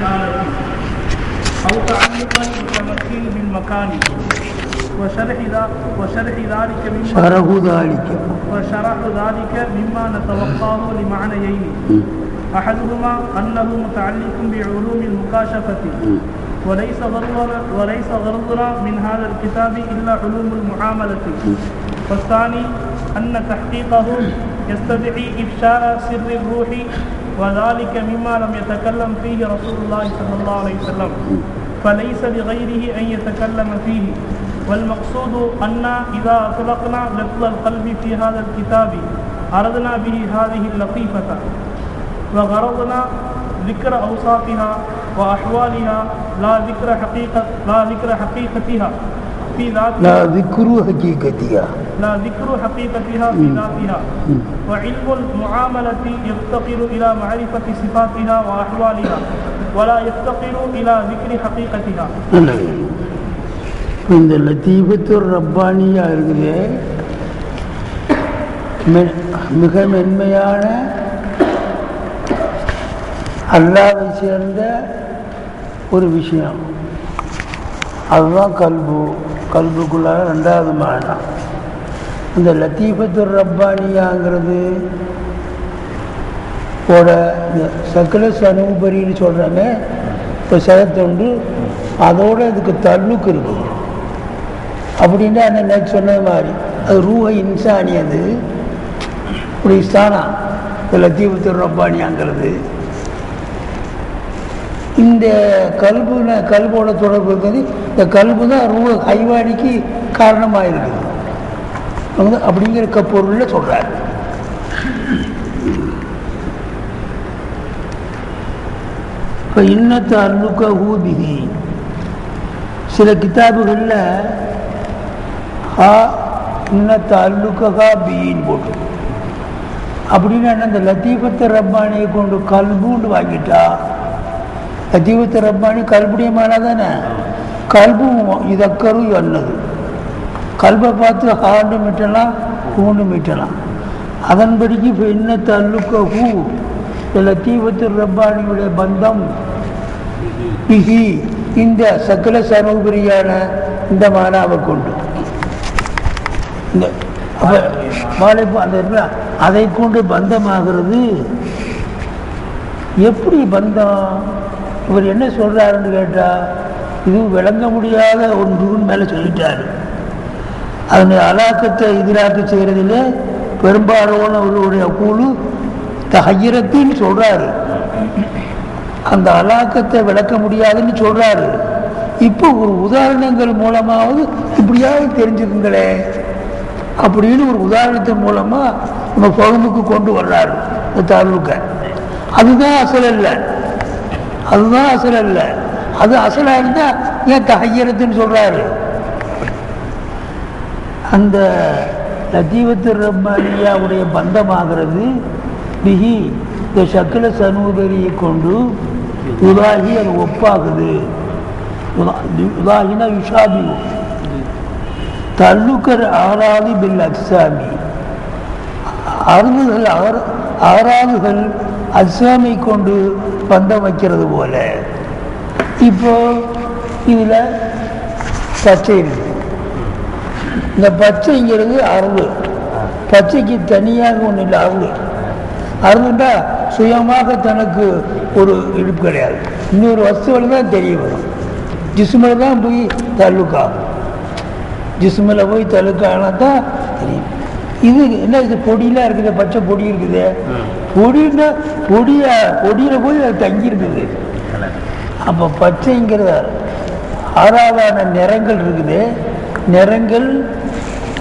آلة أو تعلقا متمكن من مكان وشرح ذلك مما نتوقعه لمعنيين أحدهما أنه متعلق بعلوم المكاشفة وليس غرضنا من هذا الكتاب إلا علوم المعاملة والثاني أن تحقيقه يستدعي إفشاء سر الروح وذلك مما لم يتكلم فيه رسول الله صلى الله عليه وسلم فليس لغيره أن يتكلم فيه والمقصود أن إذا أطلقنا لفظ القلب في هذا الكتاب أردنا به هذه اللطيفة وغرضنا ذكر أوصافها وأحوالها لا ذكر حقيقتها في ذاتها في ذاتها وعلم المعاملة يفتقر إلى معرفة صفاتها وأحوالها ولا يفتقر إلى ذكر حقيقتها. இந்த லத்தீஃபத்துர் ரப்பானியா இருக்குது மிக மென்மையான அல்லாஹ்வை சேர்ந்த ஒரு விஷயம். அதுதான் கல்புக்குள்ளார ரெண்டாவது மானா. அந்த லத்தீஃபத்துர் ரப்பானியாங்கிறது இந்த சக்கல சனூபரின்னு சொல்கிறாங்க. இப்போ சதத்தொண்டு அதோட இதுக்கு தல்லுக்கு இருக்குது. அப்படின்னா என்ன சொன்னது மாதிரி அது ரூஹ இன்சானி, அது இப்படி ஸ்தானா லத்தீஃபத்துர் ரப்பானியாங்கிறது. இந்த கல்போட தொடர்பு இருக்குது. இந்த கல்பு தான் ரூஹ ஹைவானிக்கு காரணமாக இருக்குது அப்படிங்கிற பொருளில் சொல்கிறார். இப்போ இன்னத்த அல்லுக்க ஹூபிகி சில கிதாபுகளில் இன்னத்த அல்லுக்கா பீன்னு போட்டு அப்படின்னா அந்த லத்தீஃபத்து ரப்பானியை கொண்டு கல்புன்னு வாங்கிட்டா லத்தீஃபத்து ரப்பானி கல்புடையமான தானே. கல்பும் இதக்கரும் என்னது கல்பை பார்த்து ஹாண்டு மீட்டலாம் ஹூண்டு மீட்டலாம். அதன்படிக்கு இப்போ இன்னத்த அல்லுக்க ஹூ லத்தீஃபத்து ரப்பானியுடைய பந்தம் பிஹி இந்த சக்கல சனூபரியான இந்த மானாவை கொண்டு இந்த அந்த அதை கொண்டு பந்தமாகிறது. எப்படி பந்தம்? இவர் என்ன சொல்றாருன்னு கேட்டா இது விளங்க முடியாத ஒன்றுன்னு மேலே சொல்லிட்டாரு. அதனுடைய அலாக்கத்தை எதிராக்க செய்கிறதில் பெரும்பாலானவர்களுடைய கூழு தஹய்யிரத்தின்னு சொல்றாரு. அந்த அலாக்கத்தை விளக்க முடியாதுன்னு சொல்றாரு. இப்போ ஒரு உதாரணங்கள் மூலமாவது இப்படியாவது தெரிஞ்சுக்குங்களே அப்படின்னு ஒரு உதாரணத்தின் மூலமா நம்ம பகுமுக்கு கொண்டு வர்றாரு இந்த தாலுக்க. அதுதான் அசல் இல்லை, அது அசலா இருந்தா ஏன் தஹய்யிரத்துன்னு சொல்றாரு? அந்த லத்தீஃபத்துர் ரப்பானியாவுடைய பந்தமாகிறது பிஹி இந்த சக்கல சனூபரியை கொண்டு உலாகி அது ஒப்பாகுது. உலாகினா யுஷாபி தல்லுக்கர் ஆறாது பில் அக்சாமி ஆறாதுகள் அக்சாமை கொண்டு பந்தம் வைக்கிறது போல. இப்போ இதுல பச்சை இருக்கு. இந்த பச்சைங்கிறது அருள். பச்சைக்கு தனியாக ஒன்று இல்லை. அருள்னா சுயமாக தனக்கு ஒரு இடுப்பு கிடையாது. இன்னொரு வஸ்துவில் தான் தெரிய வரும். ஜிஸ்மில் தான் போய் தல்லுக்காகும். ஜிஸ்மில் போய் தல்லுக்கானா தான் தெரியும். இது என்ன, இது பொடியெலாம் இருக்குது, பச்சை பொடி இருக்குது. பொடின்னா பொடியில் போய் அது தங்கி இருக்குது. அப்போ பச்சைங்கிறது ஆறாவதான நிறங்கள் இருக்குது. நிறங்கள்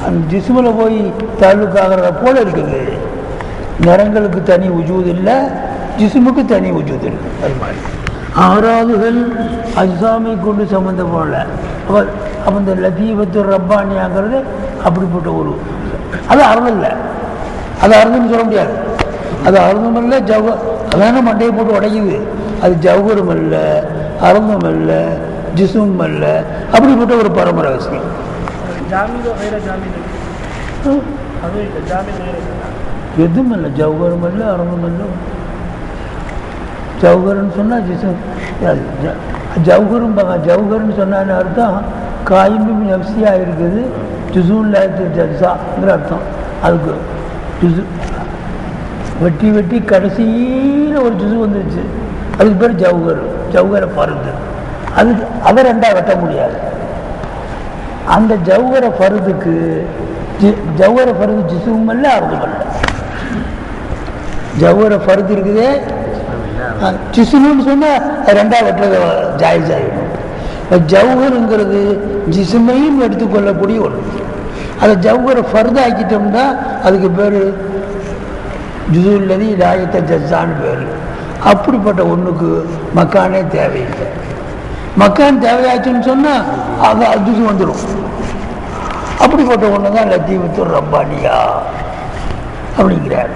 அந்த ஜிஸ்மில் போய் தாலுக்காகிறத போல இருக்குது. நிறங்களுக்கு தனி உஜூது இல்லை, ஜிஸ்முக்கு தனி உஜூது இருக்கு. அது மாதிரி ஆறாவதுகள் அஜ்சாமை கொண்டு சம்மந்தப்படல. அப்போ இந்த லத்தீஃபத்துர் ரப்பானியாங்கிறது அப்படிப்பட்ட ஒரு அது அருள் இல்லை. அது அருள்னு சொல்ல முடியாது. அது அருளும் இல்லை, அதான மண்டையை போட்டு உடைக்குது. அது ஜவுகரும் அல்ல, அருளும் அல்ல, ஜிசும் அல்ல, அப்படிப்பட்ட ஒரு பரமரகசியம். எதுவும் இல்லை, ஜவுகரும் அல்ல, அருளும் அல்ல. ஜவுகர்னு சொன்னா ஜிசும் ஜவுகரும் ஜவுகர்னு சொன்னான்னு அர்த்தம் காயும்பு நப்சியாக இருக்குது, ஜுசூல்லாங்கிற அர்த்தம். அதுக்கு ஜுசு வெட்டி வெட்டி கடைசியில் ஒரு ஜுசு வந்துருச்சு, அதுக்கு பேர் ஜவுகர், ஜவுகரை பருது. அதுக்கு அதை ரெண்டாக வெட்ட முடியாது. அந்த ஜவுகர ஃபருதுக்கு ஜவுகர ஃபருது ஜிசுவும் இல்லை அர்த்தம் இல்லை. ஜவுகர ஃபருது இருக்குது ஜிசுன்னு சொன்னால் ரெண்டாவது வெட்டுறது ஜாயிஸ் ஆகிடும். ஜவுகருங்கிறது ஜிசுமையும் எடுத்துக்கொள்ளக்கூடிய ஒன்று. அதை ஜவுகர ஃபருது ஆக்கிட்டோம்னா அதுக்கு பேர் ஜுசுல்லதி இலாயத்த ஜஸ்ஸான்னு பேர். அப்படிப்பட்ட ஒன்றுக்கு மக்கானே தேவையில்லை. மக்கான் தேவையாச்சுன்னு சொன்னால் அது ஜுசு வந்துடும். அப்படிப்பட்ட ஒன்று தான் லத்தீஃபத்து ரப்பானியா அப்படிங்கிறார்.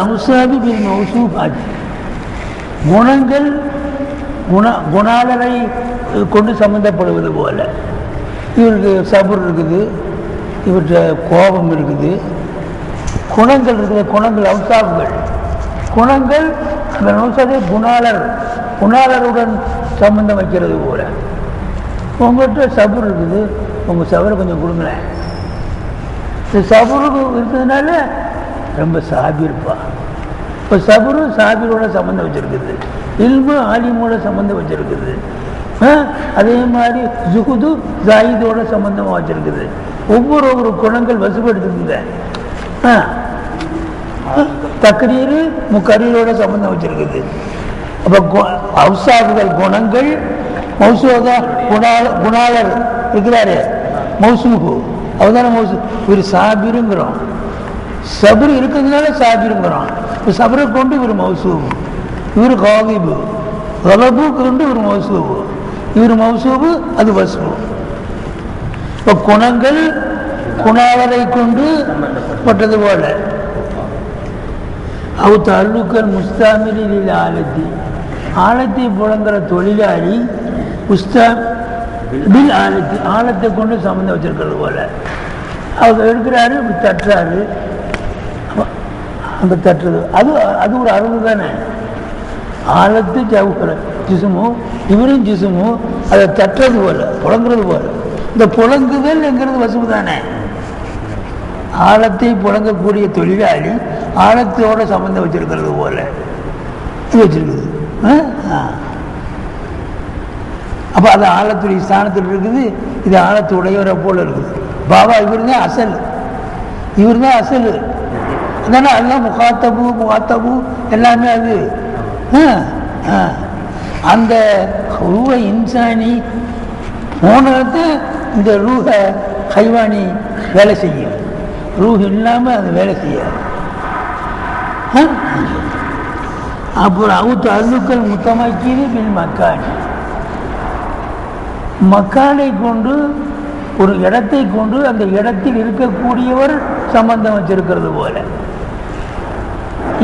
அம்சாபி பில் மௌசூஃபாத், குணங்கள் குணாளரை கொண்டு சம்மந்தப்படுவது போல. இவருக்கு சபுர் இருக்குது, இவர்கிட்ட கோபம் இருக்குது, குணங்கள் இருக்குது. குணங்கள் அம்சாபுகள், குணங்கள் அந்த நோசதே குணாளருடன் சம்பந்தம் வைக்கிறது போல. உங்கள்கிட்ட சபுர் இருக்குது, உங்கள் சபரை கொஞ்சம் கொடுங்களேன். இந்த சபுருக்கு இருக்கிறதுனால ரொம்ப சாபிருப்பா. இப்போ சபுரும் சாபிரோட சம்மந்தம் வச்சுருக்குது, இல்மு ஆலிமோட சம்மந்தம் வச்சுருக்குது. அதே மாதிரி ஜுகுது ஜாயிதோட சம்மந்தமாக வச்சுருக்குது. ஒவ்வொரு குணங்கள் வசுப்படுத்துக்குங்க. தக்ரீரு முக்கரீரோட சம்பந்தம் வச்சிருக்குது. அப்போ அவுசாபுகள் குணங்கள், மௌசூதா குணாளர் இருக்கிறாரு மௌசூபு, அவதான மௌசூ. இவர் சாபிருங்கிறோம், சபரு இருக்கிறதுனால சாபிருங்கிறோம். இப்போ சபரை கொண்டு இவர் மௌசூபு, இவர் காதிபு, கலபுக்கு கொண்டு இவர் மௌசூபு, இவர் மௌசூபு, அது வசூபு. இப்போ குணங்கள் குணாளரை கொண்டு பட்டது போல. அவு தல்லுக்கல் முஸ்தாமிலில் ஆழத்தை புழங்குற தொழிலாளி முஸ்தாமில் ஆழத்தை கொண்டு சம்மந்தம் வச்சிருக்கிறது போல. அவர் எடுக்கிறாரு, இப்படி தட்டுறாரு, அந்த தட்டுறது அது ஒரு அறுபது தானே. ஆழத்து ஜவுக்கிற ஜிசுமும் இவரும் ஜிசுமும் அதை தட்டுறது போல, புழங்குறது போல. இந்த புழங்குதல்ங்கிறது வசூல் தானே. ஆழத்தை புழங்கக்கூடிய தொழிலாளி ஆழத்தோட சம்பந்தம் வச்சிருக்கிறது போல வச்சிருக்குது. அப்போ அது ஆழத்துடைய ஸ்தானத்தில் இருக்குது, இது ஆழத்துடையவரை போல இருக்குது. பாபா இவர் தான் அசல், இவர் தான் அசல். அதனால அதெல்லாம் முகாத்தபு எல்லாமே அது. அந்த ரூஹ இன்சானி போனது இந்த ரூஹ ஹைவானி வேலை செய்யும். ரூஹ் இல்லாமல் அது வேலை செய்யாது. அப்புறம் அவுத்து அல்லுக்கள் முத்தமாக்கியது பின் மக்கானி, மக்கானை கொண்டு ஒரு இடத்தை கொண்டு அந்த இடத்தில் இருக்கக்கூடியவர் சம்பந்தம் வச்சிருக்கிறது போல.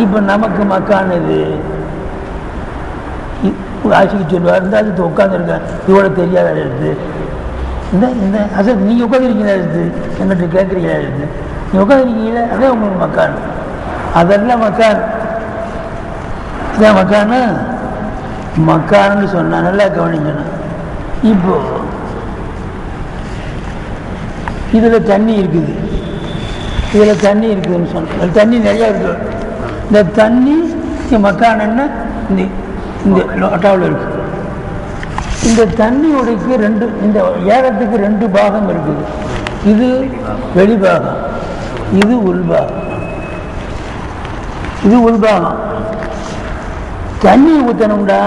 இப்போ நமக்கு மக்கான் இது ஆசிக்கு சொல்லுவார், இருந்தாலும் உட்காந்துருக்கேன் இவ்வளோ தெரியாத எடுத்து இந்த அசல் நீங்கள் உட்காந்துருக்கீங்களா எடுத்து எங்கிட்ட கேட்குறீங்களா எடுத்து நீங்கள் உட்காந்துருக்கீங்களா, அதே உங்களுக்கு மக்கான். அதெல்லாம் மக்கான், இதான் மக்கானு. மக்கான்னு சொன்னா நல்லா கவனிக்கணும். இப்போ இதில் தண்ணி இருக்குது, இதில் தண்ணி இருக்குதுன்னு சொன்ன தண்ணி நிறையா இருக்குது. இந்த தண்ணி மக்கானன்னா இந்த லோட்டாவில் இருக்குது. இந்த தண்ணியோடைக்கு ரெண்டு, இந்த ஏகத்துக்கு ரெண்டு பாகம் இருக்குது. இது வெளிபாகம், இது உள்பாகம். இது உள்பாகம். தண்ணி ஊற்றணும்டா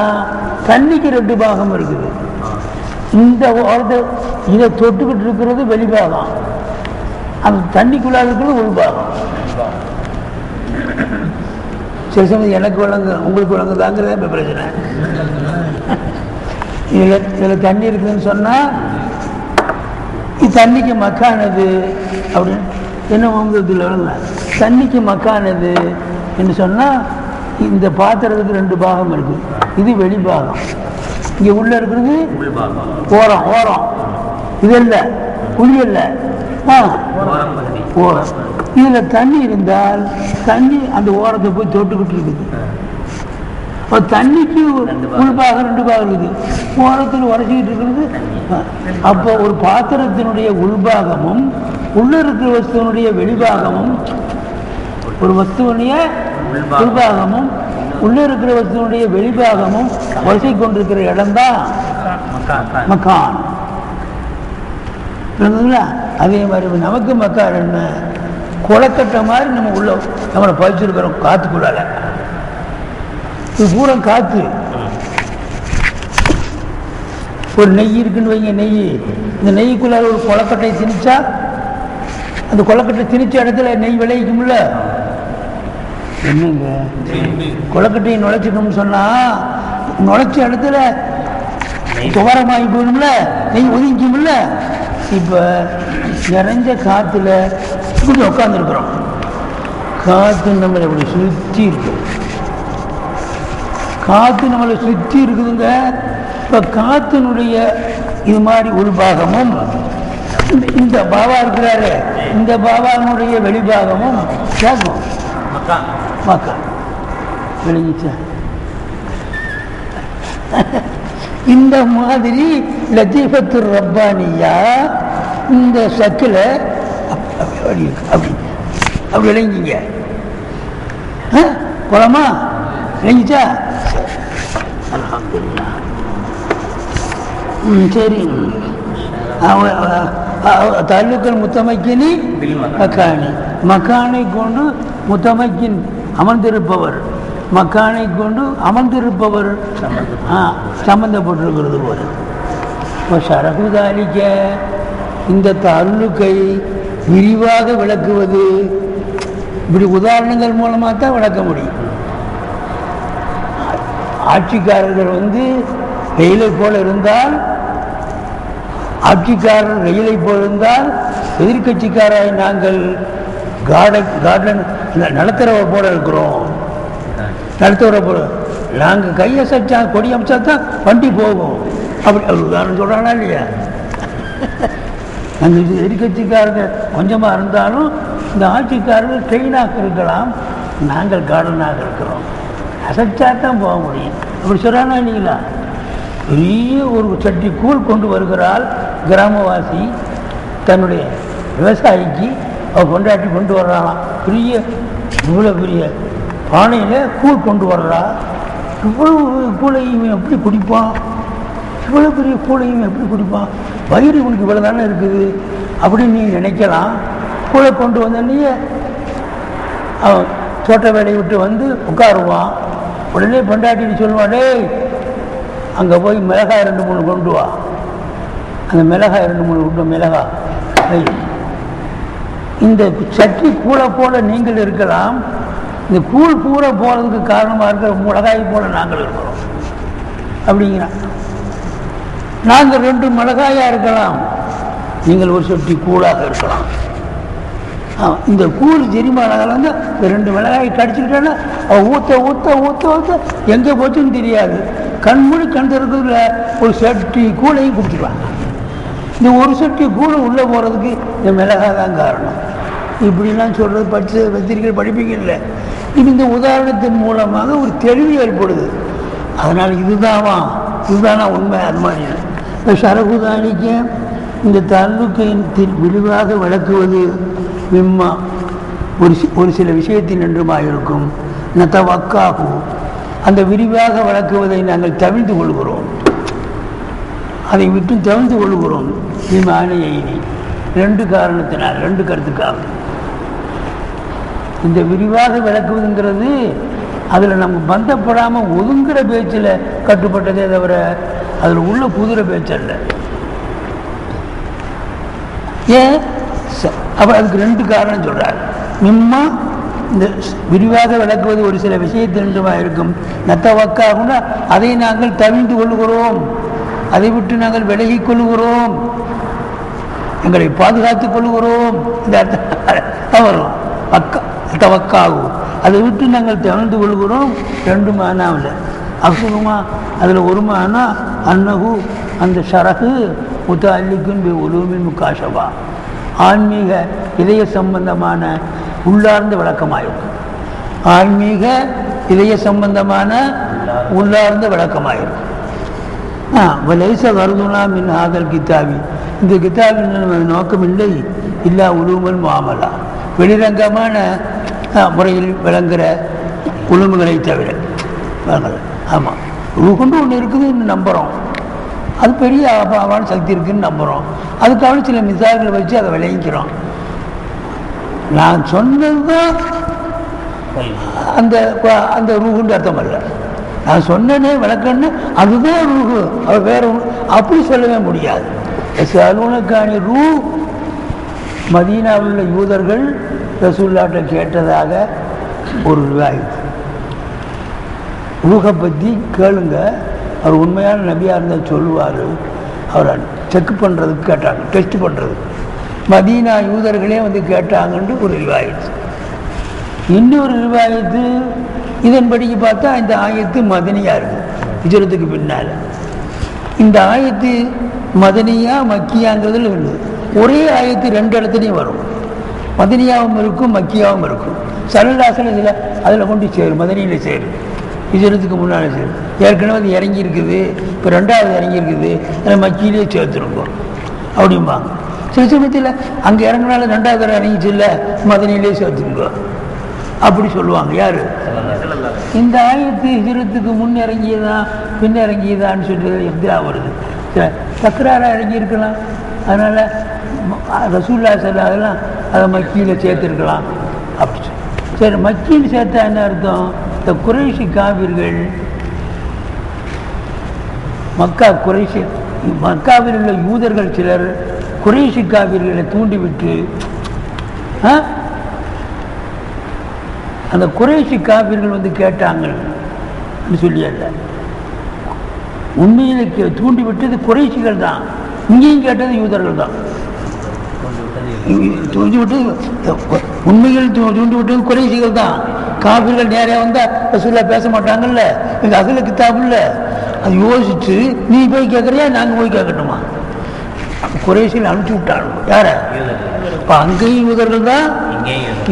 தண்ணிக்கு ரெண்டு பாகம் இருக்குது. இந்த ஓரத்தை இதை தொட்டுக்கிட்டு இருக்கிறது வெளிபாகம், அந்த தண்ணிக்குள்ளாக இருக்கிறது உள்பாகம். சில சமயம் எனக்கு விளங்கு உங்களுக்கு விளங்குதாங்கிறத இப்போ பிரச்சனை. இதில் தண்ணி இருக்குதுன்னு சொன்னால் இது தண்ணிக்கு மக்கானது அப்படின்னு என்ன இதில் விளங்க. தண்ணிக்கு மக்கானது என்று சொன்னால் இந்த பாத்திரத்துக்கு ரெண்டு பாகம் இருக்குது. இது வெளிபாகம், இங்கே உள்ள இருக்கிறது ஓரம். ஓரம் இது இல்லை, குழி இல்லை, ஓரம். இதில் தண்ணி இருந்தால் தண்ணி அந்த ஓரத்தை போய் தொட்டுக்கிட்டு இருக்குது. இப்போ தண்ணிக்கு உள்பாகம் 2 பாகம் இருக்குது, ஓரத்தில் உரைச்சிக்கிட்டு இருக்கிறது. அப்போ ஒரு பாத்திரத்தினுடைய உள்பாகமும் உள்ள இருக்கிற வஸ்துவனுடைய வெளிபாகமும், ஒரு வஸ்துவனுடைய உள்பாகமும் உள்ள இருக்கிற வஸ்துவனுடைய வெளிபாகமும் வரிசை கொண்டிருக்கிற இடம்தான் மக்கான். அதே மாதிரி நமக்கு மக்கான் என்ன, குளக்கட்ட மாதிரி நம்ம உள்ள நம்மளை பதிச்சிருக்கிறோம் காத்துக்குள்ளால. இது பூரா காத்து. ஒரு நெய் இருக்குன்னு வைங்க, நெய், இந்த நெய்க்குள்ளார ஒரு கொலக்கட்டை திணிச்சா அந்த கொலக்கட்டை திணிச்ச இடத்துல நெய் விளைவிக்கும்ல. என்னங்க கொலக்கட்டையை நுழைச்சிக்கணும்னு சொன்னா நுழைச்ச இடத்துல துவரமாகி போயிடும்ல, நெய் ஒதுங்கிக்கும்ல. இப்ப நிறைஞ்ச காத்துல இப்படி உட்காந்துருக்குறோம், காத்து நம்மளை இப்படி சுற்றி இருக்கு, காத்து நம்மளை சுற்றி இருக்குதுங்க. இப்ப காத்தினுடைய இது மாதிரி உள்பாகமும் இந்த பாபா இருக்கிறாரு, இந்த பாபானுடைய வெளிபாகமும் கேட்கும் மக்கா விளங்கிச்சா. இந்த மாதிரி லத்தீஃபத்து ரப்பானியா இந்த சக்கில் அப்படி அப்படி அப்படி விளங்கிங்க. போலாமா? விளங்கிச்சா? அல்ஹம்துலில்லாஹ். சரி. தாலுக்கல் முத்தமக்கினி மக்கானி, மக்கானை கொண்டு முத்தமக்கின் அமர்ந்திருப்பவர், மக்கானை கொண்டு அமர்ந்திருப்பவர் சம்பந்தப்பட்டிருக்கிறது போல. இப்போ சரகுதாலிக்க இந்த தாலுக்கை விரிவாக விளக்குவது இப்படி உதாரணங்கள் மூலமாக தான் விளக்க முடியும். ஆட்சிக்காரர்கள் வெயிலை போல இருந்தால், ஆட்சிக்காரர் வெயிலை போல இருந்தால், எதிர்கட்சிக்காராய் நாங்கள் கார்டன் நடத்துறவர் போல இருக்கிறோம். நடத்துகிற போல நாங்கள் கையசைச்சா கொடி அமைச்சா தான் வண்டி போகும். அப்படி உதாரணம் சொல்கிறானா இல்லையா? அந்த எதிர்கட்சிக்காரர்கள் கொஞ்சமாக இருந்தாலும் இந்த ஆட்சிக்காரர்கள் ட்ரெயினாக இருக்கலாம், நாங்கள் கார்டனாக இருக்கிறோம். அசைச்சா தான் போக முடியும். அப்படி சொல்கிறானா இல்லைங்களா? பெரிய ஒரு சட்டி கூழ் கொண்டு வருகிறாள் கிராமவாசி, தன்னுடைய விவசாயிக்கு அவள் கொண்டாட்டி கொண்டு வர்றாளாம். பெரிய இவ்வளோ பெரிய பானையில் கூழ் கொண்டு வர்றா. இவ்வளவு கூழையும் எப்படி குடிப்பான்? இவ்வளோ பெரிய கூழையும் எப்படி குடிப்பான்? வயிறு இவனுக்கு இவ்வளோ தானே இருக்குது அப்படின்னு நீ நினைக்கலாம். கூழை கொண்டு வந்தோடனே அவன் தோட்ட வேலையை விட்டு உட்காருவான். உடனே பொண்டாட்டின்னு சொல்லுவான், டேய் அங்கே போய் மிளகாய் 2-3 கொண்டு வா. அந்த மிளகாய் 2-3 கொண்டு மிளகாய். இந்த சட்டி கூழை போல நீங்கள் இருக்கலாம், இந்த கூழ் பூரா போகிறதுக்கு காரணமாக இருக்கிற மிளகாய் போல நாங்கள் இருக்கிறோம் அப்படிங்கிறான். நாங்கள் 2 மிளகாயாக இருக்கலாம், நீங்கள் ஒரு சட்டி கூழாக இருக்கலாம். இந்த கூழ் ஜெரிமானங்கள் இந்த 2 மிளகாய் கடிச்சுக்கிட்டோன்னா அவள் ஊற்ற ஊற்ற ஊற்ற ஊற்ற எங்கே போச்சுன்னு தெரியாது. கண்மூடி கண் திறக்கிறதுல ஒரு சட்டி கூழையும் குடிச்சிடுவாங்க. இந்த ஒரு சட்டி கூழை உள்ளே போகிறதுக்கு இந்த மிளகாய் தான் காரணம். இப்படிலாம் சொல்கிறது படித்து பத்திரிகைகள் படிப்பீங்க இல்லை. இது இந்த உதாரணத்தின் மூலமாக ஒரு தெளிவு ஏற்படுது. அதனால் இதுதானா உண்மை? அது மாதிரி இப்போ சரகுதானிக்க இந்த தாலுக்கையின் விரிவாக விளக்குவது விம்மா ஒரு சில விஷயத்தின் என்றுமாக இருக்கும். நத்தவக்காகு அந்த விரிவாக விளக்குவதை நாங்கள் தவிர்த்து கொள்கிறோம், அதை விட்டு தவிர்த்து கொள்கிறோம். விமானியை 2 காரணத்தினால், 2 கருத்துக்காக இந்த விரிவாக விளக்குவதுங்கிறது அதில் நம்ம பந்தப்படாமல் ஒதுங்குற பேச்சில் கட்டுப்பட்டதே தவிர அதில் உள்ள புதுர பேச்சல்ல. ஏன் அப்போ அதுக்கு 2 காரணம் சொல்கிறார். மிம்மா இந்த விரிவாக விளக்குவது ஒரு சில விஷயத்தின்றுமாக இருக்கும். நத்தவக்காகுன்னா அதை நாங்கள் தவிர்த்து கொள்கிறோம், அதை விட்டு நாங்கள் விலகிக் கொள்கிறோம், எங்களை பாதுகாத்துக் கொள்கிறோம். இந்த அர்த்தம் வரும். தவக்காகும் அதை விட்டு நாங்கள் தவிர்த்து கொள்கிறோம். 2 மானாவில் அசுகுமா அதில் ஒரு மானா அன்னகு அந்த ஷரகு முத்தல்லிக்கும் உலூமின் முக்காஷபா ஆன்மீக இதய சம்பந்தமான உள்ளார்ந்த விளக்கமாயிருக்கும். ஆன்மீக இதய சம்பந்தமான உள்ளார்ந்த விளக்கமாயிரும். லைச கருதுனா மின் ஆதல் கித்தாபி, இந்த கித்தாபின் நோக்கம் இல்லை இல்லா உலூமல் முஆமலா, வெளிரங்கமான முறையில் விளங்குகிற உளுமுகளை தவிர விளங்கல. ஆமாம், ரூஹுண்டு ஒன்று இருக்குதுன்னு நம்புகிறோம், அது பெரிய அபாவான சக்தி இருக்குதுன்னு நம்புகிறோம், அதுக்காக சில மிசால்களை வச்சு அதை விளைவிக்கிறோம். நான் சொன்னது தான் அந்த அந்த ரூஹுன்னு அர்த்தம் அல்ல. நான் சொன்னனே விளக்கன்னு அதுதான் ரூஹு, அது வேற அப்படி சொல்லவே முடியாது. அலுவலக்கான ரூ மதீனாவில் உள்ள யூதர்கள் ரசூலுல்லாஹ்ட்ட கேட்டதாக ஒரு ரிவாயத். ரூஹை பற்றி கேளுங்க, அவர் உண்மையான நபியாக இருந்தால் சொல்லுவார். அவரை செக் பண்ணுறதுக்கு கேட்டாங்க, டெஸ்ட் பண்ணுறதுக்கு மதீனா யூதர்களே வந்து கேட்டாங்கன்னு ஒரு ரிவாயத்து. இன்னொரு ரிவாயத்து இதன்படிக்கு பார்த்தா இந்த ஆயத்து மதனியாக இருக்குது, ஹிஜ்ரத்துக்கு பின்னால். இந்த ஆயத்து மதனியா மக்கியாங்கிறதுல இருக்குது. ஒரே ஆயத்து ரெண்டு இடத்துலையும் வரும், மதனியாவும் இருக்கும் மக்கியாவும் இருக்கும். சல்லல்லாஹு இதில் அதில் கொண்டு சேரும், மதனியில் சேரும், ஹிஜ்ரத்துக்கு முன்னால் சேரும். ஏற்கனவே அது இறங்கி இருக்குது, இப்போ ரெண்டாவது இறங்கி இருக்குது, அதில் மக்கியிலே சேர்த்துருக்கோம் அப்படிம்பாங்க. சில சமயத்தில் அங்கே இறங்கினாலும் ரெண்டாவது தடவை இறங்கிச்சு இல்லை, மதனியிலே சேர்த்துருக்கோம் அப்படி சொல்லுவாங்க. யார் இந்த ஆயத்து ஹிஜ்ரத்துக்கு முன் இறங்கியதா பின் இறங்கியதான்னு சொல்றது எதிராக வருது, தக்கராராக இறங்கியிருக்கலாம். அதனால் ரசூலுல்லாஹி ஸல்லல்லாஹு அலைஹி வஸல்லம் அதை மக்கியில் சேர்த்துருக்கலாம் அப்படி சொல்லி. சரி, மக்கியில் சேர்த்தா என்ன அர்த்தம்? இந்த குறைஷி காவிர்கள், மக்காவில் உள்ள யூதர்கள் சிலர் குறைஷி காவிர்களை தூண்டிவிட்டு அந்த குறைஷி காவிர்கள் வந்து கேட்டாங்கன்னு சொல்லியல்ல, உண்மையில தூண்டிவிட்டது குறைஷிகள் தான், இங்கேயும் கேட்டது யூதர்கள் தான். உண்மையில் தூண்டிவிட்டது குறைஷிகள் தான். காவிர்கள் நேரே வந்தால் ரசூலுல்லாஹ் பேச மாட்டாங்கல்ல, எங்கள் அகல கிதாபு இல்லை, அது யோசிச்சு நீ போய் கேட்குறியா நாங்கள் போய் கேட்கட்டுமா? குறைஷிகள் அனுப்பிச்சு விட்டாங்க. யார? இப்போ அங்கேயும் யூதர்கள் தான்,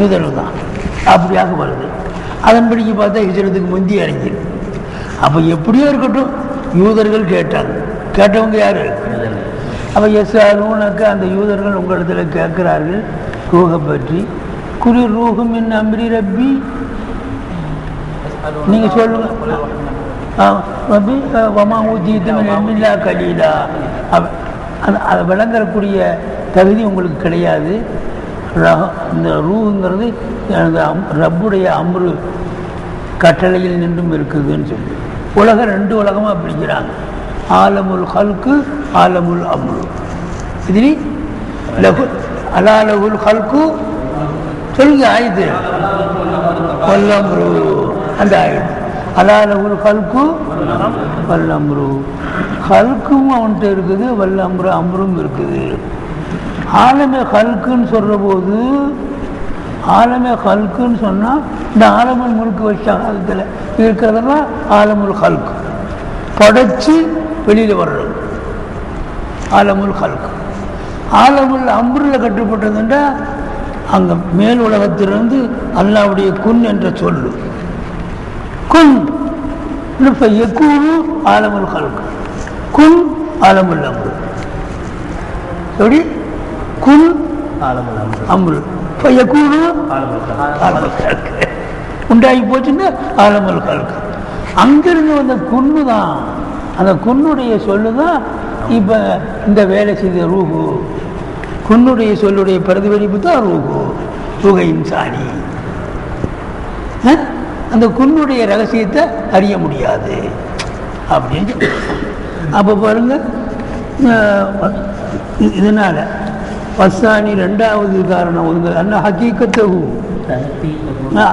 யூதர்கள் தான், அப்படியாக வருது. அதன்படிக்கு பார்த்தா ஹிஜ்ரத்துக்கு முந்தி இறங்கிருக்கு. அப்போ எப்படியோ இருக்கட்டும், யூதர்கள் கேட்டாங்க. கேட்டவங்க யாரு? அப்போ எஸ்ஆலுனக்கு அந்த யூதர்கள் உங்களிடத்துல கேட்குறார்கள் ரூஹை பற்றி. குலி ரூஹு மின் அம்ரி ரப்பி, நீங்கள் சொல்லுங்க. ரப்பி வமா ஊதீது மின் இல்மில்லா கலீலா, அதை விளங்கக்கூடிய தகுதி உங்களுக்கு கிடையாது. இந்த ரூங்கிறது ரப்புடைய அம்ரு கட்டளையில் நின்றும் இருக்குதுன்னு சொல்லி உலகம் ரெண்டு உலகமாக பிடிக்கிறாங்க. ஆலமுல் ஹல்கு, ஆலமுல் அம்ரு. இதுலி லகு அலாலகுல் ஹல்கு சொல்லுங்க ஆயுது வல்லம்ரு, அந்த ஆயுது அலாலகுல் ஹல்கு வல்லம்ரு. ஹல்கும் அவன்கிட்ட இருக்குது, வல்லம்ரு அம்ரும் இருக்குது. ஆலமே ஹல்குன்னு சொல்கிற போது, ஆலமே ஹல்குன்னு சொன்னால் இந்த ஆலமுல் முல்கு வச்சாகத்தில் இருக்கிறதெல்லாம் ஆலமுல் ஹல்கு, படைச்சு வெளியில் வர்றது ஆலமுல் ஹல்கு. ஆலமுல் அம்ரில் கட்டுப்பட்டதுன்றா அங்கே மேல் உலகத்திலிருந்து அல்லாவுடைய குன் என்ற சொல்லு, குன் ஆலமுல் ஹல்கு, குன் ஆலமுல் அம்ரு. எப்படி? குன் அம்ரு உண்டாகி போச்சுன்னா ஆலமுல் ஹல்கு. அங்கிருந்து வந்த குன்னு தான், அந்த குன்னுடைய சொல்லுதான் இப்போ இந்த வேலை செய்த ரூஹு. குன்னுடைய சொல்லுடைய பிரதிபலிப்பு தான் ரூஹு, ரூஹ இன்சானி. அந்த குன்னுடைய ரகசியத்தை அறிய முடியாது அப்படின்னு. அப்போ பாருங்க, இதனால பஸ்ஸானி ரெண்டாவது காரணம் வந்து அன்ன ஹக்கீக்கத்தஹு,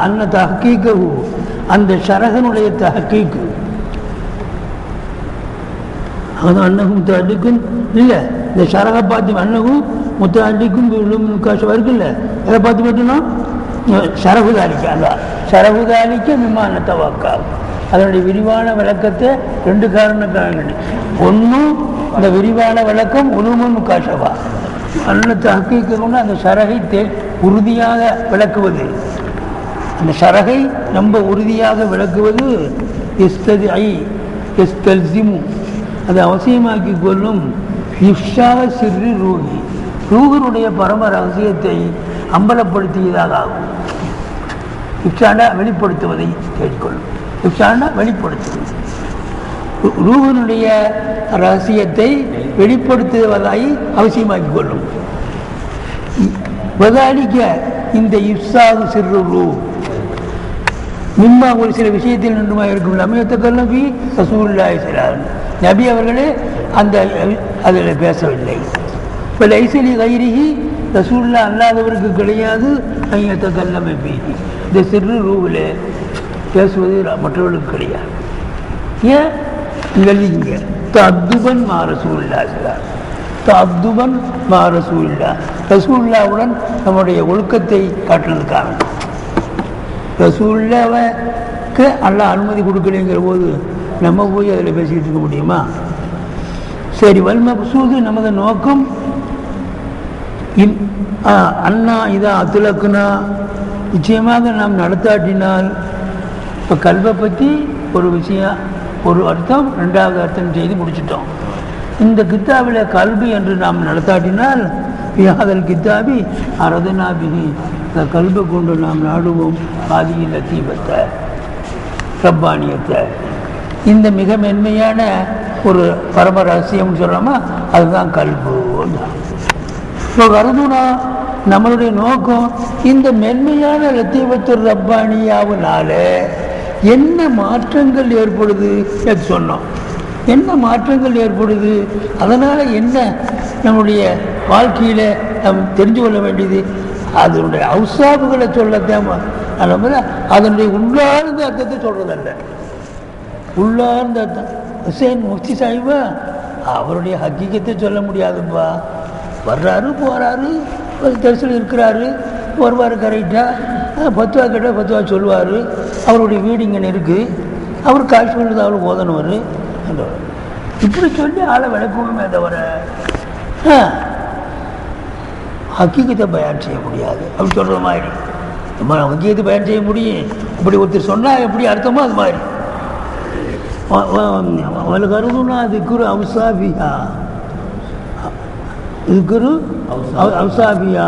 அன்ன தஹ்கீக்கஹு, அந்த ஷரஹனுடைய தஹ்கீக்கு. அது அன்னகும் முத்தஅல்லிக்கும் இல்லை, இந்த ஷரஹை பார்த்து அன்னகும் முத்தஅல்லிக்கும் முக்காஷம் இருக்குல்ல, எதை பார்த்து பார்த்தோம்னா ஷரஹுதாலிக்க, அந்த ஷரஹுதாலிக்க விமான தவாக்கா, அதனுடைய விரிவான விளக்கத்தை ரெண்டு காரணம். ஒன்று இந்த விரிவான விளக்கம் உலுமுல் முக்காஷவா, அன்ன தஹ்கீக்கு அந்த ஷரஹை உறுதியாக விளக்குவது, அந்த ஷரஹை ரொம்ப உறுதியாக விளக்குவது எஸ்தல்சிமு அதை அவசியமாக்கி கொள்ளும் இஃப்ஷா சிறு ரூஹி ரூஹனுடைய பரம ரகசியத்தை அம்பலப்படுத்தியதாக ஆகும். இஃப்ஷாண்டா வெளிப்படுத்துவதை கேட்கொள்ளும். இஃப்ஷாண்டா வெளிப்படுத்துவது ரூஹனுடைய ரகசியத்தை வெளிப்படுத்துவதாய் அவசியமாக்கிக் கொள்ளும். வதாலிக்க இந்த இஃப்சாது சிறு ரூ மிம்மா ஒரு சில விஷயத்தில் நின்றுமா இருக்கும் அமியத்த கல்வி ரசூலுல்லாஹி ஸல்லல்லாஹு அலைஹி வஸல்லம் நபி அவர்களே அந்த அதில் பேசவில்லை. இப்போ லைசலி கைரிஹி ரசூலுல்லாஹ் அல்லாதவருக்கு கிடையாது ஐயத்த கல்லமை பீஹி இந்த சிறு ரூவில் பேசுவது மற்றவர்களுக்கு கிடையாது. ஏன் எழுதிங்க தத்துபன் மா ரசூலுல்லாஹி ஸல்லல்லாஹு தத்துபன் மா ரசூலுல்லாஹ் ரசூலுல்லாஹ்வுடன் நம்முடைய ஒழுக்கத்தை காட்டுறதுக்காக ரசூலுல்லாஹ்வுக்கு அல்லாஹ் அனுமதி கொடுக்கலைங்கிற போது நம்ம போய் அதில் பேசிக்கிட்டு இருக்க முடியுமா? சரி, வல்மக்சூது நமது நோக்கம் அண்ணா இதா அத்துலக்குனா நிச்சயமாக நாம் நடத்தாட்டினால் இப்போ கல்வை பற்றி ஒரு விஷயம் ஒரு அர்த்தம் ரெண்டாவது அர்த்தம் செய்து முடிச்சிட்டோம். இந்த கித்தாபில் கல்வி என்று நாம் நடத்தாட்டினால் யாதல் கித்தாபி அரதனாபிகி இந்த கல்வை கொண்டு நாம் நாடுவோம் பாதியில் லத்தீபத்தை ரப்பானியத்தை இந்த மிக மென்மையான ஒரு பரம ரகசியம்னு சொல்கிறோமா அதுதான் கல்பு தான். இப்போ வருதுனா நம்மளுடைய நோக்கம் இந்த மென்மையான லத்தீபத்து ரப்பானியாவினால என்ன மாற்றங்கள் ஏற்படுது சொன்னோம். என்ன மாற்றங்கள் ஏற்படுது அதனால் என்ன நம்முடைய வாழ்க்கையில் நாம் தெரிஞ்சு கொள்ள வேண்டியது அதனுடைய அவுசாபுகளை சொல்லத்தான் அதனுடைய உள்ளார்ந்த அர்த்தத்தை சொல்கிறதல்ல. உள்ளார்ந்த அர்த்தம் ஹுசைன் முஃப்தி சாஹிபா அவருடைய ஹக்கீகத்தை சொல்ல முடியாதுப்பா. வர்றாரு போகிறாரு தரிசனம் இருக்கிறாரு வருவார் கரெக்டாக பத்துவா கேட்டால் பத்துவா சொல்லுவார். அவருடைய வீடு இங்கே இருக்குது. அவர் காஷ்மீர் அவர் ஓதனவர் இப்படி சொல்லி ஆளை விளக்கணுமே தவிர ஹக்கீகத்தை பயன் செய்ய முடியாது. அப்படி சொல்கிற மாதிரி நம்ம ஹக்கீகத்தை பயன் செய்ய முடியும். இப்படி ஒருத்தர் சொன்னால் எப்படி அர்த்தமோ அது மாதிரி கருதுனா திக்குரு அவுசாபியா திக்குரு அவுசாபியா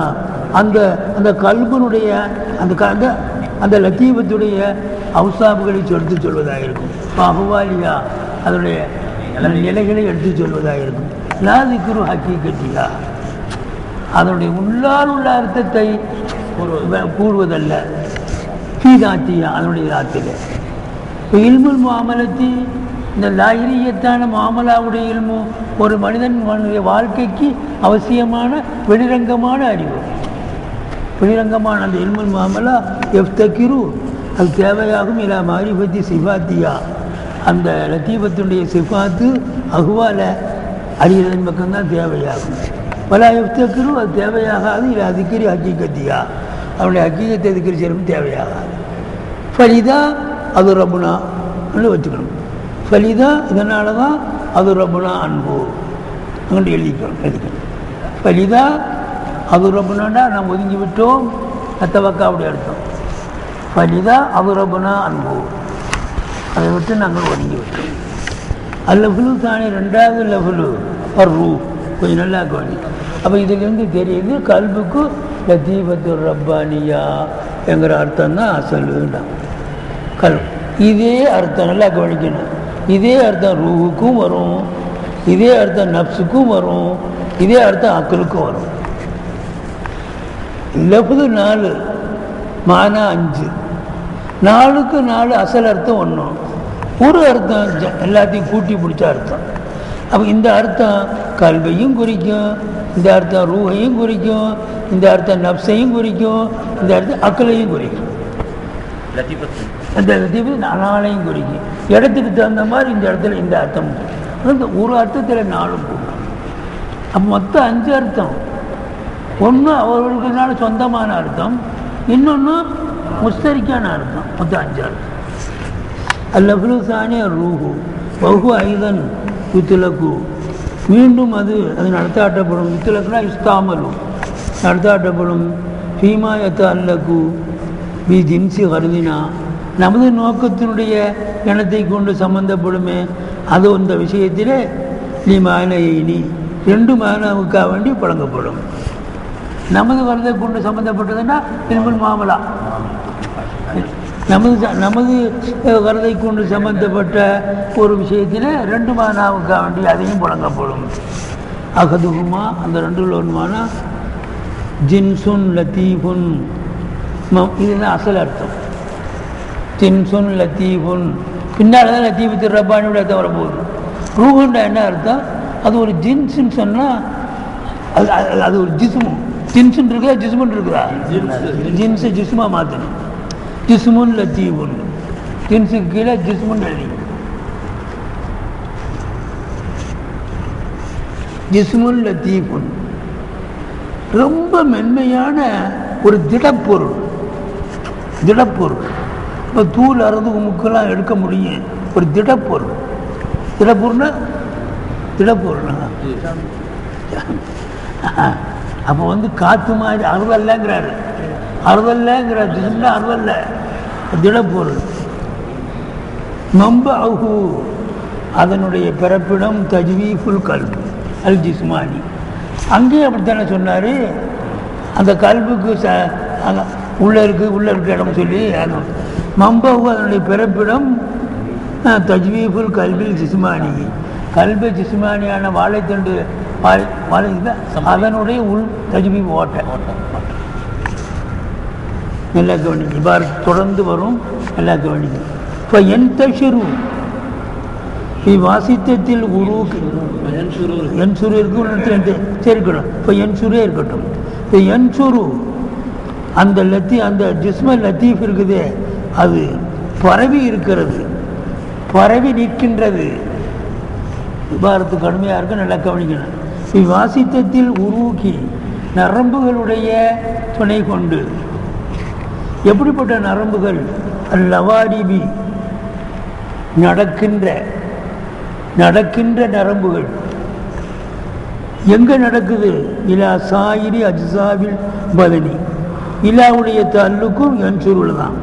அந்த அந்த கல்பனுடைய அந்த அந்த லத்தீபத்துடைய அவுசாபுகளை எடுத்து சொல்வதாக இருக்கும். அபுவாலியா அதனுடைய நிலைகளை எடுத்து சொல்வதாக இருக்கும். லாதிக்குரு ஹக்கீகத்தியா அதனுடைய உள்ளால் உள்ள அர்த்தத்தை கூறுவதல்ல. ஃபீதாத்தியா அதனுடைய ராத்தில இல்முல் முஆமலத்தி இந்த லாயிரியத்தான மாமலாவுடைய இல்மு ஒரு மனிதனுடைய வாழ்க்கைக்கு அவசியமான வெளிரங்கமான அறிவு. வெளிரங்கமான அந்த இல்முல் முஆமலா எஃப்தகிரு அது தேவையாகும். இல்லா மாரிஃபத்தி சிஃபாத்தியா அந்த லத்தீபத்துடைய சிஃபாத்து அகுவால அறிகிறதன் பக்கம்தான் தேவையாகும். பல எஃப்தகிரு அது தேவையாகாது. இல்லை அதுக்கிரி ஹக்கீகத்தியா அவனுடைய ஹக்கீகத்தை அதுக்கிரி செய்யணும் தேவையாகாது. ஃபலிதா அது ரப்புனா வச்சுக்கணும். ஃபலிதா இதனால தான் அது ரப்புனா அன்பு அங்கே எழுதிக்கணும். ஃபலிதா அது ரப்புனாண்டா நாம் ஒதுங்கி விட்டோம் அத்தவக்கா அப்படி அர்த்தம். ஃபலிதா அது ரப்புனா அன்பு அதை விட்டு நாங்கள் ஒதுங்கி விட்டோம். அல்லஃபுலு தானே ரெண்டாவது லஃபுலு ரூ கொஞ்சம் நல்லா கவனி. அப்போ இதுலேருந்து தெரியுது கல்புக்கு லத்தீபத்து ரப்பானியா என்கிற அர்த்தம் தான் அசலுன்னா இதே அர்த்தம் நல்லா கவனிக்கணும். இதே அர்த்தம் ரூஹுக்கும் வரும், இதே அர்த்தம் நப்சுக்கும் வரும், இதே அர்த்தம் அக்களுக்கும் வரும். லஃபுது 4 மானா 5 4க்கு 4 அசல் அர்த்தம் ஒன்றும் ஒரு அர்த்தம் எல்லாத்தையும் கூட்டி பிடிச்ச அர்த்தம். அப்போ இந்த அர்த்தம் கல்வையும் குறிக்கும், இந்த அர்த்தம் ரூஹையும் குறிக்கும், இந்த அர்த்தம் நப்சையும் குறிக்கும், இந்த அர்த்தம் அக்களையும் குறிக்கும். அந்த லத்தீபத்து 4 குறிக்கும். இடத்துக்கு தகுந்த மாதிரி இந்த இடத்துல இந்த அர்த்தம் அந்த ஒரு அர்த்தத்தில் 4 போகும். அப்போ மொத்தம் 5 அர்த்தம். ஒன்று அவர்களுக்குனால சொந்தமான அர்த்தம், இன்னொன்று முஸ்தரிக்கான அர்த்தம். மொத்தம் 5 அர்த்தம். அல்லஃபுலு சானி ரூஹு வஹு ஐதன் யுத்லகு மீண்டும் அது நடத்தாட்டப்படும். யுத்லகுனா இஸ்தாமலு நடத்தாட்டப்படும். ஃபீமா யத்தஅல்லகு பி ஜின்சி கருதினா நமது நோக்கத்தினுடைய எண்ணத்தை கொண்டு சம்பந்தப்படுமே, அது அந்த விஷயத்திலே லிமானி 2 மானாவுக்காக வேண்டி வழங்கப்படும். நமது வரதை கொண்டு சம்பந்தப்பட்டதுன்னா இல்முல் மாமலா, நமது வரதை கொண்டு சம்பந்தப்பட்ட ஒரு விஷயத்தில் 2 மானாவுக்காக வேண்டி அதையும் வழங்கப்படும். அகதுகுமா அந்த 2ல் 1 மானா ஜின்சுன் லத்தீஃபுன், இதுதான் அசல் அர்த்தம். ஜின்சுன் லத்தீஃபுன், பின்னால் தான் லத்தீஃபு ரப்பானியோட அர்த்தம் வரப்போகுது. ரூஹுண்டா என்ன அர்த்தம்? அது ஒரு ஜின்ஸுன்னு சொன்னால் அது ஒரு ஜிஸ்மு. ஜின்ஸுன்னு இருக்குதா ஜிஸ்முன்னு இருக்குதா? ஜின்ஸை ஜிஸ்மா மாற்றணும். ஜிஸ்முன் லத்தீஃபுன், ஜின்ஸுக்கு கீழே ஜிஸ்முன் எழுதி ஜிஸ்முன் லத்தீஃபுன், ரொம்ப மென்மையான ஒரு திடப்பொருள். இப்போ தூள் அறுது முக்கெல்லாம் எடுக்க முடியும். ஒரு திடப்பொருள். திடப்பொருள்னா அப்போ காற்று மாதிரி அறுதல்லங்கிறாரு. ஜிஸ்முன்னா அறுதல்ல, திடப்பொருள். மம்பஅஹு, அதனுடைய பிறப்பிடம் தஜ்வீஃபுல் கல்ப் அல் ஜிஸ்மானி. அங்கேயும் அப்படித்தானே சொன்னார். அந்த கல்புக்கு உள்ளே இருக்க இடம் சொல்லி மம்பஅஹு அதனுடைய பிறப்பிடம் தஜ்வீஃபுல் கல்பில் ஜிஸ்மானி, கல்பு ஜிஸ்மானியான வாழைத்தண்டு வாழை அதனுடைய உள் தஜ்வீஃப் ஓட்டை. நல்லா கவனிங்க, இவ்வாறு தொடர்ந்து வரும். நல்லா கவனிங்க. இப்போ என்தஷிரு வாசித்தத்தில் உருவுக்கு என்சுரு இருக்கு சேர்க்கணும். இப்போ என்சுரே இருக்கட்டும். இப்போ என்சுரு அந்த ஜிஸ்ம லத்தீஃப் இருக்குது, அது பரவி இருக்கிறது, பரவி நிற்கின்றது. விபாரத்து கடுமையாக இருக்கு, நல்லா கவனிக்கணும். வாசித்தத்தில் உருவுக்கி, நரம்புகளுடைய துணை கொண்டு. எப்படிப்பட்ட நரம்புகள்? லவாரிபி, நடக்கின்ற நரம்புகள். எங்கே நடக்குது? இலா சாயிரி அஜ்சாவில் பதனி, இலாவுடைய தல்லுக்கும் என்சுருள் தான்.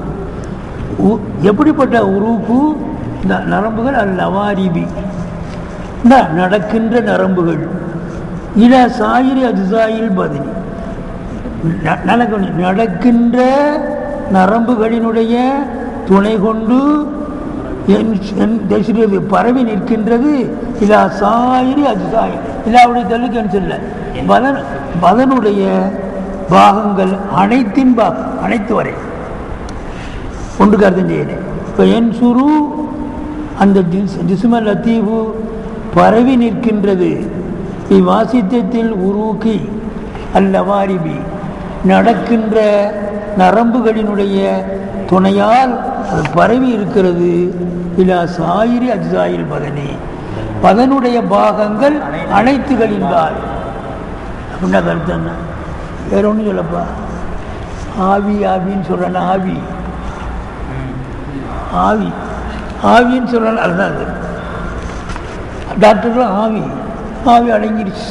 எப்படிப்பட்ட உருவுக்கு நரம்புகள்? லவாரிபி, நடக்கின்ற நரம்புகள். இலா சாயிரி அஜ்சாயில் பதனி, நடக்கின்ற நரம்புகளினுடைய துணை கொண்டு பரவி நிற்கின்றது. இலா சாயிரி அஜ்சாயி, இலாவுடைய தல்லுக்கு என்று சொல்ல, பதனுடைய பாகங்கள் அனைத்தின் அனைத்து வரை ஒன்று கருத்தம் செய்யணும். இப்போ என் சுரு அந்த ஜிஸ்ம லத்தீஃபு பரவி நிற்கின்றது. இவ்வாசித்தத்தில் உருக்கி அல்லவாரிபி, நடக்கின்ற நரம்புகளினுடைய துணையால் அது பரவி இருக்கிறது. இலா சாயிரி அஜ்சாயில் பதனி, பதனுடைய பாகங்கள் அனைத்துகளின்பால். அப்படின்னா கருத்து என்ன? வேற ஒன்றும் சொல்லப்பா. ஆவின்னு சொல்கிறேன்னா ஆவின்னு சொல்கிறாங்க. அதுதான் அது. டாக்டர்களும் ஆவி அடங்கிடுச்சு.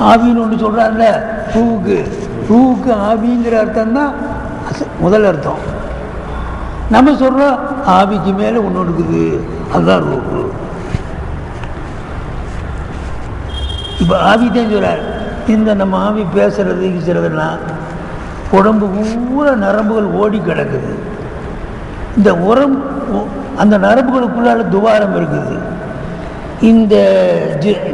ஆவின்னு ஒன்று சொல்கிறாங்கல்ல, ரூவுக்கு ஆவிங்கிற அர்த்தம் தான் முதல் அர்த்தம். நம்ம சொல்கிறோம் ஆவிக்கு மேலே ஒன்று இருக்குது, அதுதான் ரூஹு. இப்போ ஆவி தான் சொல்கிறார். இந்த நம்ம ஆவி பேசுறதுலாம் உடம்பு பூரா நரம்புகள் ஓடி கிடக்குது. இந்த அந்த நரம்புகளுக்குள்ளால துவாரம் இருக்குது. இந்த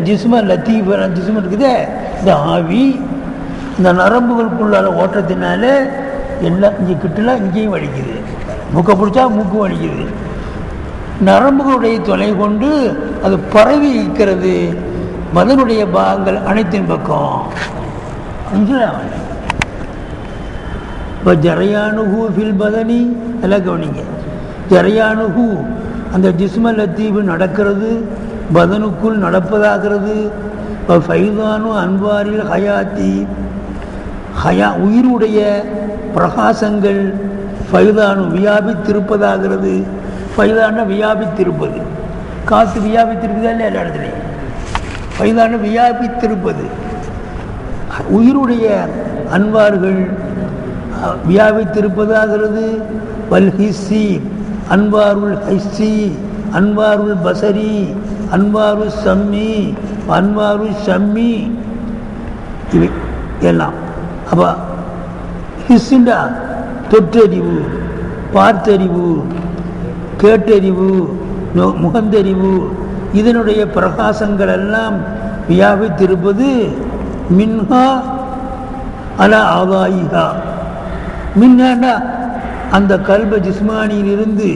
ஜிஸ்ம லத்தீஃப் ஜிஸ்ம இருக்குதே, இந்த ஆவி இந்த நரம்புகளுக்குள்ளால ஓட்டத்தினால எல்லாம் இங்கே கிட்டலாம் இங்கேயும் வலிக்குது. மூக்கை பிடிச்சா மூக்கும் வலிக்குது. நரம்புகளுடைய துணை கொண்டு அது பரவி இருக்கிறது. மதனுடைய பாகங்கள் அனைத்தின் பக்கம். இப்போ ஜரையானுஹூ ஃபில் பதனி, எல்லாம் கவனிங்க. ஜரையானுஹூ அந்த ஜிஸ்ம லத்தீஃபு நடக்கிறது, பதனுக்குள் நடப்பதாகிறது. இப்போ ஃபைதானு அன்வாரில் ஹயாத்தி, உயிருடைய பிரகாசங்கள் ஃபைதானு வியாபித்திருப்பதாகிறது. ஃபைதான வியாபித்திருப்பது, காற்று வியாபித்திருக்குதா இல்லை எல்லா இடத்துலையும். ஃபைதான வியாபித்திருப்பது, உயிருடைய அன்வார்கள் வியாபித்திருப்பதாகிறது. வல் ஹிஸ்ஸி அன்வாருல் ஹிஸ்ஸி அன்வாருல் பசரி அன்வாரு சம்மி அன்வாரு ஷம்மி இவை எல்லாம். அப்போ ஹிஸ்ஸுண்டா தொற்றறிவு, பார்த்தறிவு, கேட்டறிவு, முகந்தறிவு, இதனுடைய பிரகாசங்கள் எல்லாம் வியாபித்திருப்பது மின்ஹா அலா ஆதாயிஹா. மின்னாண்டா அந்த கல்ப ஜிஸ்மானியிலிருந்து,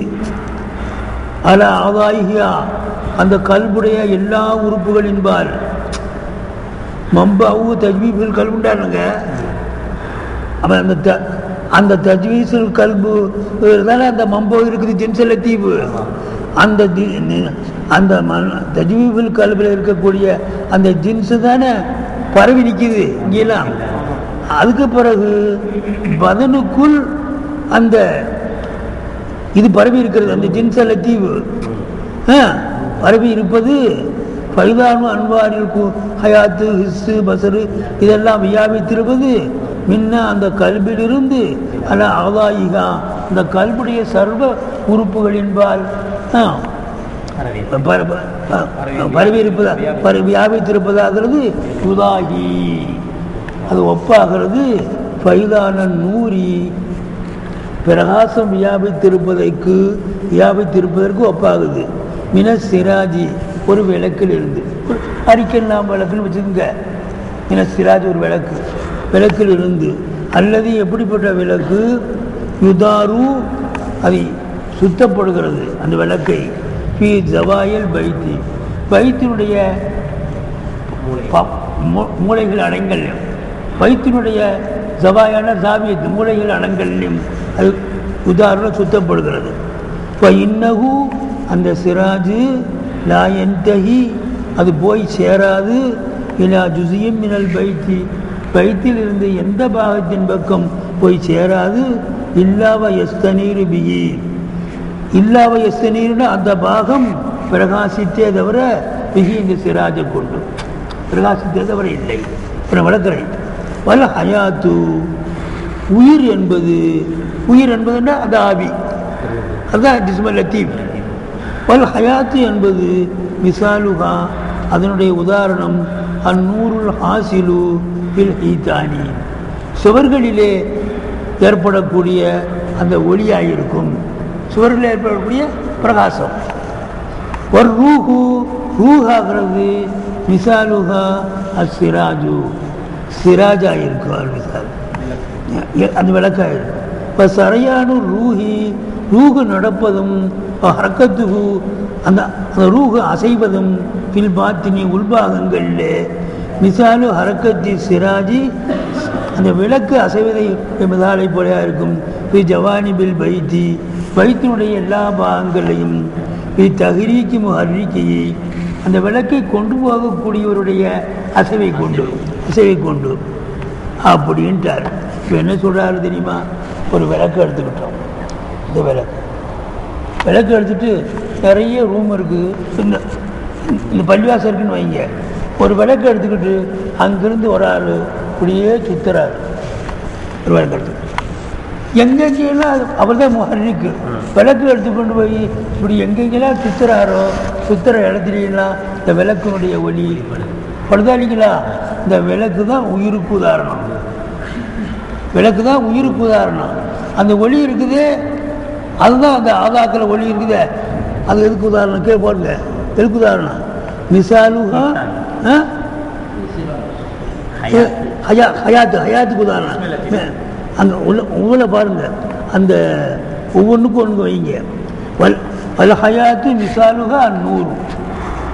அலா ஆதாயிஹா அந்த கல்புடைய எல்லா உறுப்புகளின்பால், மம்பாவு தஜ்வீபில் கல்புண்டானுங்க. அப்போ அந்த தஜ்வீசுல் கல்பு தானே அந்த மம்போ இருக்குது, ஜின்சல தீவு. அந்த தஜ்வீபுல் கல்பில் இருக்கக்கூடிய அந்த ஜின்ஸு தானே பரவி நிற்கிது இங்கெல்லாம். அதுக்கு பிறகு பதனுக்குள் அந்த இது பரவி இருக்கிறது, அந்த ஜின்சல தீவு பரவி இருப்பது. பைதானு அன்வாரில் ஹயாத்து ஹிஸ்ஸு பசரு இதெல்லாம் வியாபித்திருப்பது முன்ன அந்த கல்பிலிருந்து அல்ல ஆதாயிகா அந்த கல்புடைய சர்வ உறுப்புகளின்பால் பரவி இருப்பதா வியாபித்திருப்பதாகிறது. உதாகி அது ஒப்பாகிறது. பைதான நூறி பிரகாசம் வியாபித்திருப்பதற்கு ஒப்பாகுது. மின சிராஜி ஒரு விளக்கில் இருந்து, அரிக்கெல்லாம் விளக்குன்னு வச்சுக்கோங்க. மின சிராஜ் ஒரு விளக்கில் இருந்து, அல்லது எப்படிப்பட்ட விளக்கு, யுதாரு அதை சுத்தப்படுகிறது அந்த விளக்கை. பி ஜவாயல் பைத்தி பைத்தினுடைய மூளைகள் அடங்கல்லையும், பைத்தினுடைய ஜவாயான ஜாவியத்து மூளைகள் அடங்கல்லையும் அது உதாரணம் சுத்தப்படுகிறது. இப்போ இன்னகு அந்த சிராஜு லாயன்தஹி அது போய் சேராது. இலா ஜுசியும் மினல் பைத்தி பைத்தில் இருந்து எந்த பாகத்தின் பக்கம் போய் சேராது. இல்லாவ எஸ்தனீர் பிகி இல்லாவ எஸ்தனீர்னு அந்த பாகம் பிரகாசித்தே தவிர பிகி இந்த சிராஜை கொண்டு பிரகாசித்தே தவிர இல்லை. அப்புறம் வளர்க்குறேன். வல் ஹயாத்து உயிர் என்பதுன்னா அது ஆவி, அதுதான் ஜிஸ்மல் லத்தீப். வல் ஹயாத்து என்பது மிசாலுகா அதனுடைய உதாரணம் அந்நூருல் ஹாசிலு பில் ஹீதானி சுவர்களிலே ஏற்படக்கூடிய அந்த ஒளியாயிருக்கும், சுவர்களில் ஏற்படக்கூடிய பிரகாசம். ஒரு ரூஹாகிறது மிசாலுகா அசிராஜு சிராஜாயிருக்கும் மிசால் அந்த விளக்காயிருக்கும். இப்போ சரையானு ரூஹு நடப்பதும் ஹரக்கத்துகு அந்த ரூஹு அசைவதும் பில் பாத்தினி உள்பாகங்களில் மிசாலு ஹரக்கத்தி சிராஜி அந்த விளக்கு அசைவதை மிசாலை போலையா இருக்கும். ஜவானி பில் பைத்தினுடைய எல்லா பாகங்களையும் தகிரிக்கு முஹர்ரிக்கி அந்த விளக்கை கொண்டு போகக்கூடியவருடைய அசைவை கொண்டு அப்படின்ட்டார். இப்போ என்ன சொல்கிறாரு தெரியுமா? ஒரு விளக்கு எடுத்துக்கிட்டோம். இந்த விளக்கு எடுத்துட்டு நிறைய ரூம் இருக்குது, இந்த பள்ளிவாசல் இருக்குன்னு வைங்க. ஒரு விளக்கு எடுத்துக்கிட்டு அங்கிருந்து ஒரு ஆள் இப்படியே சுற்றுறாரு. ஒரு விளக்கு எடுத்துக்கிட்டு எங்கெங்கெல்லாம் அவர் தான் முஹர்ரிக்கு. விளக்கு எடுத்துக்கொண்டு போய் இப்படி எங்கெங்கெல்லாம் சுற்றுற இடத்துலாம் இந்த விளக்கினுடைய ஒளி படுதாளிங்களா. இந்த விளக்கு தான் உயிருக்கு உதாரணம். அந்த ஒளி இருக்குது, அதுதான் அந்த ஆதாக்கில் ஒளி இருக்குது. அது எதுக்கு உதாரணம் கே போடுங்க, எதுக்கு உதாரணம்? மிசாலுஹா ஹயாத்துக்கு உதாரணம். அங்கே உள்ள பாருங்க, அந்த ஒவ்வொன்றுக்கும் ஒன்று வைங்க. வல் ஹயாத்து மிசாலுகா நூறு.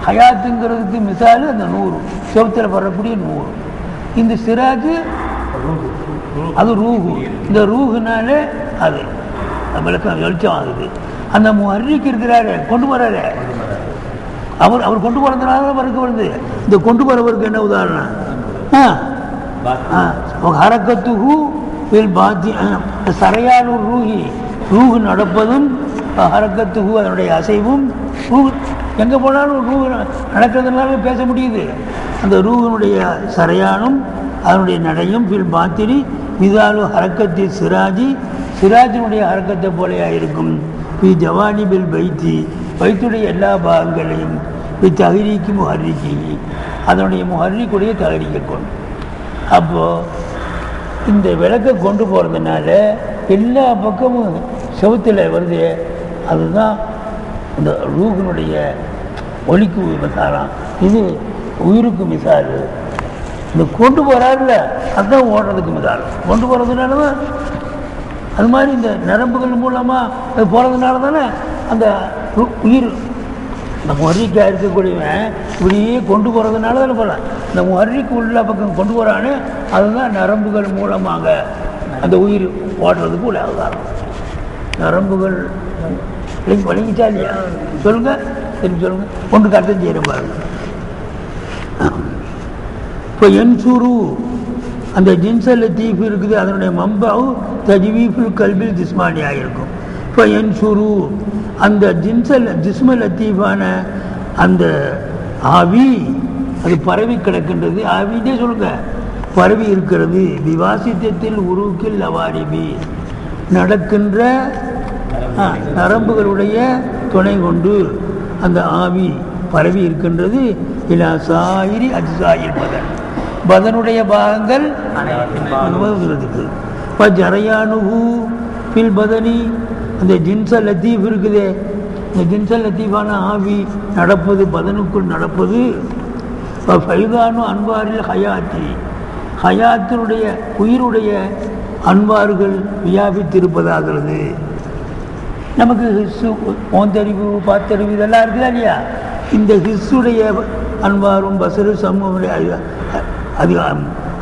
ஹயாத்துங்கிறதுக்கு மிசாலு அந்த 100 செவத்தில் வரக்கூடிய 100. இந்த சிராஜு அது ரூஹு. இந்த ரூஹுனாலே அது விளக்கம் வெளிச்சம் ஆகுது. அந்த முஹர்ரிக் இருக்கிறாரு, கொண்டு வர்றாரு, அவர் கொண்டு போறதுனால வரக்கு வருது. இந்த கொண்டு போறவருக்கு என்ன உதாரணம்? ஹரக்கத்துஹு பில் பாத்தி சரையானு ரூஹு நடப்பதும் ஹரக்கத்துஹு அதனுடைய அசைவும். ரூஹ் எங்கே போனாலும் ரூஹ் நடக்கிறதுனால பேச முடியுது. அந்த ரூஹனுடைய சரையானும் அதனுடைய நடையும் பில் பாத்திரி மிதாலு ஹரக்கத்தி சிராஜினுடைய ஹரக்கத்தை போலையா இருக்கும். பி ஜவானி பில் பைத்தி பைத்துடைய எல்லா பாகங்களையும் தகரிக்கு முஹர்ரிக்கி அதனுடைய முஹர்ரிக்குடைய தகரிக்க கொண்டு. அப்போது இந்த விளக்கை கொண்டு போகிறதுனால எல்லா பக்கமும் செவுத்தில் வருது. அதுதான் இந்த ரூஹினுடைய ஒலிக்கு மிசாலாம், இது உயிருக்கு மிசால். இந்த கொண்டு போகிறாருல அதுதான் ஓடுறதுக்கு மிசால். கொண்டு போகிறதுனால தான் அது மாதிரி இந்த நரம்புகள் மூலமாக அது போகிறதுனால தானே அந்த உயிர் இந்த முஹர்ரிக்காக இருக்கக்கூடியவன் இப்படியே கொண்டு போகிறதுனால தானே போகலாம். இந்த முஹர்ரிக்கு உள்ள பக்கம் கொண்டு போகிறான்னு அதுதான் நரம்புகள் மூலமாக அந்த உயிர் ஓடுறதுக்கு உள்ள அவதாரம். நரம்புகள் வலிங்கிச்சா இல்லையா? சொல்லுங்கள், திரும்பி சொல்லுங்கள். ஒன்று கருத்தம் செய்கிற பாருங்க. இப்போ என்சூரு அந்த ஜின்சல் லத்தீஃப் இருக்குது, அதனுடைய மம்பாவு தஜ்வீஃபுல் கல்பில் ஜிஸ்மானியாக இருக்கும். இப்போ என்சூரு அந்த ஜிஸ்ம லத்தீஃபான அந்த ஆவி அது பரவி கிடக்கின்றது. ஆவிட்டே சொல்லுங்க, பரவி இருக்கிறது. விவாசித்தத்தில் உருக்கில் லவாரிபி நடக்கின்ற நரம்புகளுடைய துணை கொண்டு அந்த ஆவி பரவி இருக்கின்றது. இலா சாயிரி அஜ்சாயில் பதனுடைய பாகங்கள் அனுபவங்களுக்கு. இப்போ ஜரையானுஹு பில் பதனி அந்த ஜின்சல் லத்தீஃப் இருக்குது. இந்த ஜின்சல் லத்தீஃபான ஆவி நடப்பது பதனுக்குள் நடப்பது. இப்போ ஃபைதானு அன்வாரில் ஹயாத்தினுடைய உயிருடைய அன்வார்கள் வியாபித்திருப்பதாகிறது. நமக்கு ஹிஸ்ஸு ஓந்தறிவு பாத்தறிவு இதெல்லாம் இருக்குதா இல்லையா? இந்த ஹிஸ்ஸுடைய அன்வாரும் பசரு சமூக அது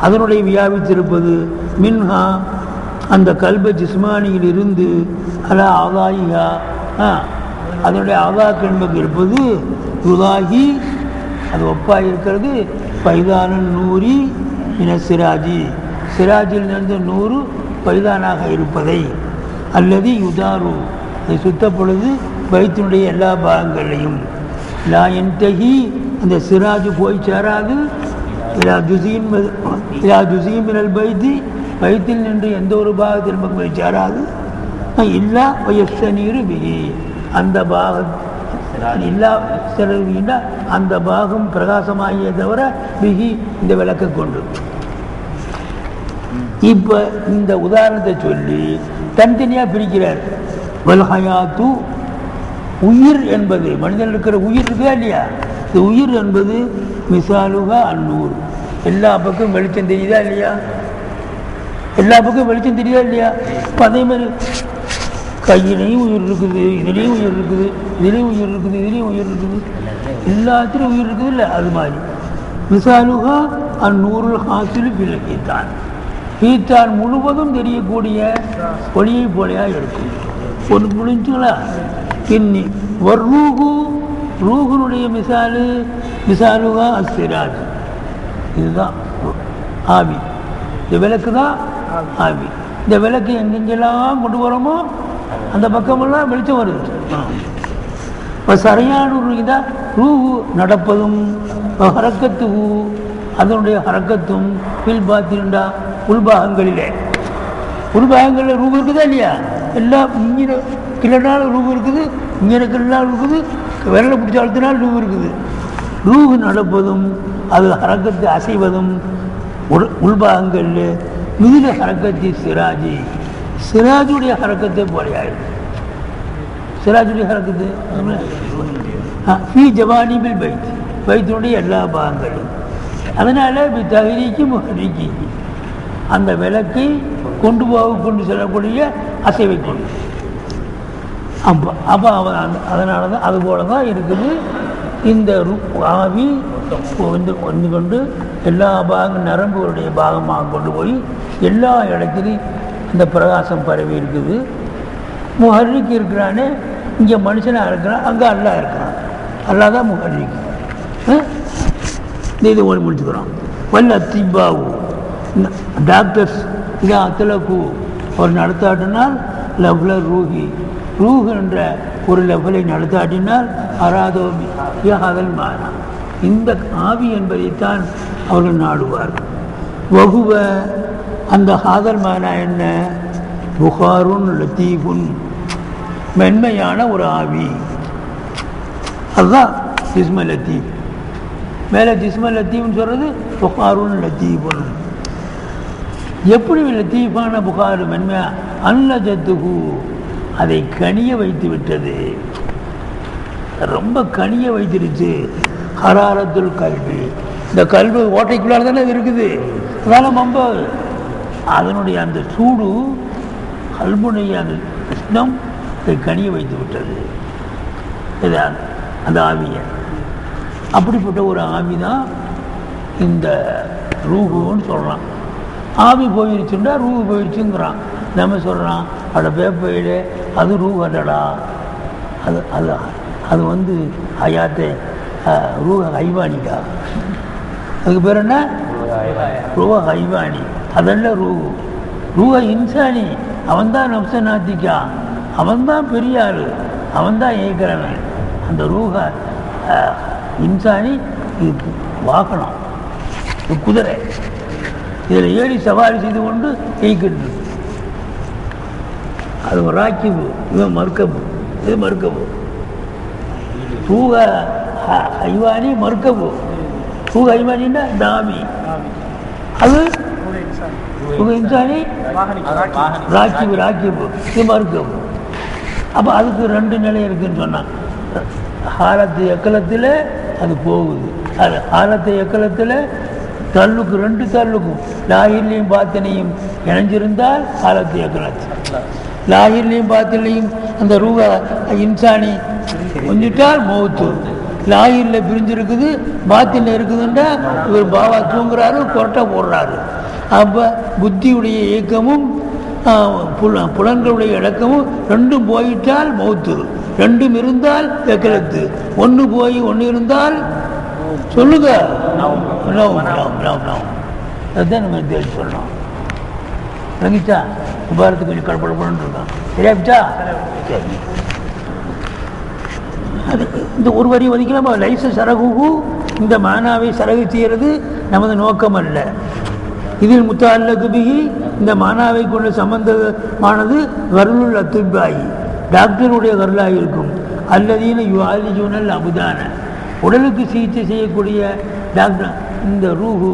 அதனுடைய வியாபித்திருப்பது. மின்ஹா அந்த கல்ப ஜிஸ்மானியில் இருந்து அலா ஆதாயிகா அதனுடைய ஆதாக்கென்பது இருப்பது. யுதாகி அது ஒப்பாக இருக்கிறது. பைதானன் நூறி இன சிராஜில் இருந்து 100 பைதானாக இருப்பதை. அல்லது யுதாரு அதை சுத்தப்பொழுது பைத்தினுடைய எல்லா பாகங்களையும். லா என்தகி அந்த சிராஜு போய் சேராது. இலா ஜுசீம் மினல் பைத்தி பைத்தில் நின்று எந்த ஒரு பாகத்தின் பக்கம் போய் சேராது. இல்லா வயசனீரு பிகி அந்த பாகம் இல்லா செலவினா அந்த பாகம் பிரகாசமாகிய தவிர பிகி இந்த விளக்கை கொண்டு. இப்போ இந்த உதாரணத்தை சொல்லி தனித்தனியாக பிரிக்கிறார். வல்ஹயாத்து உயிர் என்பது மனிதன் இருக்கிற உயிர் இருக்குதா இல்லையா? இந்த உயிர் என்பது மிசாலுகா அந்நூறு. எல்லா பக்கம் வெளிச்சம் தெரியுதா இல்லையா? எல்லா பக்கம் வெளிச்சம் தெரியுதா இல்லையா? இப்போ அதே மாதிரி கையிலையும் உயிர் இருக்குது, இதுலேயும் உயிர் இருக்குது, இதுலேயும் உயிர் இருக்குது, இதுலேயும் உயிர் இருக்குது, எல்லாத்திலையும் உயிர் இருக்குது இல்லை? அது மாதிரி மிசாலுகா அந்நூறுல் ஹாசில் பிள்ளைத்தான் ஈத்தான் முழுவதும் தெரியக்கூடிய ஒளியை போலையாக இருக்கும். ஒன்று புரிஞ்சுங்களா? இன்னி வர்ரூகு ரூஹனுடைய மிசாலுகா அஸ்ஸிராஜ். இதுதான் ஆவி. இந்த விளக்கு தான் ஆவி. இந்த விளக்கு எங்கெங்கெல்லாம் கொண்டு வரோமோ அந்த பக்கமெல்லாம் வெளிச்சம் வருது. இப்போ சரியான இதான் ரூஹு நடப்பதும் ஹரக்கத்துஹு அதனுடைய ஹரக்கத்தும் பில் பாத்திரண்டா உள்பாகங்களில் ரூபு இருக்குதா இல்லையா? எல்லாம் இங்கே கிளனாலும் ரூபு இருக்குது, இங்கே கிளனாலும் இருக்குது, விரலை பிடிச்ச அழுத்தினால் ரூபு இருக்குது. ரூஹு நடப்பதும் அது ஹரக்கத்து அசைவதும் உள்பாகங்களில் மிகுந்த ஹரக்கத்தி சிராஜுடைய ஹரக்கத்தை போலையாயிருக்கு. சிராஜுடைய ஹரக்கத்து ஃபீ ஜவானிபில் பைத்தினுடைய எல்லா பாகங்களும். அதனால் தஹரீக்கி முஹர்ரிக்கி அந்த விளக்கை கொண்டு செல்லக்கூடிய அசைவை கொண்டு. அப்போ அதனால தான் அது போல தான் இருக்குது. இந்த ஆவி வந்து கொண்டு எல்லா பாகங்கள் நரம்புகளுடைய பாகமாக கொண்டு போய் எல்லா இடத்துலையும் இந்த பிரகாசம் பரவி இருக்குது. முஹர்ரிக்கு இருக்கிறானே, இங்கே மனுஷனாக இருக்கிறான், அங்கே அல்லா இருக்கிறான். அல்லா தான் முஹர்ரிக்கு. இது ஒன்று முடிச்சுக்கிறோம். வல்ல அத்திபாவு டாக்டர்ஸ் இதான் அத்தலக்கு ஒரு நடத்தாட்டினால் லவ்லர் ரூஹ் என்ற ஒரு லெவலை நடத்தாட்டினால் அராதோமி அதல் மாறா இந்த ஆவி என்பதைத்தான் அவர்கள் நாடுவார்கள். வகுவ அந்த ஹாதல் மானா என்ன? புகாருன் லத்தீஃபுன், மென்மையான ஒரு ஆவி. அதுதான் ஜிஸ்ம லத்தீஃப். மேலே ஜிஸ்ம லத்தீஃப்னு சொல்கிறது புகாருன் லத்தீஃபுன். எப்படி லத்தீஃபான புகார் மென்மையா? அன்லஜத்துகு, அதை கனிய வைத்து விட்டது, ரொம்ப கனிய வைத்திருச்சு. ஹராரத்துல் கல்வி, இந்த கல்வி ஓட்டைக்குள்ளார தானே இருக்குது, அதனால் ரொம்ப அதனுடைய அந்த சூடு கல்புடைய அந்த உஷ்ணம் அதை கனிய வைத்து விட்டது அந்த ஆவியை. அப்படிப்பட்ட ஒரு ஆவி தான் இந்த ரூஹுன்னு சொல்கிறான். ஆவி போயிருச்சுன்னா ரூஹு போயிடுச்சுங்கிறான். நம்ம சொல்கிறான் அட பேப்பையிலே அது ரூஹ் அல்லடா, அது அது அது வந்து ஹயாத்தே ரூஹ ஹைவானிக்கா, அதுக்கு பேர் என்ன? ரூஹ ஹைவானி, அதெல்லாம் ரூஹு. ரூஹ இன்சானி, அவன்தான் நப்சநாத்திக்கா, அவன்தான் பெரிய ஆள், அவன்தான் ஏற்கிறவன். அந்த ரூஹ இன்சானி இது வாகனம், குதிரை, இதில் ஏறி சவாரி செய்து கொண்டு ஏய்க்கிட்டு, அது ஒரு ராக்கிபு, இவன் மறுக்கபு, இது மறுக்கபு. ரூஹ ஹைவானி மறுக்கபு, ரூஹ ஹைவானின்னா தாமி, அது ரூஹ இன்சானி ராக்கிபு, ராக்கிபு இது மறுக்கபு. அப்போ அதுக்கு ரெண்டு நிலை இருக்குன்னு சொன்னான். ஹாலத்து எக்கலத்தில் அது போகுது, அது ஹாலத்து எக்கலத்தில் தள்ளுக்கு ரெண்டு தள்ளுக்கும் லாஹிர்லையும் பாத்தினையும் இணைஞ்சிருந்தால் ஹாலத்து எக்கலத்து, லாஹிர்லையும் பாத்திலையும் அந்த ரூஹ இன்சானி கொஞ்சிட்டால் மௌத்து. லாஹிரில் பிரிஞ்சிருக்குது, பாத்தினில் இருக்குதுன்றா இவர் பாவா தூங்குறாரு, கொரட்டை போடுறாரு. அப்போ புத்தியுடைய இயக்கமும் புலன்களுடைய இலக்கமும் ரெண்டும் போயிட்டால் மௌத்து, ரெண்டும் இருந்தால் எக்கலத்து. ஒன்று போய் ஒன்று இருந்தால் சொல்லுங்க, அதுதான் நம்ம தெரிஞ்சு சொல்லணும். விளங்கிச்சா? விபாரத்துக்கு கொஞ்சம் கடப்படப்படன்னு இருக்கான். சரியாச்சா? சரி, இந்த ஒரு வரி வரைக்கும் லைச சரகு, இந்த மானாவை சரகு செய்கிறது நமது நோக்கம் அல்ல. இதில் முத்தால்லகு பிஹி, இந்த மானாவை கொண்டு சம்பந்தமானது கருளுல் அத்துபாயி, டாக்டருடைய கருளாக இருக்கும். அல்லதீன யுஆலிஜூனல் அபுதான, உடலுக்கு சிகிச்சை செய்யக்கூடிய டாக்டர். இந்த ரூஹு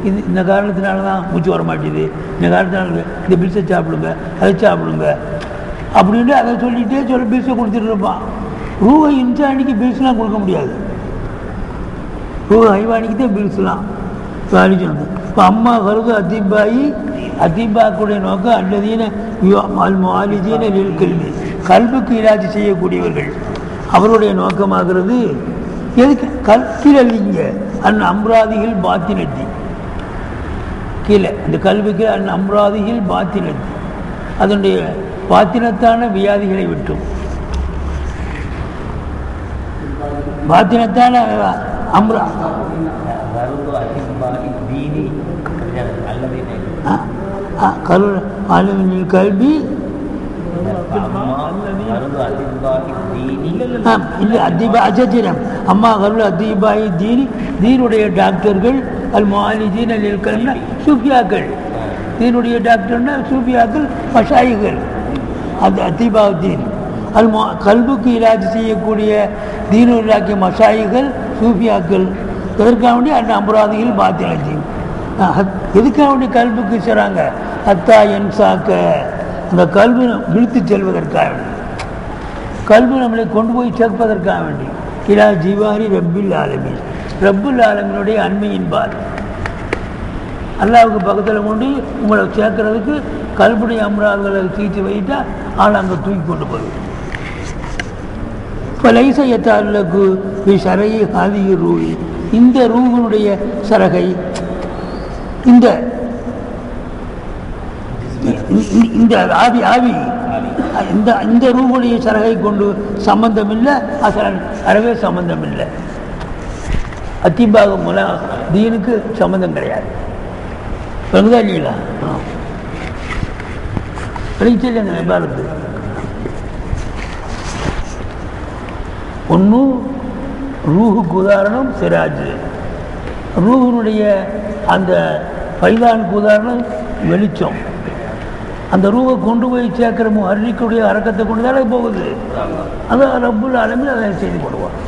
இது இந்த காரணத்தினால தான் மூச்சு வர மாட்டேது, இந்த காரணத்தினால இந்த பில்ஸை சாப்பிடுங்க, அதை சாப்பிடுங்க அப்படின்ட்டு அதை சொல்லிகிட்டே பில்ஸை கொடுத்துட்டு இருப்பான். ரூஹ இன்சானிக்கு பில்ஸ்லாம் கொடுக்க முடியாது, ரூஹ ஹைவானிக்கு தான் பில்ஸ்லாம் சொன்னது. இப்போ அம்மா கருது அதிபாயி, அதிபாக்குடைய நோக்கம் அல்லதீன மாலிஜீன கல்வி, கல்விக்கு இலாஜி செய்யக்கூடியவர்கள் அவருடைய நோக்கமாகிறது. எதுக்கு கீழே அந் அம்ராதிகள் பாத்தினத்தி, கீழே இந்த கல்விக்கு அந் அம்ராதிகள் பாத்தினத்தி, அதனுடைய பாத்தினத்தான வியாதிகளை விட்டும், பாத்தினத்தான அம்ரா கல்வி அம்மா கருள் அதிபாயி தீனி, தீனுடைய டாக்டர்கள். அல் முஆலிஜீன லில் கல்வி, சூஃபியாக்கள். தீனுடைய டாக்டர்னா சூஃபியாக்கள், மஷாயிகள். அது அதிபாவுத்தீன். அல் கல்புக்கு இலாஜ் செய்யக்கூடிய தீனுல்லாக்கிய மஷாயிகள், சூஃபியாக்கள். எதற்காக வேண்டிய அந்த அம்பராதிகள் பாத்தியலஜீன். எதுக்காக வேண்டிய கல்புக்கு செய்கிறாங்க? அத்தா என்சாக்க, அந்த கல்வி இழுத்து செல்வதற்காக வேண்டி, கல்வி நம்மளை கொண்டு போய் சேர்ப்பதற்காக வேண்டி. இலா ஜிவாரி ரப்பில் ஆலமீன், ரப்புல் ஆலமீனுடைய அண்மையின்பால் அல்லாவுக்கு பக்கத்தில் கொண்டு உங்களை சேர்க்கறதுக்கு கல்புடைய அம்ராதுகளை தீர்த்து வைத்தா ஆள் அங்கே தூக்கி கொண்டு போகுது. இப்போ லைசையத்தாளுக்கு சரையை ஹாதிய ரூஹி, இந்த ரூஹனுடைய சரகை, இந்த இந்த ஆவி ஆவி இந்த இந்த ரூஹுடைய சரகை கொண்டு சம்பந்தம் இல்லை, அசலன் அறவே சம்பந்தம் இல்லை. அத்திபாக முலா தீனுக்கு சம்பந்தம் கிடையாது. பங்குதா இல்லைங்களா? இல்லைங்க விபாரத்து. ஒன்றும் ரூஹுக்கு உதாரணம் சிராஜ், ரூஹனுடைய அந்த பைதானுக்கு உதாரணம் வெளிச்சம். அந்த ரூவை கொண்டு போய் சேர்க்கிற முஹர்ரிக்குடைய அரக்கத்தை கொண்டு தானே போகுது. அதான் ரப்புல் ஆலமீன் அதை செய்து கொள்வார்.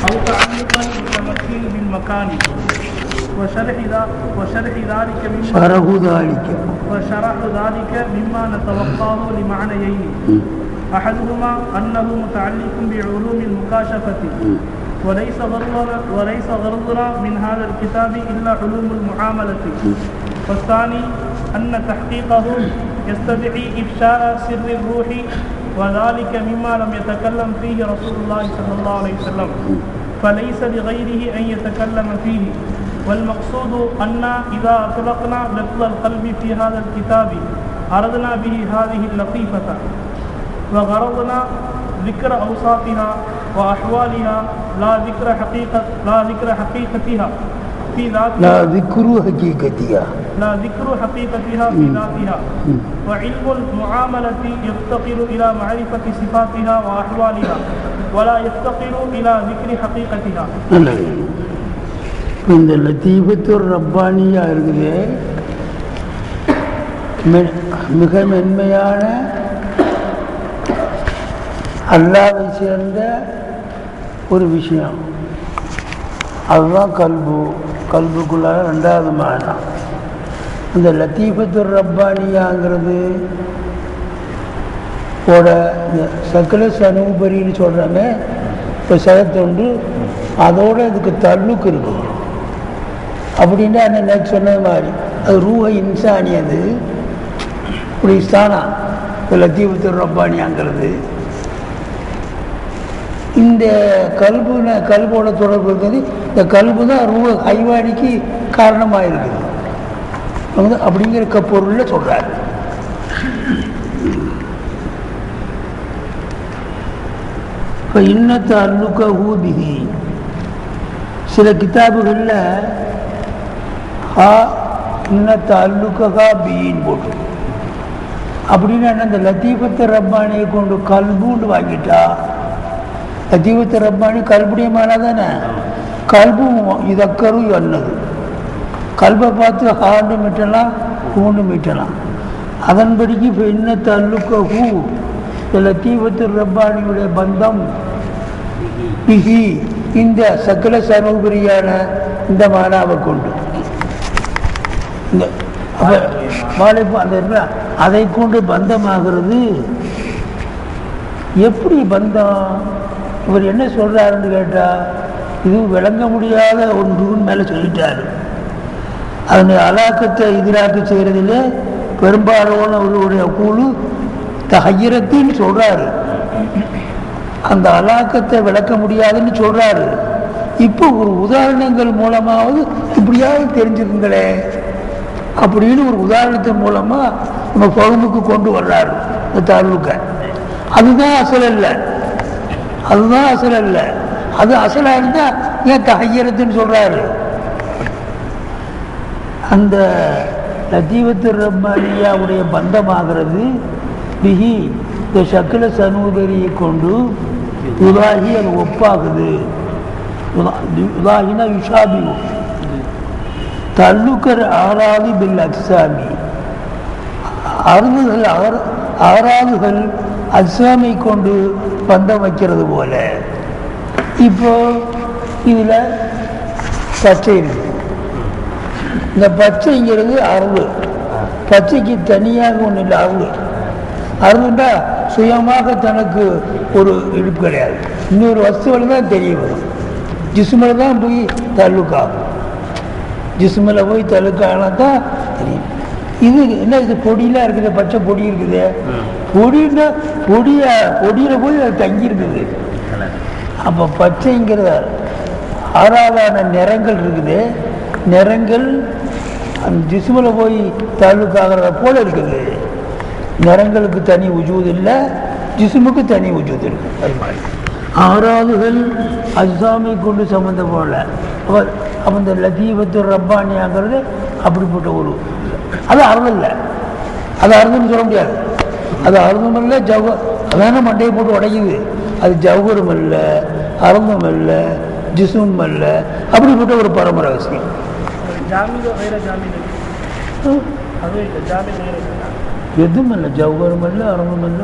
أو تعلقا بالتمثيل بالمكان وشرح ذلك مما نتوقعه لمعنيين. أحدهما أنه متعلق بعلوم المكاشفة وليس غرضنا من هذا الكتاب إلا علوم المعاملة. والثاني أن تحقيقه يستدعي إفشاء سر الروح وذلك مما لم يتكلم فيه رسول الله صلى الله عليه وسلم فليس لغيره أن يتكلم فيه. والمقصود أن إذا أطلقنا لفظ القلب في هذا الكتاب أردنا به هذه اللطيفة وغرضنا ذكر أوصافها وأحوالها لا ذكر حقيقتها في ذاتها في ذاتها. وعلم المعاملة يفتقر إلى معرفة صفاتها وأحوالها ولا يفتقر إلى ذكر حقيقتها. இந்த லத்தீஃபத்துர் ரப்பானியா இருக்குது, மிக மென்மையான அல்லாஹ்வை சேர்ந்த ஒரு விஷயம். அதுதான் கல்புக்குள்ளார ரெண்டாவது மானா. இந்த லத்தீஃபத்துர் ரப்பானியாங்கிறது சக்கல சனூபரின்னு சொல்கிறாங்க. இப்போ சகத்தொண்டு அதோட இதுக்கு தள்ளுக்கு இருக்கும். அப்படின்னா என்ன சொன்னது மாதிரி அது ரூஹ இன்சானி, அது இப்படி ஸ்தானா லத்தீஃபத்துர் ரப்பானியாங்கிறது. இந்த கல்போட தொடர்பு இருக்குது. இந்த கல்பு தான் ரூஹ ஹைவானிக்கு காரணமாக இருக்குது அப்படிங்கிற பொருளில் சொல்கிறார். இப்போ இன்னத்தை அல்லுக்க ஊபிகி சில கிதாபுகளில் இன்னத்தை அல்லுக்கா பின்னு போட்டு அப்படின்னா என்ன, இந்த லத்தீஃபத்து ரப்பானியை கொண்டு கல்புன்னு வாங்கிட்டா, லத்தீஃபத்து ரப்பானி கல்புடைய மேலே தானே, கல்பும் இதக்கரும் என்னது, கல்பை பார்த்து ஹாண்டு மீட்டலாம் ஹூண்டு மீட்டலாம். அதன்படிக்கு இப்போ இன்னத்தை அல்லுக்க ஹூ லத்தீஃபத்து ரப்பானியுடைய பந்தம் பிஹி இந்த சக்கல சனூபரியான இந்த மானாவை கொண்டு இந்த அந்த அதை கொண்டு பந்தமாகிறது. எப்படி பந்தம்? இவர் என்ன சொல்றாருன்னு கேட்டால், இது விளங்க முடியாத ஒன்றுன்னு மேலே சொல்லிட்டாரு. அதனுடைய அலாக்கத்தை எதிராக்க செய்கிறதுல பெரும்பாலானவர்களுடைய குழு தஹய்யரத்தின்னு சொல்கிறாரு. அந்த அலாக்கத்தை விளக்க முடியாதுன்னு சொல்கிறாரு. இப்போ ஒரு உதாரணங்கள் மூலமாவது இப்படியாவது தெரிஞ்சுக்குங்களே அப்படின்னு ஒரு உதாரணத்தின் மூலமாக நம்ம பகுமுக்கு கொண்டு வர்றாரு இந்த தாழ்வுக்க. அதுதான் அசல் அல்ல, அதுதான் அசல் அல்ல. அது அசலாக இருந்தால் ஏன் தஹய்யரத்துன்னு சொல்கிறாரு? அந்த லத்தீஃபத்துர் ரப்பானியாவுடைய பந்தமாகிறது பிஹி இந்த சக்கல சனூதரியை கொண்டு உதாகி அது ஒப்பாகுது. உதாகினா யுஷாபி தல்லுக்கர் ஆறாது பில் அக்சாமி ஆறாதுகள் அக்சாமை கொண்டு பந்தம் வைக்கிறது போல. இப்போ இதில் பச்சை இருக்கு. இந்த பச்சைங்கிறது அருள். பச்சைக்கு தனியாக ஒன்று இல்லை, அருள். அருள்னா சுயமாக தனக்கு ஒரு இடுப்பு கிடையாது, இன்னொரு வஸ்துவில் தான் தெரிய வரும். ஜிஸ்மில் தான் போய் தள்ளுக்காகும், ஜிஸ்மில் போய் தள்ளுக்கானா தான் தெரியும். இது என்ன, இது பொடியெலாம் இருக்குது, பச்சை பொடி இருக்குது. பொடின்னா பொடியில் போய் அது தங்கி இருக்குது. அப்போ பச்சைங்கிற ஆறாவதான நிறங்கள் இருக்குது. நிறங்கள் அந்த ஜிஸ்மில் போய் தாலுக்காகிறத போல இருக்குது. நிறங்களுக்கு தனி உஜூது இல்லை, ஜிஸ்முக்கு தனி உஜூது இருக்கு. அது மாதிரி ஆறாவதுகள் அஜ்சாமை கொண்டு சம்மந்தம் போல அப்போ இந்த லத்தீபத்து ரப்பானியாங்கிறது அப்படிப்பட்ட ஒரு அது அருள் இல்லை, அது அருள்னு சொல்ல முடியாது. அது அருளும் இல்லை அதான மண்டையை போட்டு உடைக்குது. அது ஜவுகரும் அல்ல, அருந்தும் அல்ல, ஜிசும் அல்ல, அப்படிப்பட்ட ஒரு பரம ரகசியம். எதுவும் இல்லை, ஜவுகரும் அல்ல, அருந்தும் அல்ல.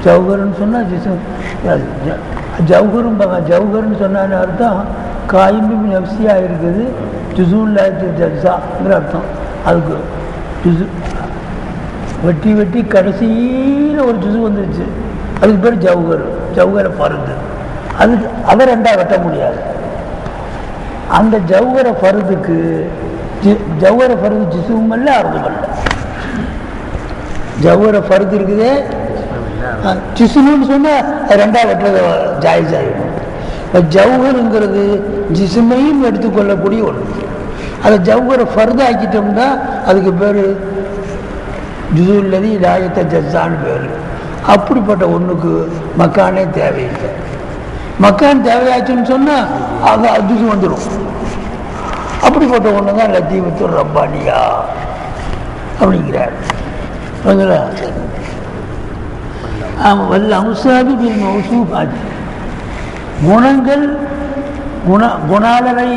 ஜவுகர்னு சொன்னால் ஜிசும் ஜவுகரும் ஜவுகர்னு சொன்னான்னு அர்த்தம் காயிம்பு நப்சியாக இருக்குது, ஜுசூல் ஜட்ஸாங்கிற அர்த்தம். அதுக்கு ஜுசு வெட்டி வெட்டி கடைசியில் ஒரு ஜுசு வந்துருச்சு, அதுக்கு பேர் ஜவுகர், ஜவுகரை பருது. அதுக்கு அதை ரெண்டாக வெட்ட முடியாது. அந்த ஜவுகரை பருதுக்கு ஜவுகரை பருது ஜிசுவும் அல்ல, அருதும் அல்ல. ஜவுகரை பருது இருக்குதே ஜிசுன்னு சொன்னால் அது ரெண்டாக வெட்டுறது ஜாயிஸ் ஆகிடும். இப்போ ஜவுகருங்கிறது ஜிசுமையும் எடுத்துக்கொள்ளக்கூடிய ஒன்று. அதை ஜவுகரை ஃபர்து ஆக்கிட்டோம்னா அதுக்கு பேர் ஜுசுல்லதி இலாயத்த ஜஸ்ஸான்னு பேர். அப்படிப்பட்ட ஒன்றுக்கு மக்கானே தேவையில்லை. மக்கான் தேவையாச்சுன்னு சொன்னால் அது ஜுசு வந்துடும். அப்படிப்பட்ட ஒன்று தான் லத்தீபத்து ரப்பானியா அப்படிங்கிறார். வல்ல அம்சாது பின் மௌசூஃபாத், குணங்கள் குணாளரை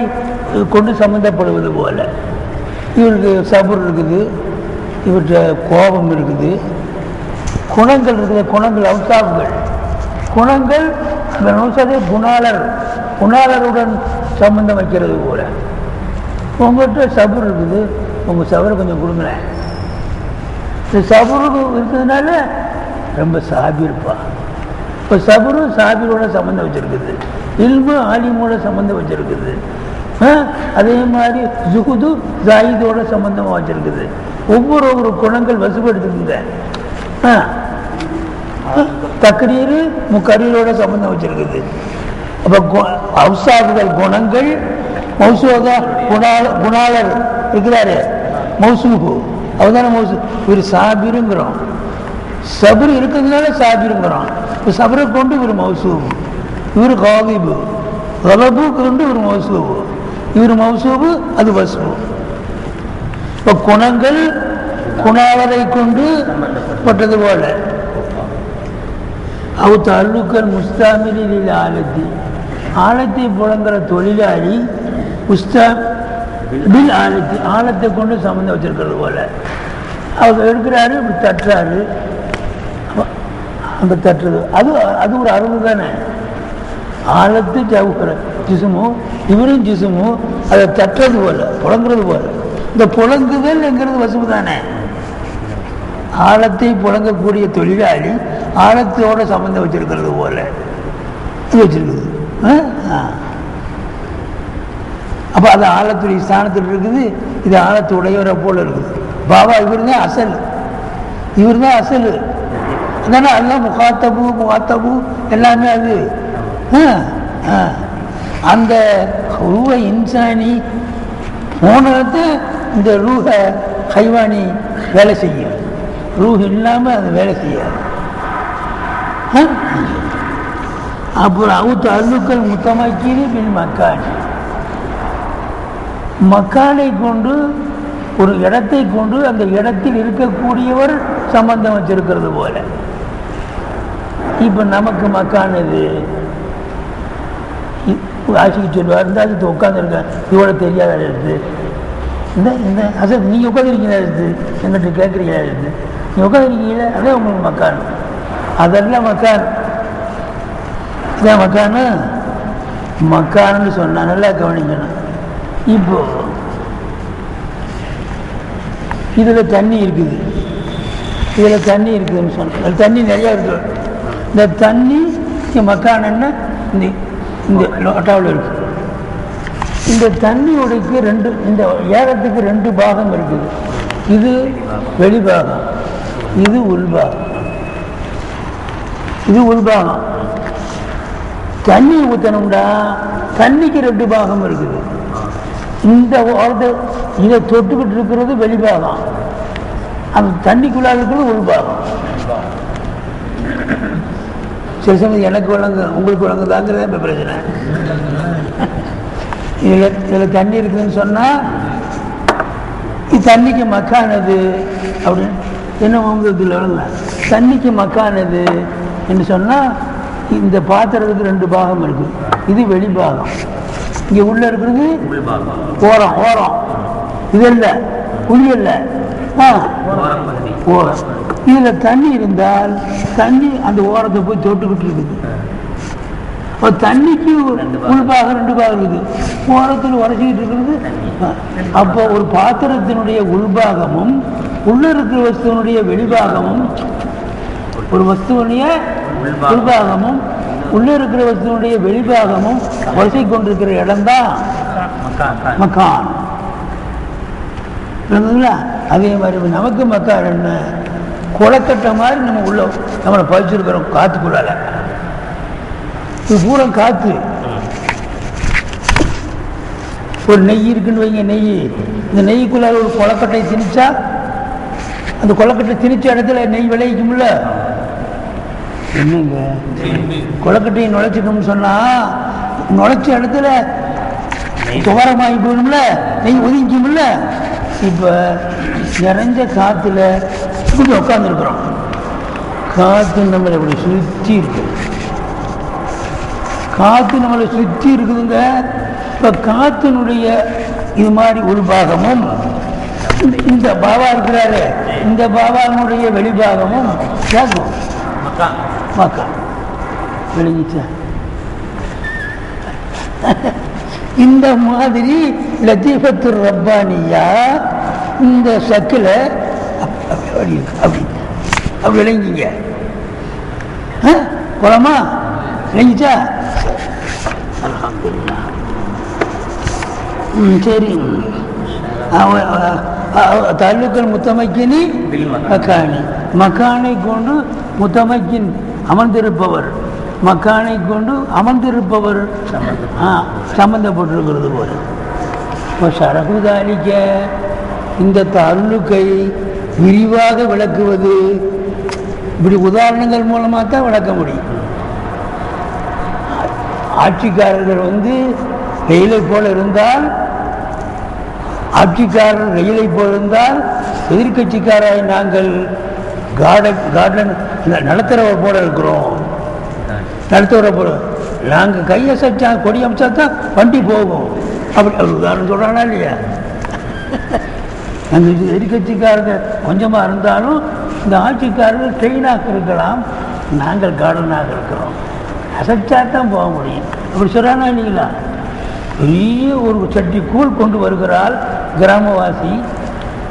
கொண்டு சம்மந்தப்படுவது போல. இவருக்கு சபுர் இருக்குது, இவற்றை கோபம் இருக்குது, குணங்கள் இருக்குது. குணங்கள் அவுசாப்கள், குணங்கள் குணாளருடன் சம்பந்தம் வைக்கிறது போல. உங்கள்கிட்ட சபுர் இருக்குது, உங்கள் சபரை கொஞ்சம் கொடுங்களேன். இந்த சபுருக்கு இருக்கிறதுனால ரொம்ப சாபிருப்பா. இப்போ சபுரு சாபிரோட சம்மந்தம் வச்சுருக்குது, இல்மு ஆலிமோட சம்மந்தம் வச்சுருக்குது. அதே மாதிரி ஜுகுது ஜாயிதோட சம்பந்தமாக வச்சிருக்குது. ஒவ்வொரு குணங்கள் வசுப்படுத்துக்குங்க. தக்ரீரு முக்கரீரோட சம்பந்தம் வச்சிருக்குது. அப்போ அவுசாபுகள் குணங்கள், மௌசூகா குணாளர் இருக்கிறாரு மௌசூகு, அவதான மௌசூ. இவர் சாபிருங்கிறோம், சபுர் இருக்கிறதுனால சாபிருங்கிறோம். இப்போ சபரை கொண்டு இவர் மௌசூபு, இவர் காதிபு, கலபு கொண்டு இவர் மௌசூபு, இவர் மௌசூபு, அது வஸ்பு. இப்போ குணங்கள் குணாவரை கொண்டு பட்டது போல. அவு தல்லுக்கள் முஸ்தாமிலில் ஆலத்தி, ஆலத்தை புழங்குற தொழிலாளி முஸ்தாமில் ஆலத்தி, ஆலத்தை கொண்டு சம்மந்தம் வச்சிருக்கிறது போல. அவர் எடுக்கிறாரு, இப்படி தட்டுறாரு, அந்த தட்டுறது அது அது ஒரு அறிவு தானே. ஆலத்து ஜவுகர ஜிசுமும் இவரும் ஜிசுமும் அதை தட்டுறது போல, புழங்குறது போல. இந்த புழங்குதல்ங்கிறது வசுவு தானே. ஆழத்தை புழங்கக்கூடிய தொழிலாளி ஆழத்தோட சம்பந்தம் வச்சிருக்கிறது போல வச்சிருக்குது. அப்போ அது ஆழத்துடைய ஸ்தானத்தில் இருக்குது, இது ஆழத்து உடையவரை போல இருக்குது. பாபா இவர் தான் அசல், இவர் தான் அசல். அதனால் அதெல்லாம் முகாத்தபு எல்லாமே அது. அந்த ரூஹ இன்சானி போனது இந்த ரூஹ ஹைவானி வேலை செய்யும். ரூஹ் இல்லாமல் அது வேலை செய்யாது. அப்புறம் அவுத்து அல்லுக்கள் முத்தமாக்கீது பின் மக்கான், மக்கானை கொண்டு ஒரு இடத்தை கொண்டு அந்த இடத்தில் இருக்கக்கூடியவர் சம்பந்தம் வச்சிருக்கிறது போல. இப்போ நமக்கு மக்கான் இது ஆட்சிக்கு சொல்லுவார், இந்த ஆட்சி உட்காந்துருக்கேன் இவ்வளோ தெரியாத எடுத்து இந்த இந்த அசல் நீங்கள் உட்காந்துருக்கீங்களா எடுத்து எங்கிட்ட கேட்குறீங்களா எடுத்து நீங்கள் உட்காந்துருக்கீங்களா, அதே உங்களுக்கு மக்கான். அதெல்லாம் மக்கான், இதான் மக்கானு. மக்கான்னு சொன்னா நல்லா கவனிக்கணும். இப்போ இதில் தண்ணி இருக்குது, இதில் தண்ணி இருக்குதுன்னு சொன்ன தண்ணி நிறையா இருக்குது. இந்த தண்ணி மக்கானன்னா இந்த இந்த லோட்டாவில் இருக்குது. இந்த தண்ணியோடைக்கு ரெண்டு, இந்த ஏகத்துக்கு ரெண்டு பாகம் இருக்குது. இது வெளிபாகம், இது உள்பாகம். இது உள்பாகம். தண்ணி ஊற்றணும்டா தண்ணிக்கு ரெண்டு பாகம் இருக்குது. இந்த இதை தொட்டுக்கிட்டு இருக்கிறது வெளிபாகம், அந்த தண்ணிக்குள்ளாக இருக்கிறது உள்பாகம். சில சமயம் எனக்கு வழங்கு உங்களுக்கு வழங்குதாங்கிறத இப்போ பிரச்சனை. இதில் தண்ணி இருக்குதுன்னு சொன்னால் இது தண்ணிக்கு மக்கானது அப்படின்னு என்ன இதில் எழுதுங்க. தண்ணிக்கு மக்கானது என்று சொன்னால் இந்த பாத்திரத்துக்கு 2 பாகம் இருக்குது. இது வெளிப்பாகம், இங்கே உள்ள இருக்கிறது ஓரம். ஓரம் இது இல்லை, புளி இல்லை, ஓரம். இதில் தண்ணி இருந்தால் தண்ணி அந்த ஓரத்தை போய் தொட்டுக்கிட்டு இருக்குது. இப்போ தண்ணிக்கு உள்பாகம் 2 பாகம் இருக்குது, ஓரத்தில் உரைச்சிக்கிட்டு இருக்கிறது. அப்போ ஒரு பாத்திரத்தினுடைய உள்பாகமும் உள்ள இருக்கிற வஸ்துவனுடைய வெளிபாகமும், ஒரு வஸ்துவனுடைய உள்பாகமும் உள்ள இருக்கிற வஸ்துவனுடைய வெளிபாகமும் வரிசை கொண்டிருக்கிற இடம்தான் மக்கான். அதே மாதிரி நமக்கு மக்கான் என்ன, குளக்கட்டை மாதிரி நம்ம உள்ள நம்மளை பதிச்சிருக்கிறோம் காத்துக்குள்ளால. இது பூரா காத்து. ஒரு நெய் இருக்குன்னு வைங்க, நெய், இந்த நெய்க்குள்ளார ஒரு கொலக்கட்டை திணிச்சா அந்த கொலக்கட்டை திணிச்ச இடத்துல நெய் விளைவிக்கும்ல. என்னங்க கொலக்கட்டையை நுழைச்சிக்கணும்னு சொன்னா நுழைச்ச இடத்துல துவரமாகி போகணும்ல, நெய் ஒதுங்கிக்கும்ல. இப்ப நிறைஞ்ச காத்துல இப்படி உட்காந்துருக்குறோம், காத்து நம்மளை இப்படி சுற்றி இருக்கு, காத்து நம்மளை சுற்றி இருக்குதுங்க. இப்ப காத்தினுடைய இது மாதிரி உள்பாகமும் இந்த பாபா இருக்கிறாரு, இந்த பாபாவினுடைய வெளிபாகமும் கேட்கும் மக்கா விளங்கிச்சா. இந்த மாதிரி லத்தீஃபத்து ரப்பானியா இந்த சக்கில அப்படி அப்படி விளங்கிங்க. குளமா விளங்கிச்சா? சரி. தாலுக்கல் முத்தமக்கினி மக்கானி, மக்கானை கொண்டு முத்தமக்கின் அமர்ந்திருப்பவர், மக்கானை கொண்டு அமர்ந்திருப்பவர் சம்பந்தப்பட்டிருக்கிறது போல. இப்போ சரகுதாலிக்க இந்த தாலுக்கை விரிவாக விளக்குவது இப்படி உதாரணங்கள் மூலமாக தான் விளக்க முடியும். ஆட்சிக்காரர்கள் ரயிலை போல இருந்தால், ஆட்சிக்காரர் ரயிலை போல் இருந்தால், எதிர்கட்சிக்காராய் நாங்கள் கார்டன் நடத்துறவ போல இருக்கிறோம். நடத்துவரை போல நாங்கள் கையசைச்சா கொடி அமைச்சா தான் வண்டி போகும். அப்படி ஒரு உதாரணம் சொல்கிறானா இல்லையா? அந்த எதிர்கட்சிக்காரங்க கொஞ்சமாக இருந்தாலும் இந்த ஆட்சிக்காரர்கள் ட்ரெயினாக இருக்கலாம், நாங்கள் கார்டனாக இருக்கிறோம். அசைச்சா தான் போக முடியும். அப்படி சொல்கிறானா இல்லைங்களா? பெரிய ஒரு சட்டி கூழ் கொண்டு வருகிறாள் கிராமவாசி,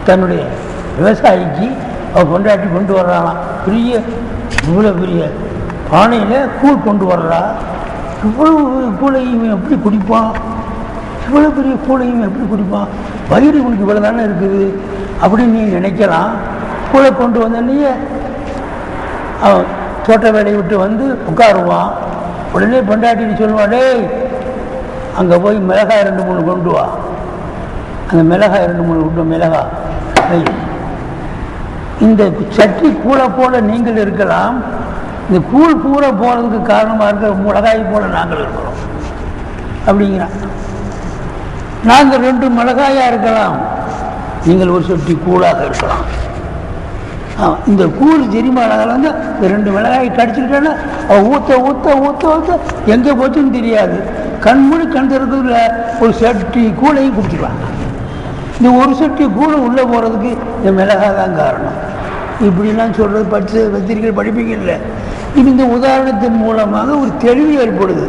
தன்னுடைய விவசாயிக்கு அவர் கொண்டாட்டி கொண்டு வர்றாளாம். பெரிய இவ்வளோ பெரிய பானையில் கூழ் கொண்டு வர்றா. இவ்வளவு கூழையும் எப்படி குடிப்பான்? இவ்வளோ பெரிய கூழையும் எப்படி குடிப்பான்? வயிறு உனக்கு இவ்வளோ தானே இருக்குது அப்படின்னு நீ நினைக்கலாம். கூழை கொண்டு வந்தோடனே அவன் தோட்ட வேலையை விட்டு உட்காருவான். உடனே பொண்டாட்டின்னு சொல்லுவான், டேய் அங்கே போய் மிளகாய் 2-3 கொண்டு வா. அந்த மிளகாய் 2-3 கொண்டு மிளகாய். இந்த சட்டி கூழை போல நீங்கள் இருக்கலாம், இந்த கூழ் பூரா போகிறதுக்கு காரணமாக இருக்கிற மிளகாய் போல நாங்கள் இருக்கிறோம் அப்படிங்கிறான். நாங்கள் 2 மிளகாயாக இருக்கலாம், நீங்கள் ஒரு சட்டி கூழாக இருக்கலாம். இந்த கூழ் ஜெரிமானால் இந்த 2 மிளகாய் கடிச்சுக்கிட்டேன்னா ஊற்ற ஊற்ற ஊற்ற ஊற்ற எங்கே போச்சுன்னு தெரியாது. கண்மூடி கண் திறக்கிறதுல ஒரு சட்டி கூழையும் குடிச்சிடுவாங்க. இந்த ஒரு சட்டி கூழை உள்ளே போகிறதுக்கு இந்த மிளகாய் தான் காரணம். இப்படிலாம் சொல்கிறது பத்திரிகை படிப்பீங்கல்ல. இது இந்த உதாரணத்தின் மூலமாக ஒரு தெளிவு ஏற்படுது.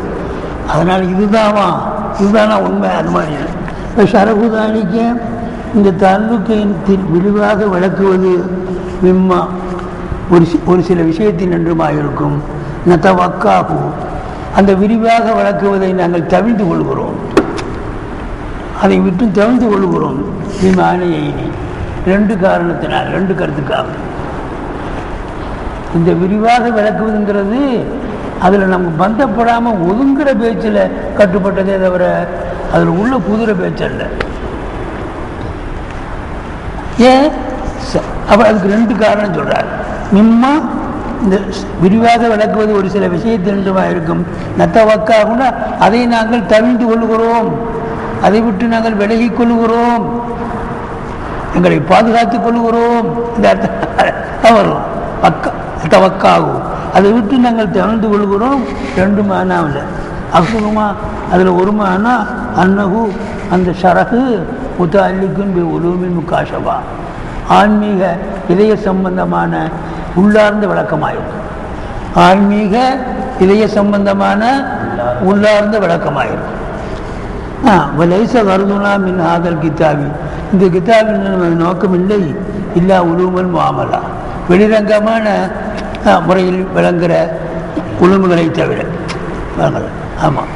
அதனால் இதுதானா உண்மை? அது மாதிரி இப்போ சரகுதானிக்க இந்த தாலுக்கையின் விரிவாக விளக்குவது மிம்மா ஒரு சில விஷயத்தின் என்றுமாக இருக்கும். நத்தவக்காகு அந்த விரிவாக விளக்குவதை நாங்கள் தவிர்த்து கொள்கிறோம், அதை விட்டு தவிர்த்து கொள்கிறோம். விமானியை 2 காரணத்தினால், 2 கருத்துக்காக. இந்த விரிவாக விளக்குவதுங்கிறது அதில் நம்ம பந்தப்படாமல் ஒதுங்குற பேச்சில் கட்டுப்பட்டதே தவிர அதில் உள்ள புதுர பேச்சல்ல. ஏன் அப்போ அதுக்கு 2 காரணம் சொல்கிறார். மிம்மா இந்த விரிவாக விளக்குவது ஒரு சில விஷயத்தின்றுமா இருக்கும். நத்தவக்காகுன்னா அதை நாங்கள் தவிர்த்து கொள்கிறோம். அதை விட்டு நாங்கள் விலகிக் கொள்கிறோம், எங்களை பாதுகாத்துக் கொள்கிறோம். இந்த அர்த்தம் வரும். தவக்காகும், அதை விட்டு நாங்கள் திறந்து கொள்கிறோம். ரெண்டு மானாவில் அசுகமா, அதில் ஒரு மானா அன்னகு, அந்த ஷரகு முத்தல்லிக்குன் பி உலூமின் முகாஷபா, ஆன்மீக இதய சம்பந்தமான உள்ளார்ந்த விளக்கமாயிருக்கும். ஆன்மீக இதய சம்பந்தமான உள்ளார்ந்த விளக்கமாயிருக்கும். வலைச கருதுனா மின் ஆதல் கித்தாபி, இந்த கித்தாபின் நோக்கம் இல்லை இல்லா உலூமல் முஆமலா, வெளிரங்கமான முறையில் விளங்குகிற உளுமுகளை தவிர. ஆமாம்,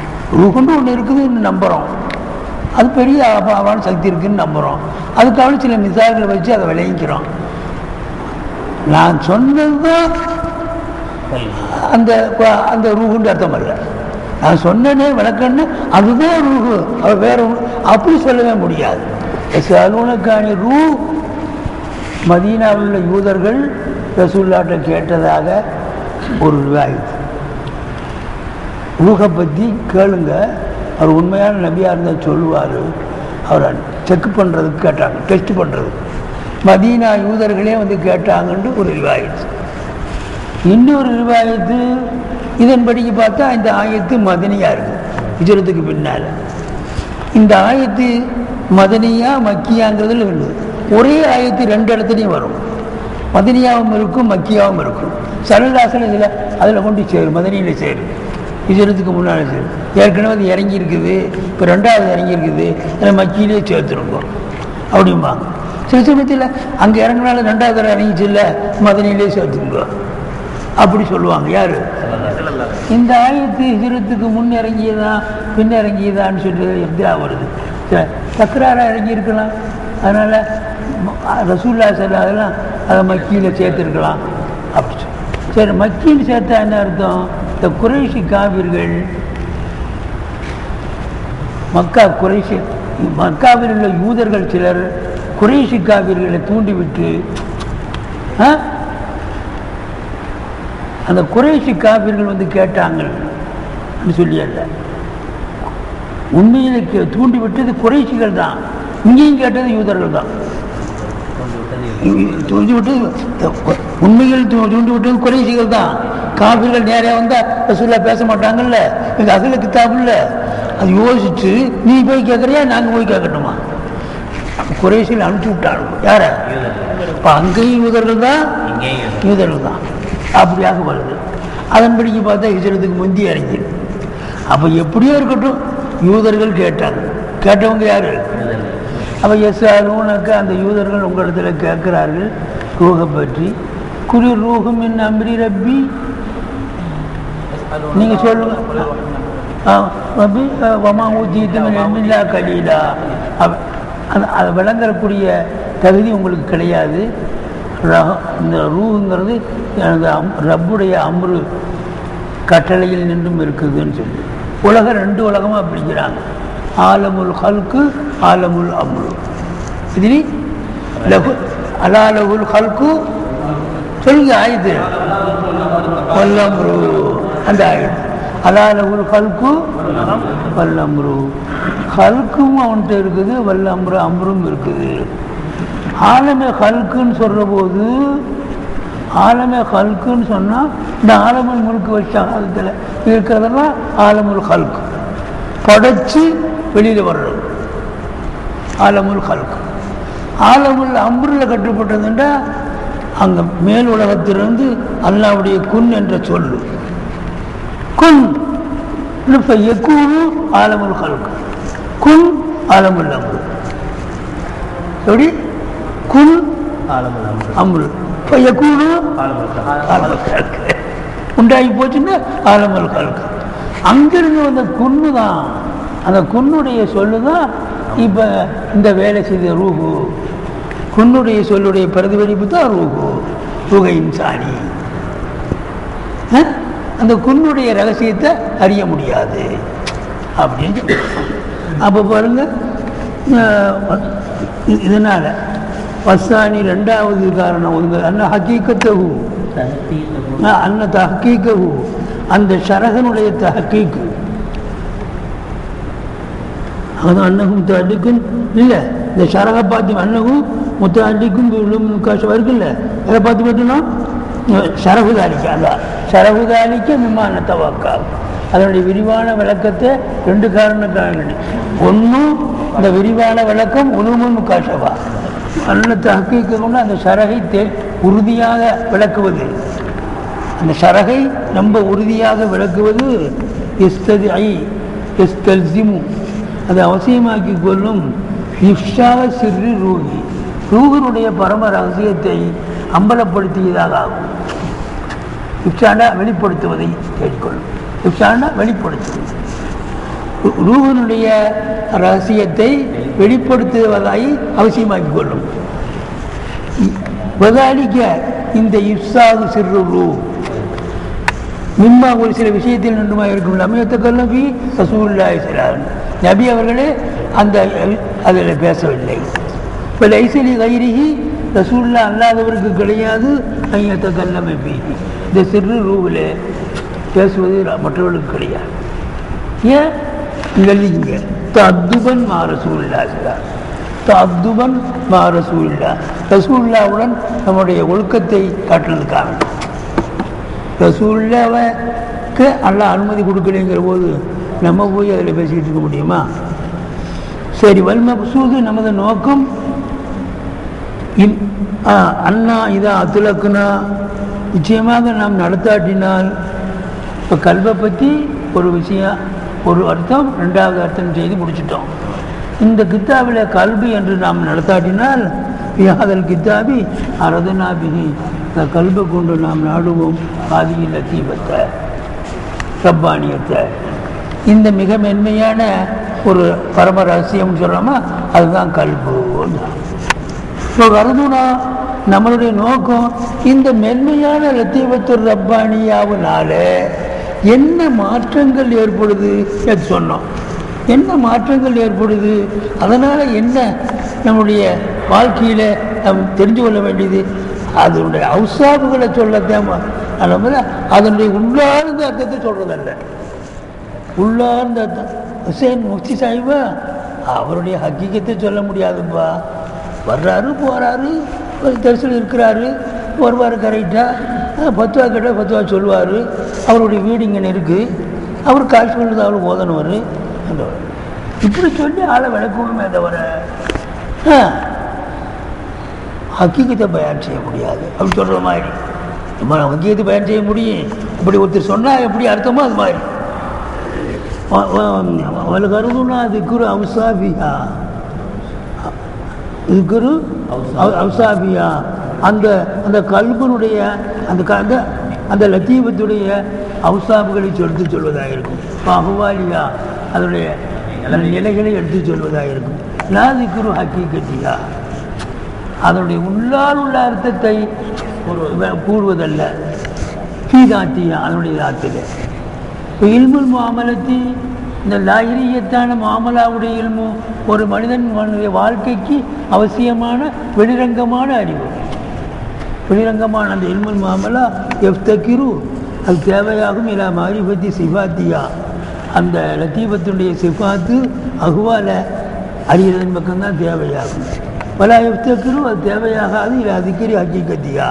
கொண்டு ஒன்று இருக்குதுன்னு நம்புகிறோம், அது பெரிய அபாவான சக்தி இருக்குதுன்னு நம்புகிறோம். அதுக்காக சில மிசால்களை வச்சு அதை விளைவிக்கிறோம். நான் சொன்னது தான் அந்த அந்த ரூஹுன்ற அர்த்தம் அல்ல. நான் சொன்னனே விளக்கன்னு அதுதான் ரூஹு, அது வேற அப்படி சொல்லவே முடியாது. அலுவலக்கான ரூ, மதீனாவில் உள்ள யூதர்கள் ரசூலுல்லாஹ்ட்ட கேட்டதாக ஒரு ரிவாயத். ரூஹை பற்றி கேளுங்க, அவர் உண்மையான நபியாக இருந்தால் சொல்லுவார். அவரை செக் பண்ணுறதுக்கு கேட்டாங்க, டெஸ்ட் பண்ணுறதுக்கு மதீனா யூதர்களே வந்து கேட்டாங்கன்னு ஒரு ரிவாயத்து. இன்னொரு ரிவாயத்து இதன்படிக்கு பார்த்தா இந்த ஆயத்து மதனியாக இருக்குது, ஹிஜ்ரத்துக்கு பின்னால். இந்த ஆயத்து மதனியா மக்கியாங்கிறதுல இல்லை. ஒரே ஆயத்து ரெண்டு இடத்துலையும் வரும், மதனியாவும் இருக்கும் மக்கியாவும் இருக்கும். சரலாசன இதில் அதில் கொண்டு சேரும், மதனியில் சேரும், ஹிஜ்ரத்துக்கு முன்னால் சேரும். ஏற்கனவே அது இறங்கி இருக்குது, இப்போ ரெண்டாவது இறங்கி இருக்குது, அதில் மக்கியிலே சேர்த்துருக்கோம் அப்படிம்பாங்க. சில சமயத்தில் அங்கே இறங்கினாலும் ரெண்டாவது தடவை இறங்கிச்சு இல்லை, மதனியிலே சேர்த்துருங்க அப்படி சொல்லுவாங்க. யார்? இந்த ஆயத்து ஹிஜ்ரத்துக்கு முன் இறங்கியதா பின் இறங்கியதான்னு சொல்லி எப்படியா வருது, தக்கராராக இறங்கியிருக்கலாம். அதனால் ரசூலுல்லாஹி ஸல்லல்லாஹு அலைஹி வஸல்லம் அதை மக்கியில் சேர்த்துருக்கலாம் அப்படி சொல்லி. சரி, மக்கியில் சேர்த்தா என்ன அர்த்தம்? இந்த குறைஷி காவிர்கள், மக்காவில் உள்ள யூதர்கள் சிலர் குறைஷி காவிர்களை தூண்டிவிட்டு அந்த குறைஷி காவிர்கள் வந்து கேட்டாங்க சொல்லியல்ல, உண்மையில தூண்டி விட்டது குறைஷிகள் தான், இங்கேயும் கேட்டது யூதர்கள் தான். தூண்டி விட்டது உண்மையில் தூண்டி விட்டது குறைஷிகள் தான். காவிர்கள் நேரே வந்தால் ரசூலுல்லாஹ் பேச மாட்டாங்கல்ல, எங்க அகல கிதாபுல்ல. அது யோசிச்சு நீ போய் கேட்குறியா நாங்கள் போய் கேட்கட்டுமா? குறைஷிகள் அனுப்பிச்சு விட்டாங்க. யார? இப்போ அங்கேயும் யூதர்கள் தான், யூதர்கள் தான். அப்படியாக வருது. அதன்படிக்கு பார்த்தா ஹிஜ்ரத்துக்கு முந்தி இறங்கிடு. அப்போ எப்படியோ இருக்கட்டும், யூதர்கள் கேட்டாங்க. கேட்டவங்க யாரு? அப்போ எஸ்ஆலுக்கு அந்த யூதர்கள் உங்களிடத்தில் கேட்குறார்கள் ரூஹை பற்றி. குலி ரூஹும் மின் அம்ரி ரப்பி, நீங்கள் சொல்லுங்க. ரப்பி வமா ஊதீது மின் இல்மில்லா கலீலா. அதை விளங்கக்கூடிய தகுதி உங்களுக்கு கிடையாது. இந்த ரூஹுங்கிறது எனது ரப்புடைய அம்ரு கட்டளையில் நின்றும் இருக்குதுன்னு சொல்லி உலகம் ரெண்டு உலகமாக பிடிக்கிறாங்க. ஆலமுல் ஹல்கு, ஆலமுல் அம்ரு. இது லகு அலாலகுல் ஹல்கு சொல்லுங்க ஆயுது வல்லம்ரு, அந்த ஆயுது அலாலகுல் ஹல்கு வல்லம்ரு. ஹல்கும் அவன்கிட்ட இருக்குது, வல்லம்ரு அம்ரும் இருக்குது. ஆலமே ஹல்குன்னு சொல்கிற போது, ஆலமே ஹல்குன்னு சொன்னால் இந்த ஆலமுல் முழுக்க வச்ச காலத்தில் இருக்கிறதெல்லாம் ஆலமுல் ஹல்கு, படைச்சு வெளியில் வர்றது ஆலமுல் ஹல்கு. ஆலமுல் அம்ரில் கட்டுப்பட்டதுண்டா அங்கே மேல் உலகத்திலிருந்து அல்லாவுடைய குன் என்ற சொல்லு, குன் எக்கூறு ஆலமுல் ஹல்கு, குன் ஆலமுல் அம்ரு. எப்படி? குன் அம்ரு எக்கூறு உண்டாகி போச்சுன்னா ஆலமுல் ஹல்கு. அங்கிருந்து வந்த குன்னு தான், அந்த குன்னுடைய சொல்லு தான் இப்போ இந்த வேலை செய்த ரூஹு. குன்னுடைய சொல்லுடைய பிரதிபலிப்பு தான் ரூஹு, ரூஹ இன்சானி. அந்த குன்னுடைய ரகசியத்தை அறிய முடியாது அப்படின்னு. அப்போ பாருங்க, இதனால் வசானி ரெண்டாவது காரணம் வந்து அன்ன ஹக்கீக்கத்தகு, அன்ன தஹக்கீக்ககு, அந்த ஷரகனுடைய தஹக்கீக்கு. அதுதான் அன்னகும் முத்தாண்டிக்கும் இல்லை, இந்த ஷரகை பார்த்து அன்னகும் முத்தாண்டிக்கும் முக்காஷம் இருக்குல்ல, அதை பார்த்து பார்த்தோம்னா ஷரகுதாலிக்க, அதான் ஷரகுதாலிக்க விமான தவாக்கா. அதனுடைய விரிவான விளக்கத்தை ரெண்டு காரணக்காக, ஒன்றும் இந்த விரிவான விளக்கம் உலுமுல் முக்காஷவா அன்னத்தை ஹக்கீக்க கொண்டு அந்த ஷரகை உறுதியாக விளக்குவது, அந்த ஷரகை ரொம்ப உறுதியாக விளக்குவது எஸ்தல்சிமு அதை அவசியமாக்கி கொள்ளும் இஃப்ஷாவ சிறு ரூஹி, ரூஹனுடைய பரம ரகசியத்தை அம்பலப்படுத்தியதாக ஆகும். இஃப்ஷாண்டா வெளிப்படுத்துவதை கேட்டுக்கொள்ளும், இஃப்ஷாண்டா வெளிப்படுத்துவது ரூஹனுடைய ரகசியத்தை வெளிப்படுத்துவதாய் அவசியமாக்கி கொள்ளும். வதாலிக்க இந்த இஃப்சாது சிறு ரூ மிம்மா ஒரு சில விஷயத்தில் நின்றுமா இருக்கும். லம்யத்தை கல்லபி ரசூலுல்லாஹி ஸல்லல்லாஹு அலைஹி வஸல்லம் நபி அவர்களே அந்த அதில் பேசவில்லை. இப்போ லைசலி கைரிஹி ரசூலுல்லா அல்லாதவருக்கு கிடையாது ஐயத்தை கல்லமை பீஹி, இந்த சிறு ரூவில் பேசுவது மற்றவர்களுக்கு கிடையாது. ஏன் எழுதிங்க தத்துபன் மா ரசூலுல்லாஹி ஸல்லல்லாஹு அலைஹி வஸல்லம், தத்துபன் மா ரசூலுல்லாஹ், ரசூலுல்லாஹ்வுடன் நம்முடைய ஒழுக்கத்தை காட்டுறதுக்காக. ரசூலுல்லாஹ்வுக்கு அல்லாஹ் அனுமதி கொடுக்கலைங்கிற போது நம்ம போய் அதில் பேசிக்கிட்டு இருக்க முடியுமா? சரி, வல்மக்சூது நமது நோக்கம் அண்ணா இதா அத்துலக்குனா, நிச்சயமாக நாம் நடத்தாட்டினால், இப்போ கல்வை பற்றி ஒரு விஷயம் ஒரு அர்த்தம், ரெண்டாவது அர்த்தம் செய்து முடிச்சிட்டோம். இந்த கித்தாபில் கல்வி என்று நாம் நடத்தாட்டினால் யாதல் கித்தாபி அரதனாபிகி, இந்த கல்வை கொண்டு நாம் நாடுவோம் ஆதியில் லத்தீபத்தை ரப்பானியத்தை, இந்த மிக மென்மையான ஒரு பரம ரகசியம்னு சொல்கிறோமா, அதுதான் கல்பு. இப்போ வருதுனா நம்மளுடைய நோக்கம் இந்த மென்மையான லத்தீபத்து ரப்பானியாவினால என்ன மாற்றங்கள் ஏற்படுது என்று சொன்னோம். என்ன மாற்றங்கள் ஏற்படுது, அதனால் என்ன நம்முடைய வாழ்க்கையில் நாம் தெரிஞ்சு கொள்ள வேண்டியது, அதனுடைய அவுசாபுகளை சொல்லத்தான். அதனுடைய உள்ளார்ந்த அர்த்தத்தை சொல்கிறதல்ல, உள்ளார்ந்த அர்த்தம். ஹுசேன் முஃப்தி சாஹிபா அவருடைய ஹக்கீக்கத்தை சொல்ல முடியாதுப்பா. வர்றாரு போகிறாரு, தரிசனம் இருக்கிறாரு, வருவார் கரெக்டாக, பத்துவா கேட்டால் பத்துவா சொல்லுவார். அவருடைய வீடு இங்கே இருக்குது, அவர் காசு பண்ணுறது அவருக்கு ஓதனவர், இப்படி சொல்லி ஆளை விளக்குவோமே தவிர ஹக்கீக்கத்தை பயன் செய்ய முடியாது. அப்படி சொல்கிற மாதிரி நம்ம ஹக்கீக்கத்தை பயன் செய்ய முடியும். இப்படி ஒருத்தர் சொன்னால் எப்படி அர்த்தமோ அது மாதிரி. கருதுனா திக்குரு அவுசாபியா, திக்குரு அவுசாபியா, அந்த அந்த கல்பனுடைய அந்த அந்த லத்தீபத்துடைய அவுசாபுகளை எடுத்து சொல்வதாக இருக்கும். அஹ்வாலியா, அதனுடைய நிலைகளை எடுத்து சொல்வதாக இருக்கும். லா திக்குரு ஹக்கீகத்தியா, அதனுடைய உள்ளால் உள்ள அர்த்தத்தை கூறுவதல்ல. ஃபீதாத்தியா, அதனுடைய தாத்தில். இப்போ இல்முல் முஆமலத்தி, இந்த லாயிரியத்தான மாமலாவுடைய இல்மு ஒரு மனிதனுடைய வாழ்க்கைக்கு அவசியமான வெளிரங்கமான அறிவு. வெளிரங்கமான அந்த இல்முல் முஆமலா எஃப்தகிரு, அது தேவையாகும். இலா மாரிஃபத்தி சிஃபாத்தியா, அந்த லத்தீபத்துடைய சிஃபாத்து அஹ்வால அறியதன் பக்கம்தான் தேவையாகும். வலா எஃப்தகிரு, அது தேவையாகாது. இல்லை திக்ரி ஹக்கீகத்தியா,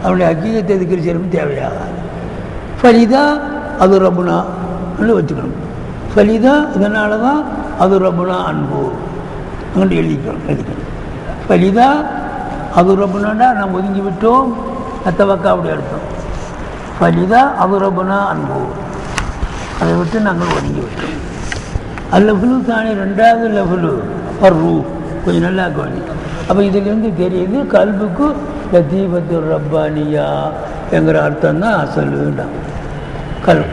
அவனுடைய ஹக்கீகத்தை திக்ரி செய்யணும் தேவையாகாது. ஃபலிதா அது ரப்புனா வச்சுக்கணும். ஃபலிதா, இதனால தான் அது ரப்புனா அன்பு அங்கே எழுதிக்கணும். ஃபலிதா அது ரப்புனாண்டா நாம் ஒதுங்கி விட்டோம், தவக்காவுடைய அர்த்தம். ஃபலிதா அது ரப்புனா அன்பு, அதை விட்டு நாங்கள் ஒதுங்கி விட்டோம். அல்லஃபுலு தானே ரெண்டாவது லஃபுலு ரூ, கொஞ்சம் நல்லா கவனி. அப்போ இதிலிருந்து தெரியுது கல்புக்கு லத்தீபத்து ரப்பானியா என்கிற அர்த்தம் தான் அசலுண்டான் கல்.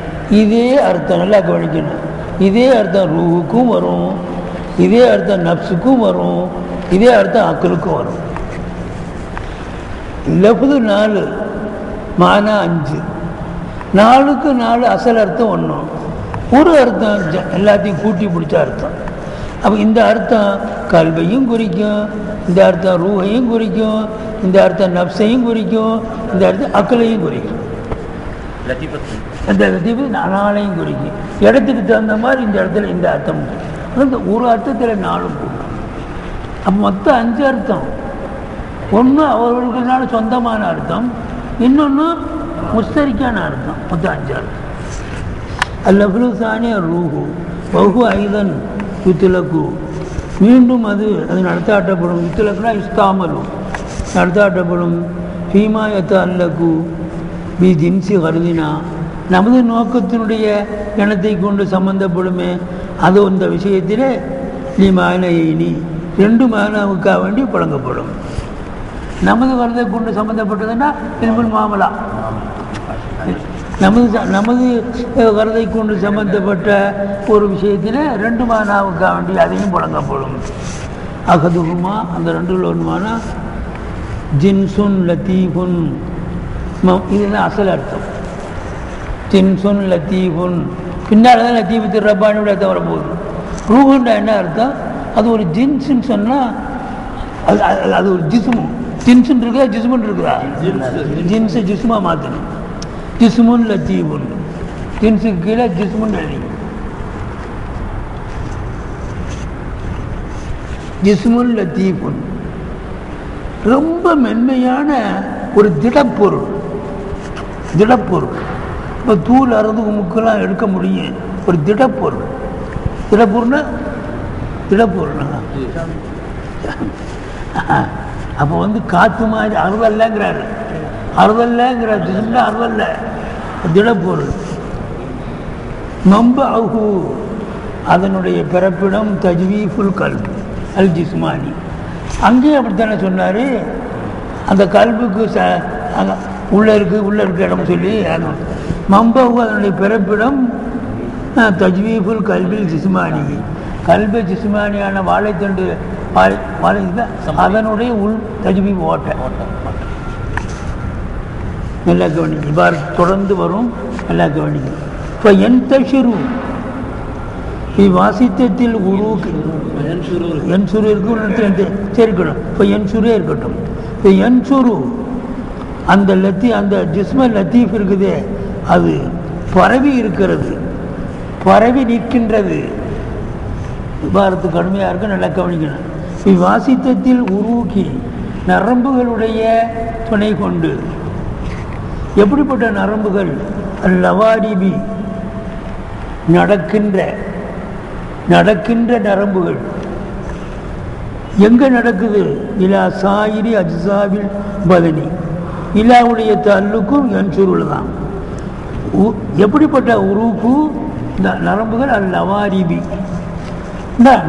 இதே அர்த்தம் நல்லா கவனிக்கணும். இதே அர்த்தம் ரூஹுக்கும் வரும், இதே அர்த்தம் நப்சுக்கும் வரும், இதே அர்த்தம் அக்கலுக்கும் வரும். லஃபுது 4, மானா 5, 4க்கு 4 அசல் அர்த்தம் ஒன்றும், ஒரு அர்த்தம் எல்லாத்தையும் கூட்டி பிடிச்ச அர்த்தம். அப்போ இந்த அர்த்தம் கல்வையும் குறிக்கும், இந்த அர்த்தம் ரூஹையும் குறிக்கும், இந்த அர்த்தம் நப்சையும் குறிக்கும், இந்த அர்த்தம் அக்கலையும் குறிக்கும். அந்த லத்தீபத்து 4ஐயும் குறிக்கும். இடத்துக்கு தகுந்த மாதிரி இந்த இடத்துல இந்த அர்த்தம். அந்த ஒரு அர்த்தத்தில் 4 கூடும். அப்போ மொத்தம் 5 அர்த்தம். ஒன்று அவர்களுக்குனால சொந்தமான அர்த்தம், இன்னொன்று முஸ்தரிக்கான அர்த்தம். மொத்தம் 5 அர்த்தம். அல்லஃபுலுசானி ரூஹு பஹு ஐதன் யுத்துலக்கு, மீண்டும் அது நடத்தாட்டப்படும். யுத்துலக்குனா இஸ்தாமலும் நடத்தாட்டப்படும். ஃபீமாயத்த அல்லக்கு பி ஜின்சி கருதினா, நமது நோக்கத்தினுடைய எண்ணத்தை கொண்டு சம்பந்தப்படுமே, அது இந்த விஷயத்திலே லிமானி 2 மானாவுக்காக வேண்டி வழங்கப்படும். நமது வரதை கொண்டு சம்பந்தப்பட்டதுன்னா இல்முல் மாமலா, நமது வரதை கொண்டு சம்பந்தப்பட்ட ஒரு விஷயத்தில் 2 மானாவுக்காக வேண்டி அதையும் வழங்கப்படும். அகதுகுமா, அந்த 2ல் ஒன்றுமானா ஜின்சுன் லத்தீஃபுன், இதுதான் அசல் அர்த்தம். ஜின்சுன் லத்தீஃபுன், பின்னால் தான் லத்தீஃபு ரப்பானியோட அர்த்தம் வரப்போகுது. ரூஹுண்டா என்ன அர்த்தம்? அது ஒரு ஜின்ஸுன்னு சொன்னால் அது ஒரு ஜிஸ்மு. ஜின்ஸுன்னு இருக்குதா ஜிஸ்முன்னு இருக்குதா? ஜின்ஸு ஜிஸ்மா மாற்றணும். ஜிஸ்முன் லத்தீஃபுன், ஜின்ஸுக்கு கீழே ஜிஸ்முன் எழுதி. ஜிஸ்முன் லத்தீஃபுன் ரொம்ப மென்மையான ஒரு திடப்பொருள். இப்போ தூள் அறுது முக்கெல்லாம் எடுக்க முடியும். ஒரு திடப்பொருள். திடப்பொருள் அப்போ காற்று மாதிரி அறுதல்லங்கிறாரு. அறுதல்லங்கிற ஜிஸ்முன்னா அறுதல்ல, திடப்பொருள். நம்ப அஹு, அதனுடைய பிறப்பிடம் தஜ்வீஃபுல் கல்பு அல் ஜிஸ்மானி. அங்கேயும் அப்படித்தானே சொன்னார். அந்த கல்புக்கு உள்ளே இருக்க இடம் சொல்லி மம்பகு அதனுடைய பிறப்பிடம் தஜ்வீஃபுல் கல்பில் ஜிஸ்மானி, கல்பு ஜிஸ்மானியான வாழைத்தண்டு வாழை அதனுடைய உள் தஜ்வீஃப் ஓட்டை. நல்லா கவனிக்கும். இவ்வாறு தொடர்ந்து வரும். நல்லா கவனிக்கும். இப்போ என் தஷிரு வாசித்தத்தில் உருவுக்கு என் சுரு இருக்கு சேர்க்கணும். இப்போ என் சுரே இருக்கட்டும். இப்போ என் சுரு அந்த அந்த ஜிஸ்ம லத்தீஃப் இருக்குது, அது பரவி இருக்கிறது, பரவி நிற்கின்றது. விவாரத்து கடுமையாக இருக்கு. நல்லா கவனிக்கணும். வாசித்தத்தில் உருவுக்கி, நரம்புகளுடைய துணை கொண்டு. எப்படிப்பட்ட நரம்புகள்? லவாரிபி, நடக்கின்ற நரம்புகள். எங்கே நடக்குது? இலா சாயிரி அஜ்சாவில் பதனி, இலாவுடைய தல்லுக்கும் என்சுருள் தான். எப்படிப்பட்ட உருப்பு நரம்புகள்? லவாரிபி,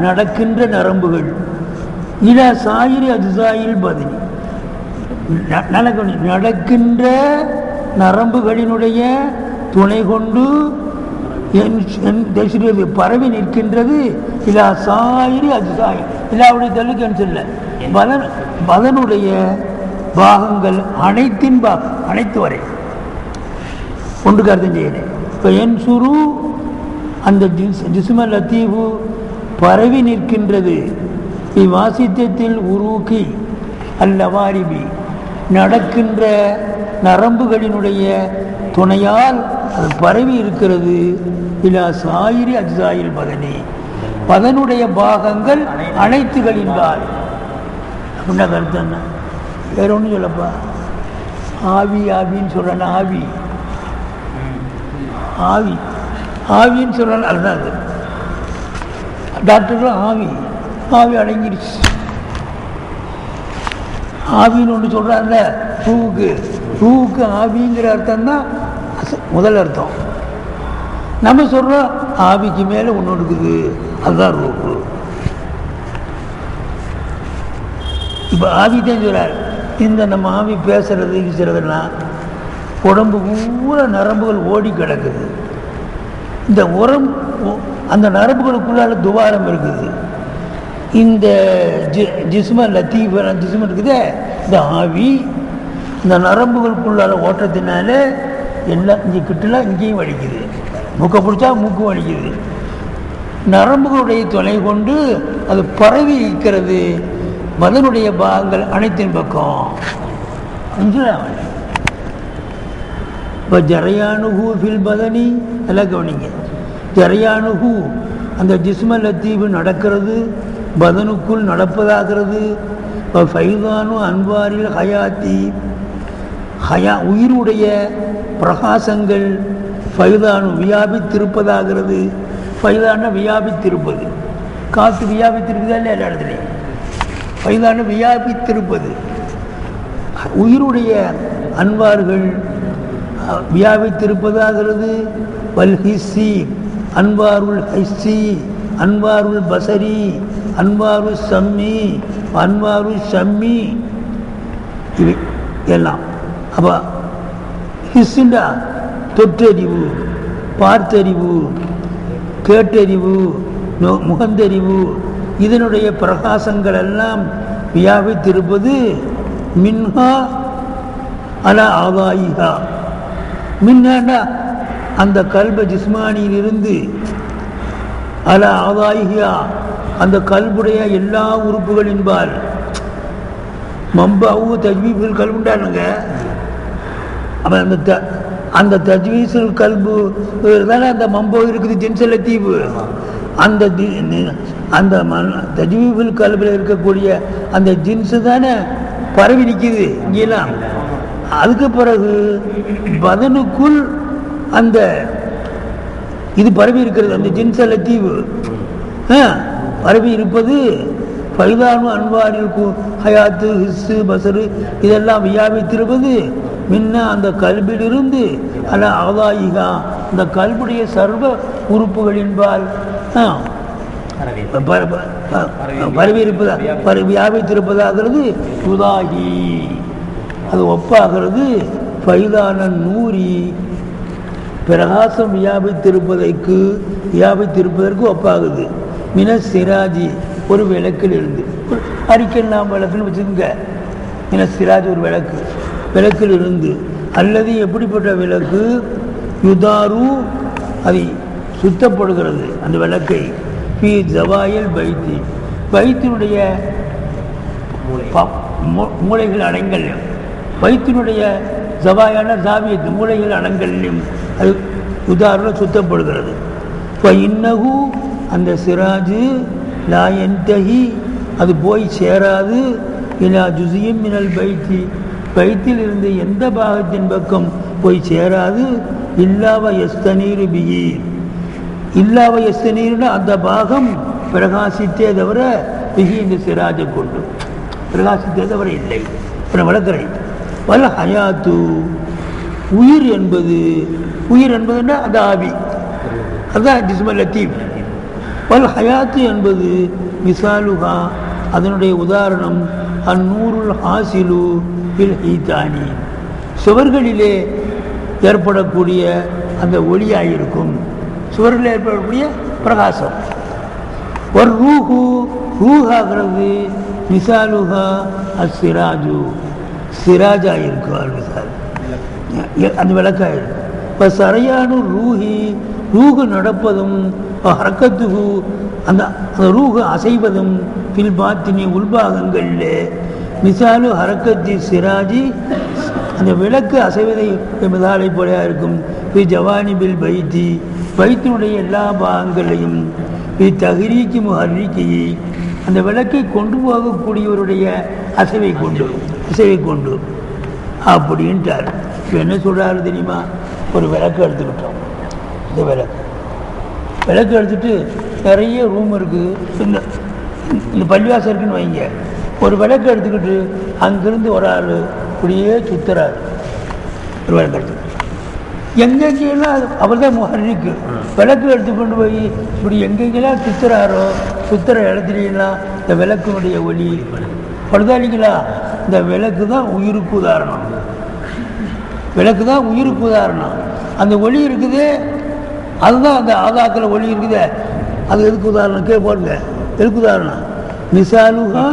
நடக்கின்ற நரம்புகள். இலா சாயிரி அஜ்சாயில் பதனி, நடக்கின்ற நரம்புகளினுடைய துணை கொண்டு பரவி நிற்கின்றது. இலா சாயிரி அஜ்சாயி, இலாவுடைய தல்லுக்கு என்று சொல்ல பதனுடைய பாகங்கள் அனைத்தின் பாகம், அனைத்து வரை ஒன்றுக்கு அர்த்தம் செய்யறேன். இப்போ என் சுரு அந்த ஜிஸ்ம லத்தீஃபு பரவி நிற்கின்றது. வாசித்தத்தில் உருக்கி அல்லவாரிபி, நடக்கின்ற நரம்புகளினுடைய துணையால் அது பரவி இருக்கிறது. இலா சாயிரி அஜ்சாயில் பதனி, பதனுடைய பாகங்கள் அனைத்துகளின்பால். அப்படின்னா கருத்து என்ன? வேற ஒன்றும் சொல்லப்பா. ஆவின்னு சொல்கிறேன். ஆவின்னு சொல்கிறாங்க. அதுதான் அது. டாக்டர்கள் ஆவி அடங்கிடுச்சு. ஆவின்னு ஒன்று சொல்கிறாங்கல்ல, ரூவுக்கு ஆவிங்கிற அர்த்தம் தான் முதல் அர்த்தம். நம்ம சொல்கிறோம் ஆவிக்கு மேலே ஒன்று இருக்குது, அதுதான் ரூவு. இப்போ ஆவி தான் சொல்கிறார். இந்த நம்ம ஆவி பேசுறதுன்னா உடம்பு பூரா நரம்புகள் ஓடி கிடக்குது. இந்த அந்த நரம்புகளுக்குள்ளால துவாரம் இருக்குது. இந்த ஜிஸ்ம லத்தீஃப் ஜிஸ்ம இருக்குதே, இந்த ஆவி இந்த நரம்புகளுக்குள்ளால ஓட்டத்தினால எல்லாம் இங்கே கிட்டலாம் இங்கேயும் வலிக்குது. மூக்கை பிடிச்சா மூக்கும் வலிக்குது. நரம்புகளுடைய துணை கொண்டு அது பரவி இருக்கிறது. மதனுடைய பாகங்கள் அனைத்தின் பக்கம். இப்போ ஜரையானுஹூ ஃபில் பதனி, எல்லாம் கவனிங்க. ஜரையானுஹூ அந்த ஜிஸ்ம லத்தீஃபு நடக்கிறது, பதனுக்குள் நடப்பதாகிறது. ஃபைதானு அன்வாரில் ஹயாத்தி, உயிருடைய பிரகாசங்கள் ஃபைதானு வியாபித்திருப்பதாகிறது. ஃபைதான வியாபித்திருப்பது, காற்று வியாபித்திருக்குதா இல்லை எல்லா இடத்துலையும். ஃபைதான வியாபித்திருப்பது, உயிருடைய அன்வார்கள் வியாபித்திருப்பதாகிறது. வல் ஹிஸ்ஸி அன்வாருல் ஹிஸ்ஸி, அன்வாருல் பசரி, அன்வாரு சம்மி, அன்வாரு ஷம்மி, இவை எல்லாம். அப்போ ஹிஸ்ஸுண்டா தொற்றறிவு, பார்த்தறிவு, கேட்டறிவு, முகந்தறிவு, இதனுடைய பிரகாசங்கள் எல்லாம் வியாபித்திருப்பது மின்ஹா அலா ஆதாயிஹா. மின்னாண்டா அந்த கல்ப ஜிஸ்மானியிலிருந்து, அலா ஆதாயிஹா அந்த கல்புடைய எல்லா உறுப்புகளின்பால், மம்பாவு தஜ்வீஃபுல் கல்புண்டானுங்க. அப்போ அந்த தஜ்வீஸுல் கல்பு தானே அந்த மம்போ இருக்குது, ஜின்சல் லத்தீஃபு. அந்த தஜ்வீஃபுல் கல்பில் இருக்கக்கூடிய அந்த ஜின்ஸு தானே பரவி நிற்கிது இங்கெல்லாம். அதுக்கு பிறகு பதனுக்குள் அந்த இது பரவி இருக்கிறது, அந்த ஜின்சல் லத்தீஃபு பரவி இருப்பது. ஃபைதானு அன்வாரில் ஹயாத்து, ஹிஸ்ஸு, பசரு இதெல்லாம் வியாபித்திருப்பது முன்ன அந்த கல்பிலிருந்து அல்ல ஆதாயிகா இந்த கல்புடைய சர்வ உறுப்புகளின்பால் பரவி இருப்பதா, வியாபித்திருப்பதாகிறது. உதாகி அது ஒப்பாகிறது. ஃபைதான நூரி பிரகாசம் வியாபித்திருப்பதற்கு ஒப்பாகுது. மின சிராஜி ஒரு விளக்கில் இருந்து, அரிக்கெல்லாம் விளக்குன்னு வச்சுக்கோங்க. மின சிராஜ் ஒரு விளக்கில் இருந்து, அல்லது எப்படிப்பட்ட விளக்கு, யுதாரு அதை சுத்தப்படுகிறது அந்த விளக்கை. பி ஜவாயில் பைத்தி, பைத்தினுடைய மூளைகள் அடங்கல்லையும், பைத்தினுடைய ஜவாயான ஜாவியத்து மூளைகள் அடங்கல்லையும் அது உதாரணம் சுத்தப்படுகிறது. இப்போ இன்னகு அந்த சிராஜு லா என்தஹி அது போய் சேராது, இலா ஜுஸியும் மினல் பைத்தி பைத்தில் இருந்து எந்த பாகத்தின் பக்கம் போய் சேராது. இல்லாவ எஸ்தனீரு பிஹி, இல்லாவ எஸ்தனீருன்னா அந்த பாகம் பிரகாசித்தே தவிர, பிஹி இந்த சிராஜை கொண்டு பிரகாசித்தே தவிர இல்லை. இப்போ வளர்க்குறேன். வல் ஹயாத்து உயிர் என்பதுன்னா அந்த ஆவி, அதுதான் ஜிஸ்மல் லத்தீஃப். வல் ஹயாத்து என்பது மிசாலுகா அதனுடைய உதாரணம் அந்நூருல் ஹாசிலு பில் ஹீதானி சுவர்களிலே ஏற்படக்கூடிய அந்த ஒளியாயிருக்கும், சுவர்களில் ஏற்படக்கூடிய பிரகாசம். ஒரு ரூஹாகிறது மிசாலுகா அஸ்ஸிராஜு சிராஜாயிருக்கும், மிசால் அந்த விளக்காயிருக்கும். இப்போ சரையானு ரூஹு நடப்பதும் ஹரக்கத்துகு அந்த ரூஹு அசைவதும் பில் பாத்தினி உள்பாகங்களில் மிசாலு ஹரக்கத்தி சிராஜி அந்த விளக்கு அசைவதை மிசாலை போலையாக இருக்கும். பி ஜவானி பில் பைத்தி பைத்தினுடைய எல்லா பாகங்களையும், பி தஹ்ரீக்கி முஹர்ரிக்கி அந்த விளக்கை கொண்டு போகக்கூடியவருடைய அசைவை கொண்டு அப்படின்ட்டார். இப்போ என்ன சொல்கிறாரு தெரியுமா? ஒரு விளக்கு எடுத்துக்கிட்டோம். இந்த விளக்கு எடுத்துட்டு நிறைய ரூம் இருக்குது, இந்த பள்ளிவாசம் இருக்குன்னு வைங்க. ஒரு விளக்கு எடுத்துக்கிட்டு அங்கிருந்து ஒரு ஆள் இப்படியே சுற்றுறாரு. ஒரு விளக்கு எடுத்துக்கிட்டு எங்கெங்கெல்லாம் அவர் தான் முஹர்ரிக்கு, விளக்கு எடுத்துக்கொண்டு போய் இப்படி எங்கெங்கெல்லாம் சுற்றுற இடத்துலாம் இந்த விளக்குனுடைய ஒளி படுதாளிங்களா. இந்த விளக்கு தான் உயிருக்கு உதாரணம். அந்த ஒளி இருக்குது, அதுதான் அந்த ஆதாக்கில் ஒளி இருக்குது. அது எதுக்கு உதாரணம் போடுங்க, எதுக்கு உதாரணம்? மிசாலுஹா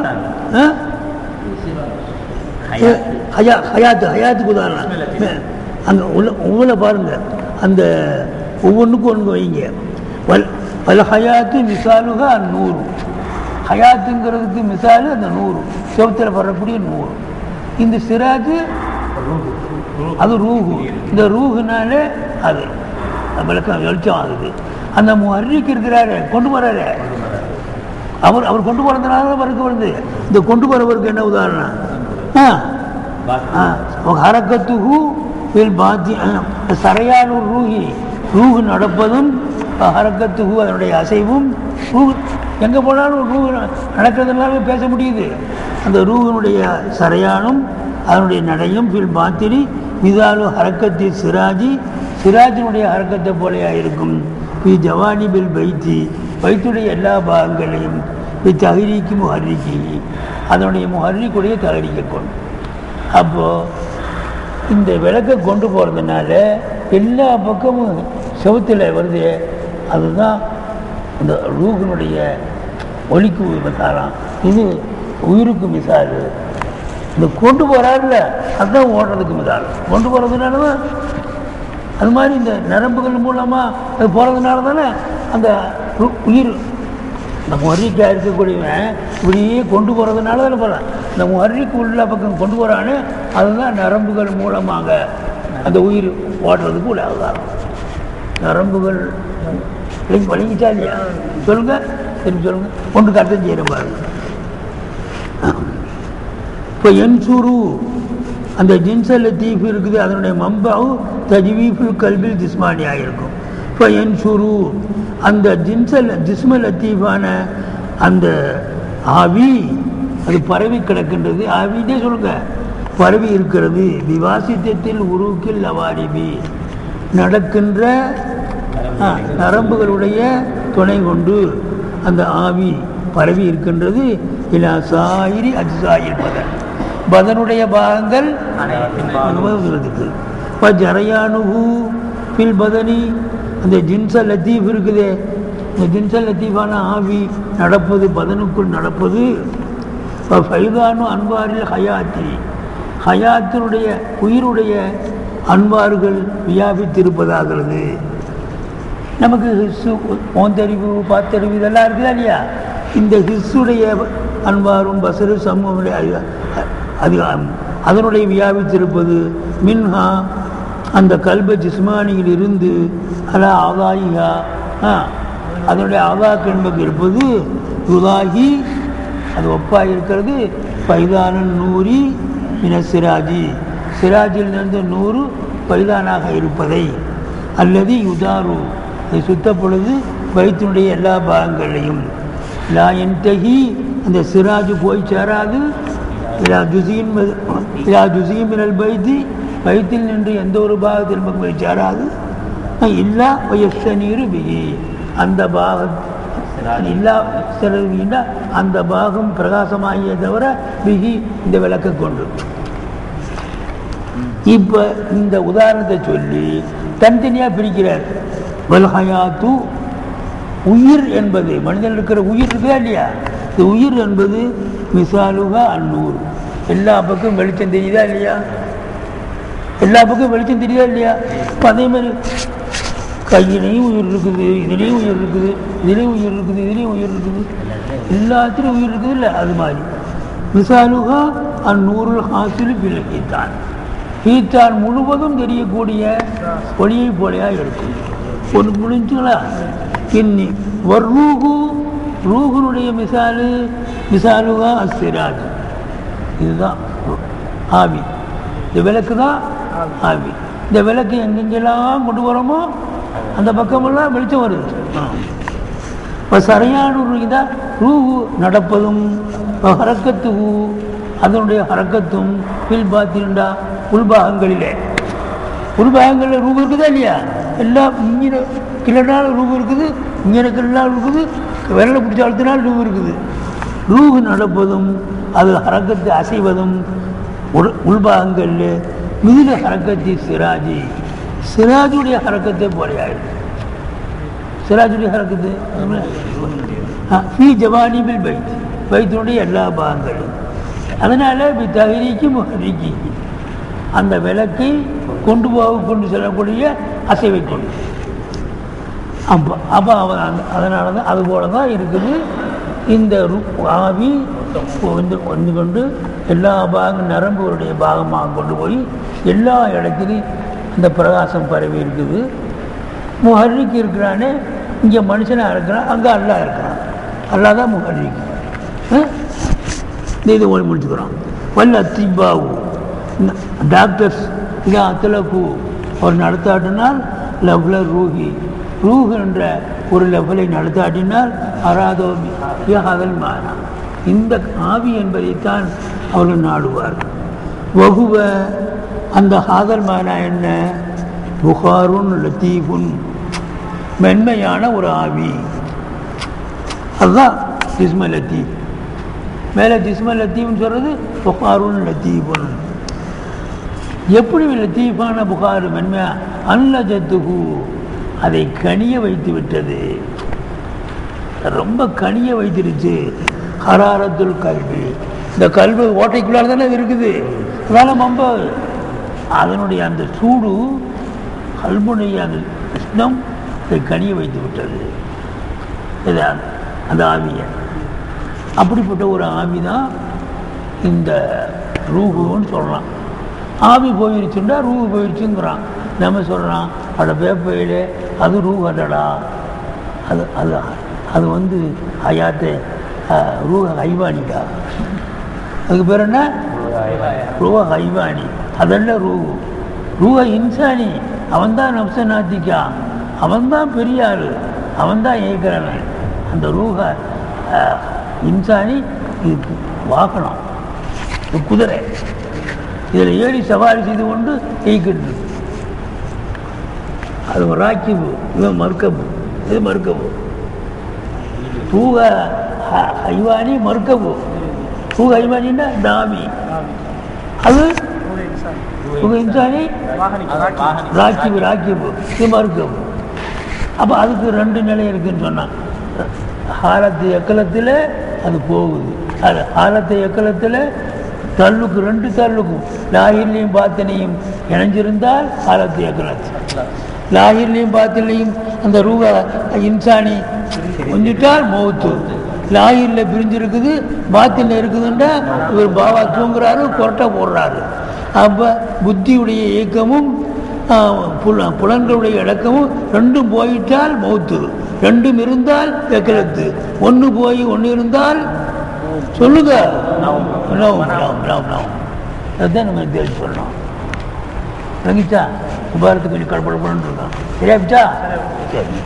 ஹயாத்துக்கு உதாரணம். அங்கே உள்ள பாருங்க, அந்த ஒவ்வொன்றுக்கும் ஒன்று வைங்க. பல ஹயாத்து மிசாலுகா நூறு, ஹயாத்துங்கிறதுக்கு மிசாலு அந்த 100 செவத்தில் வரக்கூடிய 100. இந்த சிராஜு அது ரூஹு, இந்த ரூஹுனாலே அது விளக்கம் வெளிச்சம் ஆகுது. அந்த முஹர்ரிக் இருக்கிறாரு, கொண்டு வர்றாரு, அவர் கொண்டு போறதுனால அவருக்கு வருது. இந்த கொண்டு வரவருக்கு என்ன உதாரணம்? ஹரக்கத்துஹு பில் பாத்தி சரையானு ரூஹி, ரூஹு நடப்பதும் ஹரக்கத்துஹு அதனுடைய அசைவும், ரூஹு எங்கே போனாலும் ரூஹு நடக்கிறதுனால பேச முடியுது. அந்த ரூஹினுடைய சரையானும் அதனுடைய நடையும் பில் பாத்தினி மிதாலு ஹரக்கத்தி சிராஜி, சிராஜினுடைய ஹரக்கத்தை போலையா இருக்கும். பி ஜவானி பில் பைத்தி, பைத்துடைய எல்லா பாகங்களையும் தகரிக்கு முஹர்ரிக்கி, அதனுடைய முஹர்ரிக்குடைய தகரிக்க கொண்டு. அப்போது இந்த விளக்கை கொண்டு போகிறதுனால எல்லா பக்கமும் செவத்தில் வருது. அதுதான் இந்த ரூஹினுடைய ஒலிக்கு மிசாலாம், இது உயிருக்கு மிசால். இந்த கொண்டு போகிறாருல அதுதான் ஓடுறதுக்கு மிசால். கொண்டு போகிறதுனால தான் அது மாதிரி இந்த நரம்புகள் மூலமாக அது போகிறதுனால தானே அந்த உயிர் இந்த முஹர்ரிக்காக இருக்கக்கூடியவன் இப்படியே கொண்டு போகிறதுனால தானே போகிறான். இந்த முஹர்ரிக்கு உள்ள பக்கம் கொண்டு போகிறான்னு அதுதான் நரம்புகள் மூலமாக அந்த உயிர் ஓடுறதுக்கு உள்ள அவதாரம். நரம்புகள் வலிக்கிட்டா இல்லையா? சொல்லுங்கள், திரும்பி சொல்லுங்கள், ஒன்றுக்கு அர்த்தம் செய்கிற பாருங்க. இப்போ என்சுரு அந்த ஜின்சல் லத்தீஃப் இருக்குது, அதனுடைய மம்பாவு தஜ்வீஃபுல் கல்பில் ஜிஸ்மானியாக இருக்கும். இப்போ என்சுரு அந்த ஜிஸ்ம லத்தீஃபான அந்த ஆவி அது பரவி கிடக்கின்றது. ஆவின்னே சொல்லுங்க, பரவி இருக்கிறது. விவாசித்தத்தில் உருக்கில் லவாரிபி, நடக்கின்ற நரம்புகளுடைய துணை கொண்டு அந்த ஆவி பரவி இருக்கின்றது. இலா சாயிரி அஜ்சாயில் பதன், பதனுடைய பாகங்கள் இருக்கிறதுக்கு. இப்போ ஜரையானுஹு பில் பதனி, அந்த ஜின்சல் லத்தீஃப் இருக்குது, இந்த ஜின்சல் லத்தீஃபான ஆவி நடப்பது, பதனுக்குள் நடப்பது. இப்போ ஃபைதானு அன்பாரில் ஹயாத்தி, ஹயாத்தினுடைய உயிருடைய அன்பார்கள் வியாபித்திருப்பதாகிறது. நமக்கு ஹிஸ்ஸு, ஓந்தறிவு, பாத்தறிவு இதெல்லாம் இருக்குதா இல்லையா? இந்த ஹிஸ்ஸுடைய அன்பாரும் பசரு சமூக அது அதனுடைய வியாபித்திருப்பது. மின்ஹா அந்த கல்ப ஜிஸ்மானியில் இருந்து அலா ஆதாயிகா, அதனுடைய ஆதாக்கு என்பது இருப்பது. ருதாகி அது ஒப்பாக இருக்கிறது. பைதானன் நூறி மின சிராஜி, சிராஜில் இருந்து 100 பைதானாக இருப்பதை. அல்லது யுதாரு அதை சுத்தப்பொழுது பைத்தினுடைய எல்லா பாகங்களையும். லா என்தகி அந்த சிராஜு போய் சேராது. இலா ஜுசீன் மினல் பைத்தி, பைத்தில் நின்று எந்த ஒரு பாகத்தில் போய் சேராது. இல்லா வயசனீர் பிகி, அந்த பாகம் இல்லா செலவினா அந்த பாகம் பிரகாசமாகிய தவிர பிகி இந்த விளக்கை கொண்டு. இப்போ இந்த உதாரணத்தை சொல்லி தனித்தனியாக பிரிக்கிறார். வல்ஹயாத்து உயிர் என்பது, மனிதன் இருக்கிற உயிர் இருக்குதா இல்லையா? இந்த உயிர் என்பது மிசாலுகா அந்நூறு, எல்லா பக்கம் வெளிச்சம் தெரியுதா இல்லையா? எல்லா பக்கம் வெளிச்சம் தெரியுதா இல்லையா? இப்போ அதே மாதிரி கையிலையும் உயிர் இருக்குது, இதுலேயும் உயிர் இருக்குது, இதுலேயும் உயிர் இருக்குது, இதுலேயும் உயிர் இருக்குது, எல்லாத்துலேயும் உயிர் இருக்குது இல்லை? அது மாதிரி மிசாலுகா அந்நூறுல் ஹாசிலு பிலகீத்தான், கீத்தான் முழுவதும் தெரியக்கூடிய ஒளியை போலையாக இருக்கும். ஒன்று முடிஞ்சுங்களா? இன்னி வர்ரூகு, ரூகுனுடைய மிசாலுகா அஸ்ஸிராஜ், இதுதான் ஆவி. இந்த விளக்கு தான் ஆவி. இந்த விளக்கு எங்கெங்கெல்லாம் கொண்டு வரோமோ அந்த பக்கமெல்லாம் வெளிச்சம் வருது. இப்போ சரியான தான் ரூஹு நடப்பதும், ஹரக்கத்துஹு அதனுடைய ஹரக்கத்தும், பில் பாத்தின்டா உள்பாகங்களிலே, உள்பாகங்களில் ரூபு இருக்குதா இல்லையா? எல்லாம் இங்கே கிளனால ரூபு இருக்குது, இங்கே கிளனால் இருக்குது, விரலை பிடிச்ச அழுத்தினால் ரூபு இருக்குது. ரூஹு நடப்பதும் அது ஹரக்கத்து அசைவதும் உள்பாகங்களில் மிதில ஹரக்கத்தி சிராஜி, சிராஜுடைய ஹரக்கத்தை போலையாயிருக்கு. சிராஜுடைய ஹரக்கத்து ஜவானிபில் பைத், பைத்தினுடைய எல்லா பாகங்களும். அதனால் தகரிக்கு முஹர்ரிக்கி அந்த விளக்கை கொண்டு செல்லக்கூடிய அசைவை கொண்டு. அப்போ அதனால தான் அது போல தான் இருக்குது. இந்த ஆவி வந்து கொண்டு எல்லா பாகம் நரம்புகளுடைய பாகமாக கொண்டு போய் எல்லா இடத்துலையும் அந்த பிரகாசம் பரவி இருக்குது. முஹர்ரிக் இருக்கிறானே இங்கே மனுஷனாக இருக்கிறான், அங்கே அல்லா இருக்கிறான். அல்லா தான் முகல்லிக். இது ஒன்று முடிச்சுக்கிறோம். வல்ல அத்திபாவு டாக்டர்ஸ் இங்கே அத்தலகு அவர் நடத்தாட்டினால் லெவல ரூஹி ரூஹ் என்ற ஒரு லெவலை நடத்தாட்டினால் அராதோமி அதல் மானா இந்த ஆவி என்பதைத்தான் அவர்கள் நாடுவார்கள். வகுவ அந்த ஹாதல் மானா என்ன? புகாருன் லத்தீஃபுன் மென்மையான ஒரு ஆவி. அதுதான் ஜிஸ்ம லத்தீஃப். மேலே ஜிஸ்ம லத்தீஃப்னு சொல்கிறது புகாருன் லத்தீஃபுன். எப்படி லத்தீஃபான புகார் மென்மையா? அன்லஜத்துகு அதை கனிய வைத்து விட்டது, ரொம்ப கனிய வைத்திருச்சு. ஹராரத்துல் கல்வி இந்த கல்வி ஓட்டைக்குள்ளால் தானே இருக்குது. வேலை மம்ப அதனுடைய அந்த சூடு கல்புடைய அந்த உஷ்ணம் அதை கனிய வைத்து விட்டது அந்த ஆவியை. அப்படிப்பட்ட ஒரு ஆவி தான் இந்த ரூஹுன்னு சொல்கிறான். ஆவி போயிடுச்சுண்டா ரூஹு போயிடுச்சுங்கிறான். நம்ம சொல்கிறான் அட பேப்பையில் அது ரூஹ் அல்லடா, அது அது அது வந்து ஹயாத்தை ரூஹ ஹைவானிடா. அதுக்கு பேர் என்ன? ரூஹ ஹைவானி. அதெல்லாம் ரூஹு. ரூஹ இன்சானி அவன்தான் நப்ச நாத்திக்கா, அவன்தான் பெரிய ஆள், அவன்தான் ஏற்கிறவன். அந்த ரூஹ இன்சானி இது வாகனம், குதிரை, இதில் ஏறி சவாரி செய்து கொண்டு ஏய்க்கிட்டு. அது ராக்கிபு, இவன் மர்க்கபு. இது மர்க்கபு. ரூஹ ஹைவானி மர்க்கபு. ரூஹ ஹைவானின்னா தாமி, அது ரூஹ இன்சானி ராக்கிபு. ராக்கிபு இது மர்க்கபு. அப்போ அதுக்கு ரெண்டு நிலை இருக்குன்னு சொன்னான். ஹாலத்து எக்கலத்தில் அது போகுது. அது ஹாலத்து எக்கலத்தில் தள்ளுக்கு ரெண்டு தள்ளுக்கும் லாஹிர்லையும் பாத்தினையும் இணைஞ்சிருந்தால் ஹாலத்து எக்கலத்து. லாஹிர்லையும் பாத்திலையும் அந்த ரூஹ இன்சானி கொஞ்சிட்டால் மௌத்து. லாஹிரில் பிரிஞ்சிருக்குது, பாத்தினில் இருக்குதுன்றா இவர் பாவா தூங்குறாரு, கொரட்டை போடுறாரு. அப்போ புத்தியுடைய இயக்கமும் புலன்களுடைய இலக்கமும் ரெண்டும் போயிட்டால் மௌத்து. ரெண்டும் இருந்தால் எக்கலத்து. ஒன்று போய் ஒன்று இருந்தால் சொல்லுங்க அதுதான் நம்ம தெரிஞ்சு சொல்லணும். ரங்கிச்சா உபாரத்துக்கு கொஞ்சம் கடப்படப்படன்னு இருக்கோம். சரியாச்சா? சரி.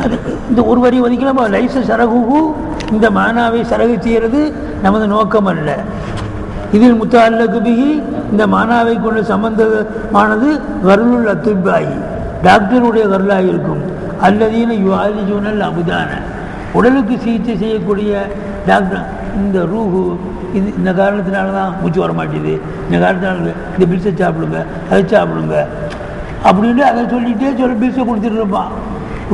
அது இந்த ஒரு வரி ஒதுக்கலாம். லைச சரகு இந்த மானாவை சரகு செய்கிறது நமது நோக்கம் அல்ல. இதில் முத்தால்லகு பிஹி இந்த மானாவை கொண்டு சம்பந்தமானது கருளுல் அத்துப்பாயி டாக்டருடைய கருளாக இருக்கும். அல்லதீன யுஆலிஜூனல் அபுதான உடலுக்கு சிகிச்சை செய்யக்கூடிய டாக்டர். இந்த ரூஹு இது இந்த காரணத்தினால தான் மூச்சு வர மாட்டேது, இந்த காரணத்தினால இந்த பில்ஸை சாப்பிடுங்க, அதை சாப்பிடுங்க அப்படின்னு அதை சொல்லிகிட்டே சொல்ல பில்ஸை கொடுத்துட்டு இருப்பான்.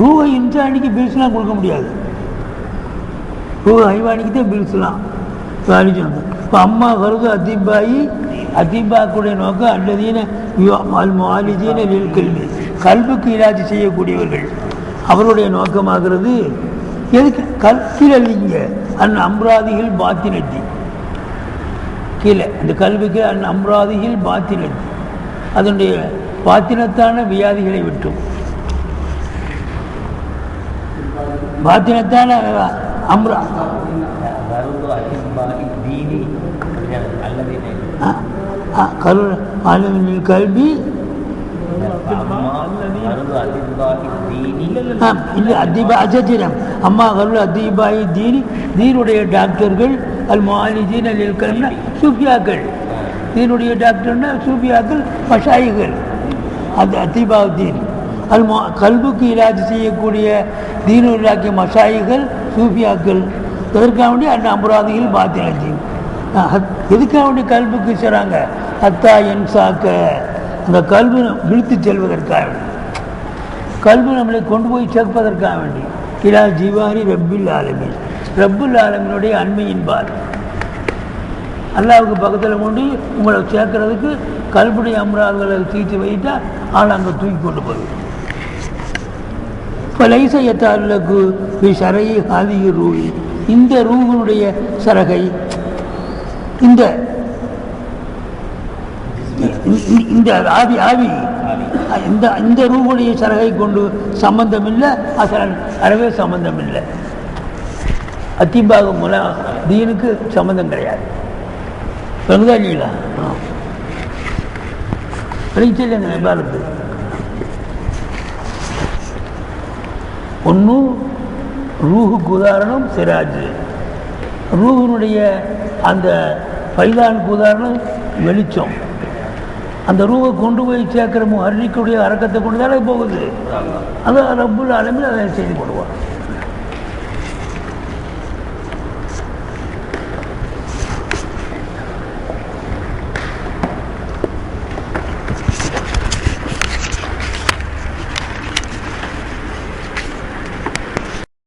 ரூஹ இன்சானிக்கு பில்ஸ்லாம் கொடுக்க முடியாது. ரூஹ ஹைவானிக்கு தான் பில்ஸ்லாம் வாலிஜூன். இப்போ அம்மா கருது அத்திபாயி அத்திபாக்குடைய நோக்கம் அல்லதீன மாலிஜீன கல்வி கல்விக்கு இலாஜி செய்யக்கூடியவர்கள் அவருடைய நோக்கமாகிறது. எதுக்கு கீழே அந் அம்ராதிகள் பாத்தினத்தி கீழே இந்த கல்விக்கு அந் அம்ராதிகள் பாத்தினத்தி அதனுடைய பாத்தினத்தான வியாதிகளை விட்டும் பாத்தினத்தான அம்ரா கல்வி அஜத்திரம் அம்மா கருள் அதிபாயி தீனி தீனுடைய டாக்டர்கள் அல் முஆலிஜீன் அல் கல்னா சூஃபியாக்கள். தீனுடைய டாக்டர்னா சூஃபியாக்கள் மஷாயிகள். அது அதிபாவு தீன் அல் கல்புக்கு இலாஜ் செய்யக்கூடிய தீனுல்லாக்கிய மஷாயிகள் சூஃபியாக்கள். எதற்காக வேண்டிய அந்த அம்பராதிகள் பாத்தினத்தி எதுக்காக வேண்டிய கல்புக்கு செய்கிறாங்க? அத்தா என்சாக்க அந்த கல்வி இழுத்து செல்வதற்காக வேண்டி, கல்வி நம்மளை கொண்டு போய் சேர்ப்பதற்காக வேண்டி. இலா ஜிவாரி ரப்பில் ஆலமீன் ரப்புல் ஆலமீனுடைய அண்மையின்பார் அல்லாவுக்கு பக்கத்தில் கொண்டு உங்களை சேர்க்கறதுக்கு கல்புடைய அம்ராதுகளை தீர்த்து வைத்தா ஆள் அங்கே தூக்கி கொண்டு போயிடும். இப்போ லைசையத்தாளுக்கு சரை ஆதிக ரூஹி இந்த ரூஹனுடைய சரகை இந்த ஆவி ஆவி இந்த ரூபுடைய சரகை கொண்டு சம்பந்தம் இல்லை, அசல் அறவே சம்பந்தம் இல்லை. அத்திபாக மூலம் தீனுக்கு சம்பந்தம் கிடையாது. சொல்லுதா இல்லைங்களா? வெளிச்சல் அந்த விபாலத்து ஒன்றும் ரூஹுக்கு உதாரணம் சிராஜ், ரூஹனுடைய அந்த பைதானுக்கு உதாரணம் வெளிச்சம். அந்த ரூவை கொண்டு போய் சேர்க்கிற முஹர்ரிக்குடைய அரக்கத்தை கொண்டு தானே போகுது. அது ரப்புல் ஆலமீன் அதை செய்து கொள்வார்.